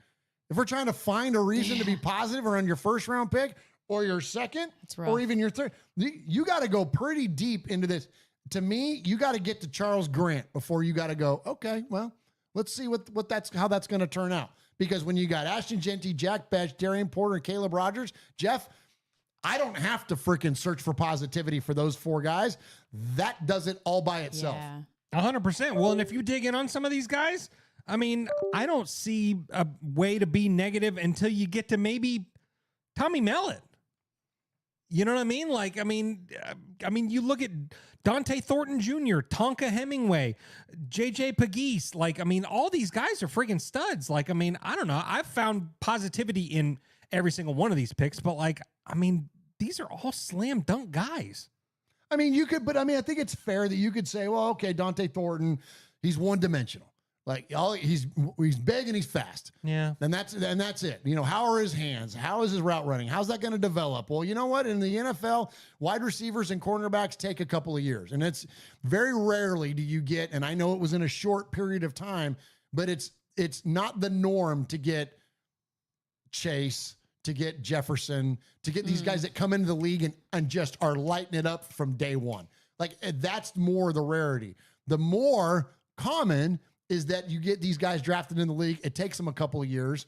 if we're trying to find a reason to be positive around your first round pick or your second, or even your third, you got to go pretty deep into this. To me, you got to get to Charles Grant before you got to go, okay, well, let's see how that's going to turn out. Because when you got Ashton Jeanty, Jack Besh, Darian Porter, and Caleb Rogers, Jeff, I don't have to freaking search for positivity for those four guys. That does it all by itself. Yeah. 100%. Well, and if you dig in on some of these guys, I mean, I don't see a way to be negative until you get to maybe Tommy Mellott. You know what I mean? Like, I mean, you look at Dante Thornton Jr., Tonka Hemingway, JJ Pegues. Like, I mean, all these guys are freaking studs. Like, I mean, I don't know. I've found positivity in every single one of these picks, but like, I mean, these are all slam dunk guys. I mean, I think it's fair that you could say, well, okay, Dante Thornton, he's one dimensional. Like, he's big and he's fast. Yeah. And that's it. How are his hands? How is his route running? How's that going to develop? Well, you know what? In the NFL, wide receivers and cornerbacks take a couple of years. And it's very rarely do you get, and I know it was in a short period of time, but it's not the norm to get Chase, to get Jefferson, to get these guys that come into the league and just are lighting it up from day one. Like, that's more the rarity. The more common is that you get these guys drafted in the league. It takes them a couple of years.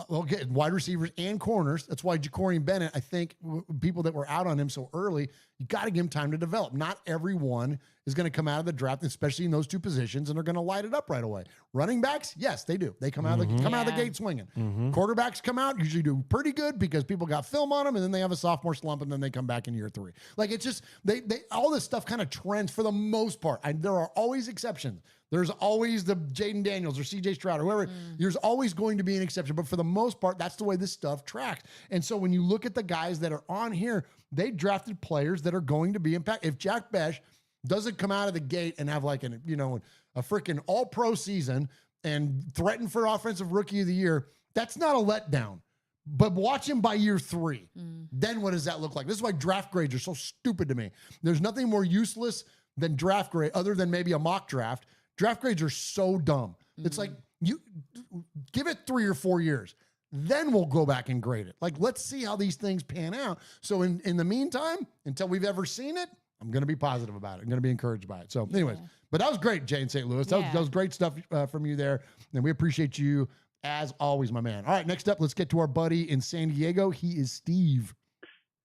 Okay, wide receivers and corners. That's why Ja'Cory Bennett, I think, people that were out on him so early, you got to give him time to develop. Not everyone is going to come out of the draft, especially in those two positions, and they're going to light it up right away. Running backs, yes, they do. They come out of the gate swinging. Quarterbacks come out, usually do pretty good because people got film on them, and then they have a sophomore slump, and then they come back in year 3. Like, it's just they all this stuff kind of trends for the most part. There are always exceptions. There's always the Jaden Daniels or CJ Stroud or whoever. There's always going to be an exception. But for the most part, that's the way this stuff tracks. And so when you look at the guys that are on here, they drafted players that are going to be impacted. If Jack Besh doesn't come out of the gate and have like a freaking all-pro season and threaten for offensive rookie of the year, that's not a letdown. But watch him by year 3. Then what does that look like? This is why draft grades are so stupid to me. There's nothing more useless than draft grade other than maybe a mock draft. Draft grades are so dumb. It's like, you give it 3 or 4 years. Then we'll go back and grade it. Like, let's see how these things pan out. So in the meantime, until we've ever seen it, I'm going to be positive about it. I'm going to be encouraged by it. So anyways, but that was great, Jay in St. Louis. That was great stuff from you there. And we appreciate you as always, my man. All right, next up, let's get to our buddy in San Diego. He is Steve.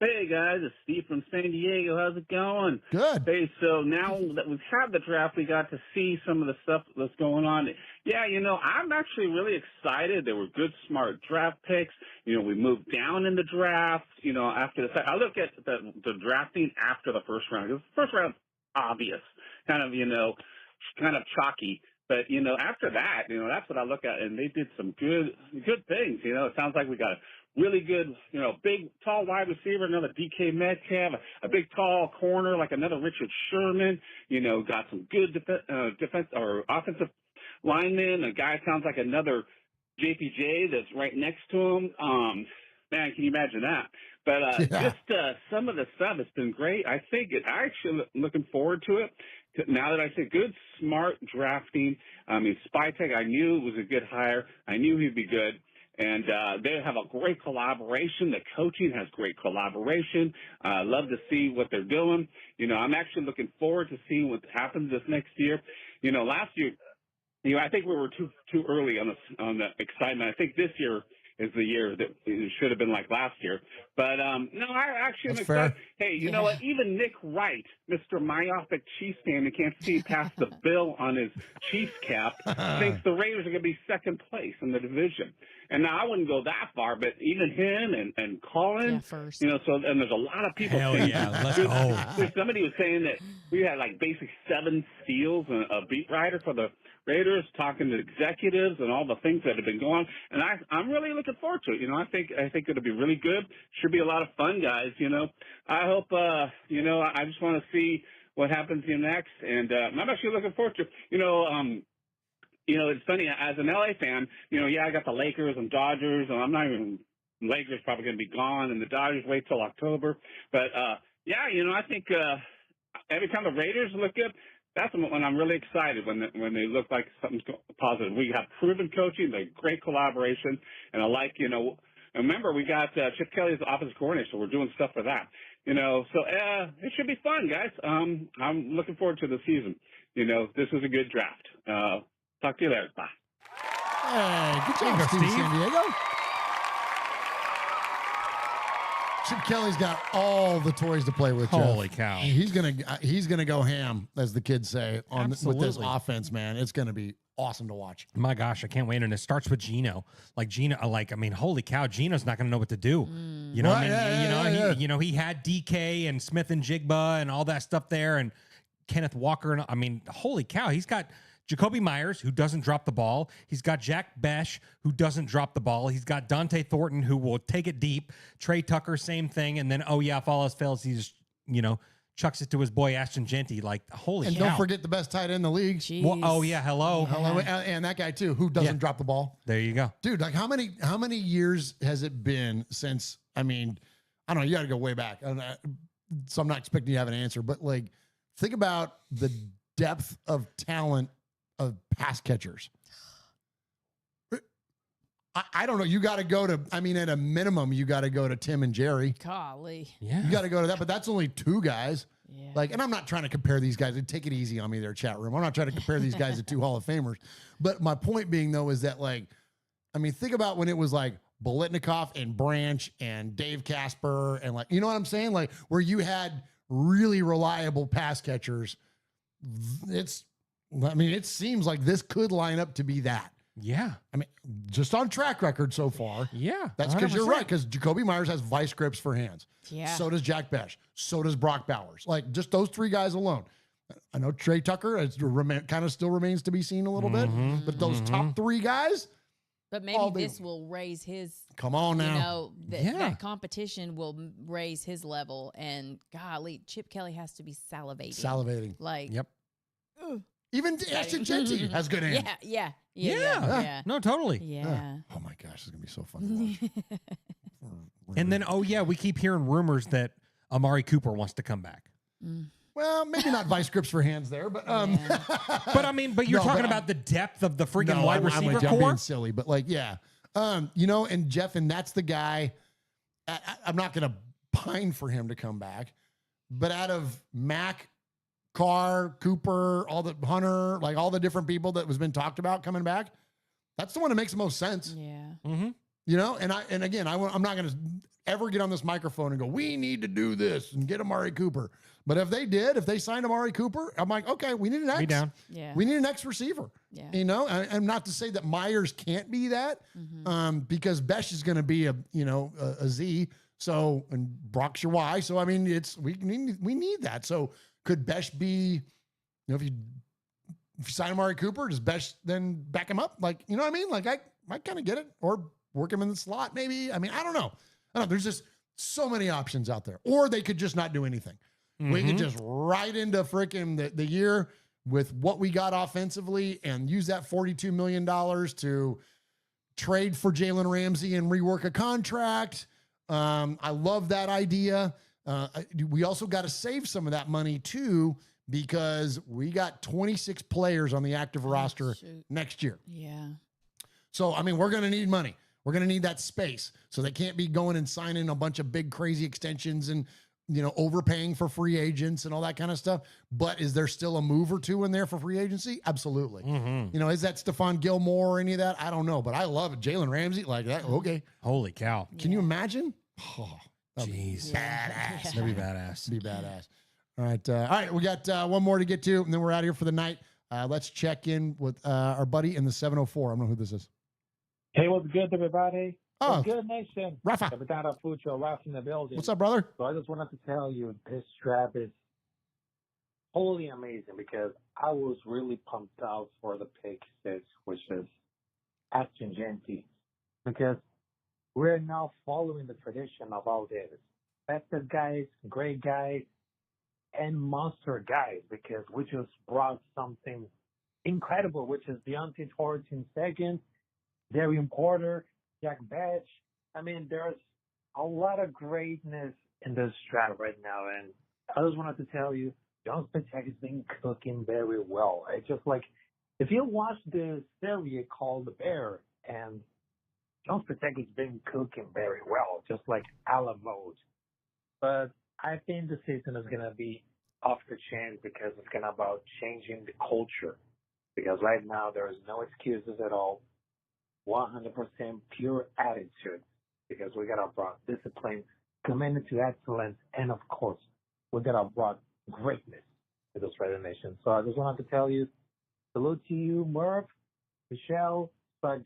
Hey guys, it's Steve from San Diego. How's it going? Good. Hey, so now that we've had the draft, we got to see some of the stuff that's going on. Yeah, I'm actually really excited. There were good, smart draft picks. We moved down in the draft. After the I look at the drafting after the first round. Because the first round's obvious, kind of chalky. But after that, that's what I look at, and they did some good things. It sounds like we got a really good, big, tall wide receiver, another DK Metcalf, a big, tall corner like another Richard Sherman. Got some good defense or offensive linemen. A guy sounds like another JPJ that's right next to him. Man, can you imagine that? But just some of the stuff has been great. I actually looking forward to it. Now that I say good, smart drafting. Spytek, I knew it was a good hire. I knew he'd be good. And they have a great collaboration. The coaching has great collaboration. I love to see what they're doing. I'm actually looking forward to seeing what happens this next year. Last year, I think we were too early on the excitement. I think this year is the year that it should have been like last year. But, no, I actually am excited. Hey, you know what? Even Nick Wright, Mr. Myopic Chiefs fan who can't see past the bill on his Chiefs cap, thinks the Raiders are going to be second place in the division. And now I wouldn't go that far, but even him and Colin, so, and there's a lot of people Hell saying, yeah, let's go. Somebody was saying that we had like basically 7 steals and a beat writer for the Raiders, talking to executives and all the things that have been going on, and I'm really looking forward to it. I think it'll be really good. Should be a lot of fun, guys. I hope I just want to see what happens next, and I'm actually looking forward to it. It's funny, as an LA fan, I got the Lakers and Dodgers, and I'm not even Lakers probably going to be gone, and the Dodgers wait till October. But I think every time the Raiders look good, that's when I'm really excited, when they look like something's positive. We have proven coaching, the great collaboration, and I like, remember we got Chip Kelly as the offensive coordinator, so we're doing stuff for that. So it should be fun, guys. I'm looking forward to the season. This was a good draft. Talk to you later. Bye. Hey, good job, Steve. San Diego. Chip Kelly's got all the toys to play with. Holy Jeff. cow! He's gonna go ham, as the kids say, with this offense, man. It's gonna be awesome to watch. My gosh, I can't wait. And it starts with Gino. Holy cow, Gino's not gonna know what to do. He had DK and Smith and Jigba and all that stuff there, and Kenneth Walker. And holy cow, he's got Jacoby Myers, who doesn't drop the ball. He's got Jack Besh, who doesn't drop the ball. He's got Dante Thornton, who will take it deep. Trey Tucker, same thing. And then, if all else fails, he just, chucks it to his boy Ashton Genty. Holy cow. And don't forget the best tight end in the league. Well, hello. And that guy, too, who doesn't drop the ball. There you go. Dude, how many years has it been since, I don't know, you got to go way back. So I'm not expecting you to have an answer, but, think about the depth of talent of pass catchers. I don't know. You got to go to, at a minimum, you got to go to Tim and Jerry. Golly. Yeah. You got to go to that, but that's only 2 guys. Yeah. And I'm not trying to compare these guys. Take it easy on me there, chat room. I'm not trying to compare these guys to 2 Hall of Famers. But my point being, though, is that, think about when it was Bolitnikoff and Branch and Dave Casper and you know what I'm saying? Where you had really reliable pass catchers. It seems like this could line up to be that. Yeah. Just on track record so far. Yeah. That's because you're right, because Jacoby Myers has vice grips for hands. Yeah. So does Jack Besh. So does Brock Bowers. Just those 3 guys alone. I know Trey Tucker kind of still remains to be seen a little bit, but those top 3 guys. But maybe this will raise his. Come on now. That competition will raise his level. And golly, Chip Kelly has to be salivating. Yep. Even Ashton Genty has good hands. Yeah. No, totally. Yeah. Oh my gosh, it's gonna be so fun to watch. And then, we keep hearing rumors that Amari Cooper wants to come back. Well, maybe not vice grips for hands there, but but you're talking about the depth of the freaking wide receiver core. I'm being silly, but and Jeff, and that's the guy. I'm not gonna pine for him to come back, but out of Mac, Carr, Cooper, all the Hunter, all the different people that was been talked about coming back, that's the one that makes the most sense. Yeah. Mm-hmm. You know, and again, I'm not going to ever get on this microphone and go, we need to do this and get Amari Cooper. But if they signed Amari Cooper, I'm like, okay, we need an X. Be down. Yeah. We need an X receiver. Yeah. You know, and not to say that Myers can't be that, because Besh is going to be a Z. So, and Brock's your Y. So, I mean, we need that. So could Besh be, if you sign Amari Cooper, does Besh then back him up? Like, you know what I mean? Like, I kind of get it. Or work him in the slot, maybe. I mean, I don't know. There's just so many options out there. Or they could just not do anything. We could just right into freaking the year with what we got offensively and use that $42 million to trade for Jalen Ramsey and rework a contract. I love that idea. We also got to save some of that money too, because we got 26 players on the active roster next year. Yeah. So, I mean, we're going to need money. We're going to need that space. So they can't be going and signing a bunch of big, crazy extensions and, overpaying for free agents and all that kind of stuff. But is there still a move or two in there for free agency? Absolutely. Is that Stephon Gilmore or any of that? I don't know, but I love it. Jalen Ramsey like that. Okay. Holy cow. Can you imagine? Oh, jeez. Badass. That'd be badass. Be badass. All right. We got one more to get to, and then we're out of here for the night. Let's check in with our buddy in the 704. I don't know who this is. Hey, what's good, everybody? Oh, what's good, nation? Rafa. Capitano Fucho, Rafa in the building. What's up, brother? So I just wanted to tell you, this draft is wholly amazing because I was really pumped out for the pick 6, which is Ashton Genty, because we're now following the tradition of all this. Tested guys, great guys, and monster guys, because we just brought something incredible, which is Deontay Thornton second, Darian Porter, Jack Batch. I mean, there's a lot of greatness in this draft right now, and I just wanted to tell you, John Spittek has been cooking very well. It's just like, if you watch the series called The Bear, and John Spittek has been cooking very well, just like a la mode. But I think the season is going to be off the chain because it's going to be about changing the culture. Because right now there is no excuses at all. 100% pure attitude, because we got to brought discipline, commitment to excellence, and of course, we got to brought greatness to this Raider Nation. So I just wanted to tell you, salute to you, Murf, Michelle,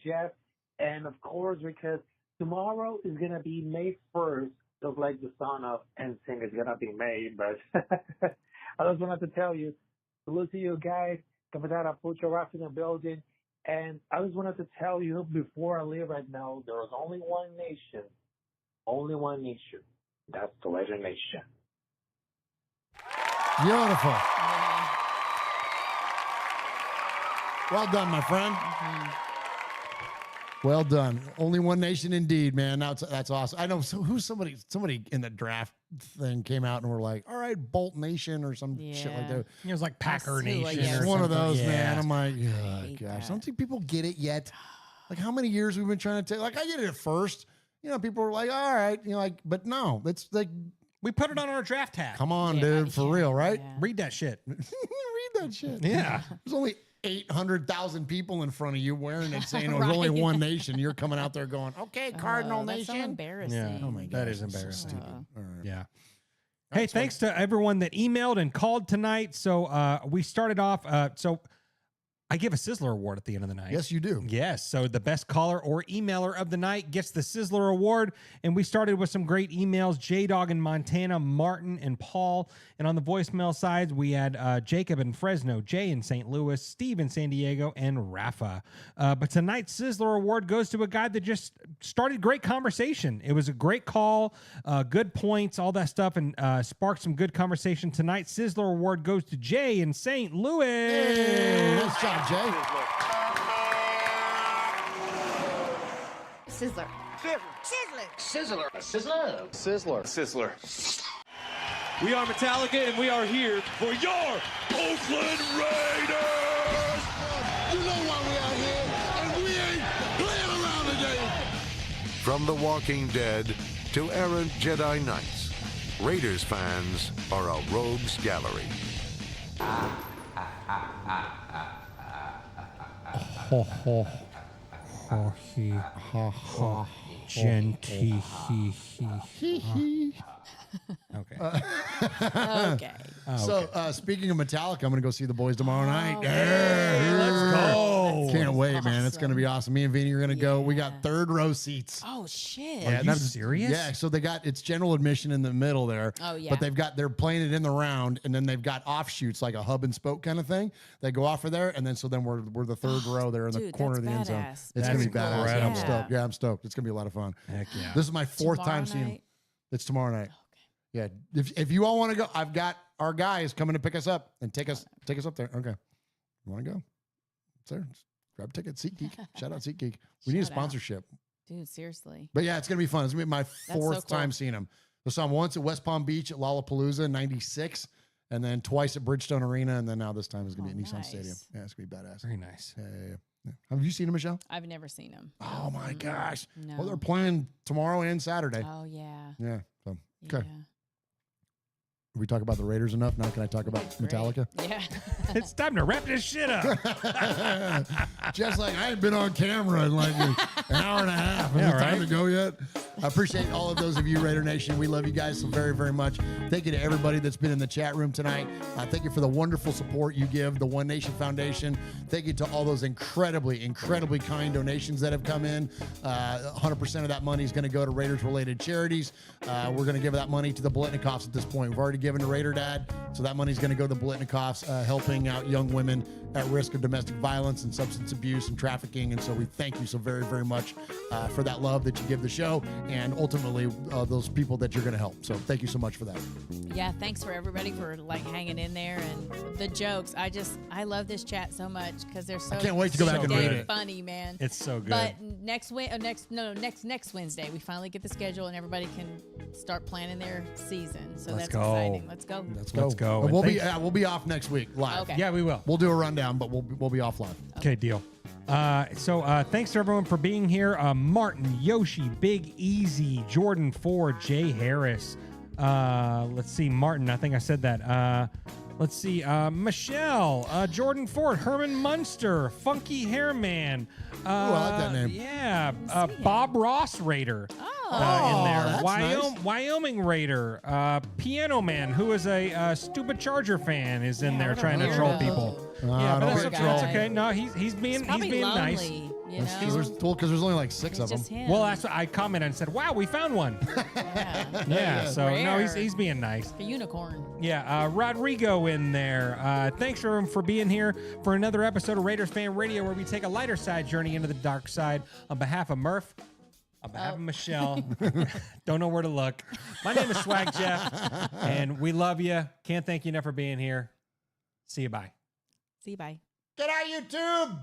Jeff, and of course, because tomorrow is going to be May 1st, just like the son of NSYNC is going to be made, but I just wanted to tell you, salute to you guys, Capitana Pucho Rafa in the building. And I just wanted to tell you before I leave right now, there is only one nation. That's the Raider Nation. Beautiful. Well done, my friend. Well done. Only one nation indeed, man. That's awesome. I know somebody in the draft thing came out and were like, all right, Bolt Nation or some shit like that. It was like Packer Nation. It's one of those, man. I'm like, oh, gosh. that. I don't think people get it yet. Like, how many years we've been trying to take? Like, I get it at first. People were like, all right. But no, it's like, we put it on our draft tag. Come on, dude, for real, right? Yeah. Read that shit. Read that shit. Yeah. There's only 800,000 people in front of you wearing it saying it was only one nation. You're coming out there going, okay, Cardinal That's so Nation. embarrassing. Yeah. Oh my God. That is embarrassing. All right. Yeah. Hey, thanks to everyone that emailed and called tonight. So we started off. So I give a Sizzler Award at the end of the night. Yes, you do. Yes. So the best caller or emailer of the night gets the Sizzler Award. And we started with some great emails. J-Dog in Montana, Martin and Paul. And on the voicemail side, we had Jacob in Fresno, Jay in St. Louis, Steve in San Diego, and Rafa. But tonight's Sizzler Award goes to a guy that just started great conversation. It was a great call, good points, all that stuff, and sparked some good conversation. Tonight's Sizzler Award goes to Jay in St. Louis. Hey, nice job, Jay. Sizzler. Sizzler. Sizzler. Sizzler. We are Metallica, and we are here for your Oakland Raiders! You know why we out here, and we ain't playing around today. From The Walking Dead to errant Jedi Knights, Raiders fans are a rogues gallery. Genty. Okay. Okay. So, speaking of Metallica, I'm going to go see the boys tomorrow night. Let's go. Can't wait, man. It's going to be awesome. Me and Vinny are going to go. We got third row seats. Oh, shit. Yeah, Are you serious? Yeah, so it's general admission in the middle there. Oh, yeah. But they're playing it in the round, and then they've got offshoots like a hub and spoke kind of thing. They go off of there, and then we're the third row there in the corner of the end zone. badass. It's gonna be That's badass. Yeah, I'm incredible. stoked. Yeah, I'm stoked. It's gonna be a lot of fun. Heck yeah. This is my fourth Tomorrow time seeing. night? It's tomorrow night. Yeah, if you all want to go, I've got our guys coming to pick us up and take us up there. Okay, you want to go? It's there. Just grab a ticket. SeatGeek. Shout out SeatGeek. We need a Shout out. sponsorship. Dude, seriously. But yeah, it's gonna be fun. It's gonna be my so fourth cool. time seeing them. I saw them once at West Palm Beach at Lollapalooza in '96, and then twice at Bridgestone Arena, and then now this time is gonna be at Nissan nice. Stadium. Yeah, it's gonna be badass. Very nice. Yeah. Have you seen them, Michelle? I've never seen him. Oh my gosh! No. Well, they're playing tomorrow and Saturday. Oh, yeah. Yeah. So, okay. Yeah. We talk about the Raiders enough. Now can I talk about Metallica? Yeah. It's time to wrap this shit up. Just like I ain't been on camera in like an hour and a half. Is Yeah, it time right? to go yet? I appreciate all of those of you, Raider Nation. We love you guys so very, very much. Thank you to everybody that's been in the chat room tonight. Thank you for the wonderful support you give the One Nation Foundation. Thank you to all those incredibly, incredibly kind donations that have come in. 100% of that money is going to go to Raiders-related charities. We're going to give that money to the Blitnikoffs at this point. We've already given to Raider Dad, so that money is going to go to the Blitnikoffs, helping out young women at risk of domestic violence and substance abuse and trafficking. And so we thank you so very, very much for that love that you give the show and ultimately those people that you're going to help. So thank you so much for that. Yeah, thanks for everybody for like hanging in there and the jokes. I love this chat so much because they're so I can't wait to go back and read it. funny, man. It's so good. But next Wednesday we finally get the schedule and everybody can start planning their season. So Let's that's go. exciting. Let's go. Let's go. And And we'll be off next week live. Okay. Yeah, we will. We'll do a rundown, but we'll be off live. Okay, deal. So thanks to everyone for being here. Martin, Yoshi, Big Easy, Jordan Ford, Jay Harris. Let's see, Martin. I think I said that. Let's see, Michelle, Jordan Ford, Herman Munster, Funky Hairman. I like that name. Yeah, Bob Ross Raider. In there. that's nice. Wyoming Raider, Piano Man, who is a stupid Charger fan, is in there what a trying to weirdo. troll people. Yeah, but don't that's be a okay. troll. That's okay. No, he's being Probably nice. lonely, you That's know? true. Because there's only like 6 of them. Just him. Well, that's what I commented and said, "Wow, we found one." Yeah. So no, Rare. he's being nice. A unicorn. Yeah, Rodrigo in there. Thanks for being here for another episode of Raiders Fan Radio, where we take a lighter side journey into the dark side. On behalf of Murf, on behalf of Michelle, don't know where to look. My name is Swag Jeff, and we love you. Can't thank you enough for being here. See you. Bye. See you. Bye. Get out, YouTube!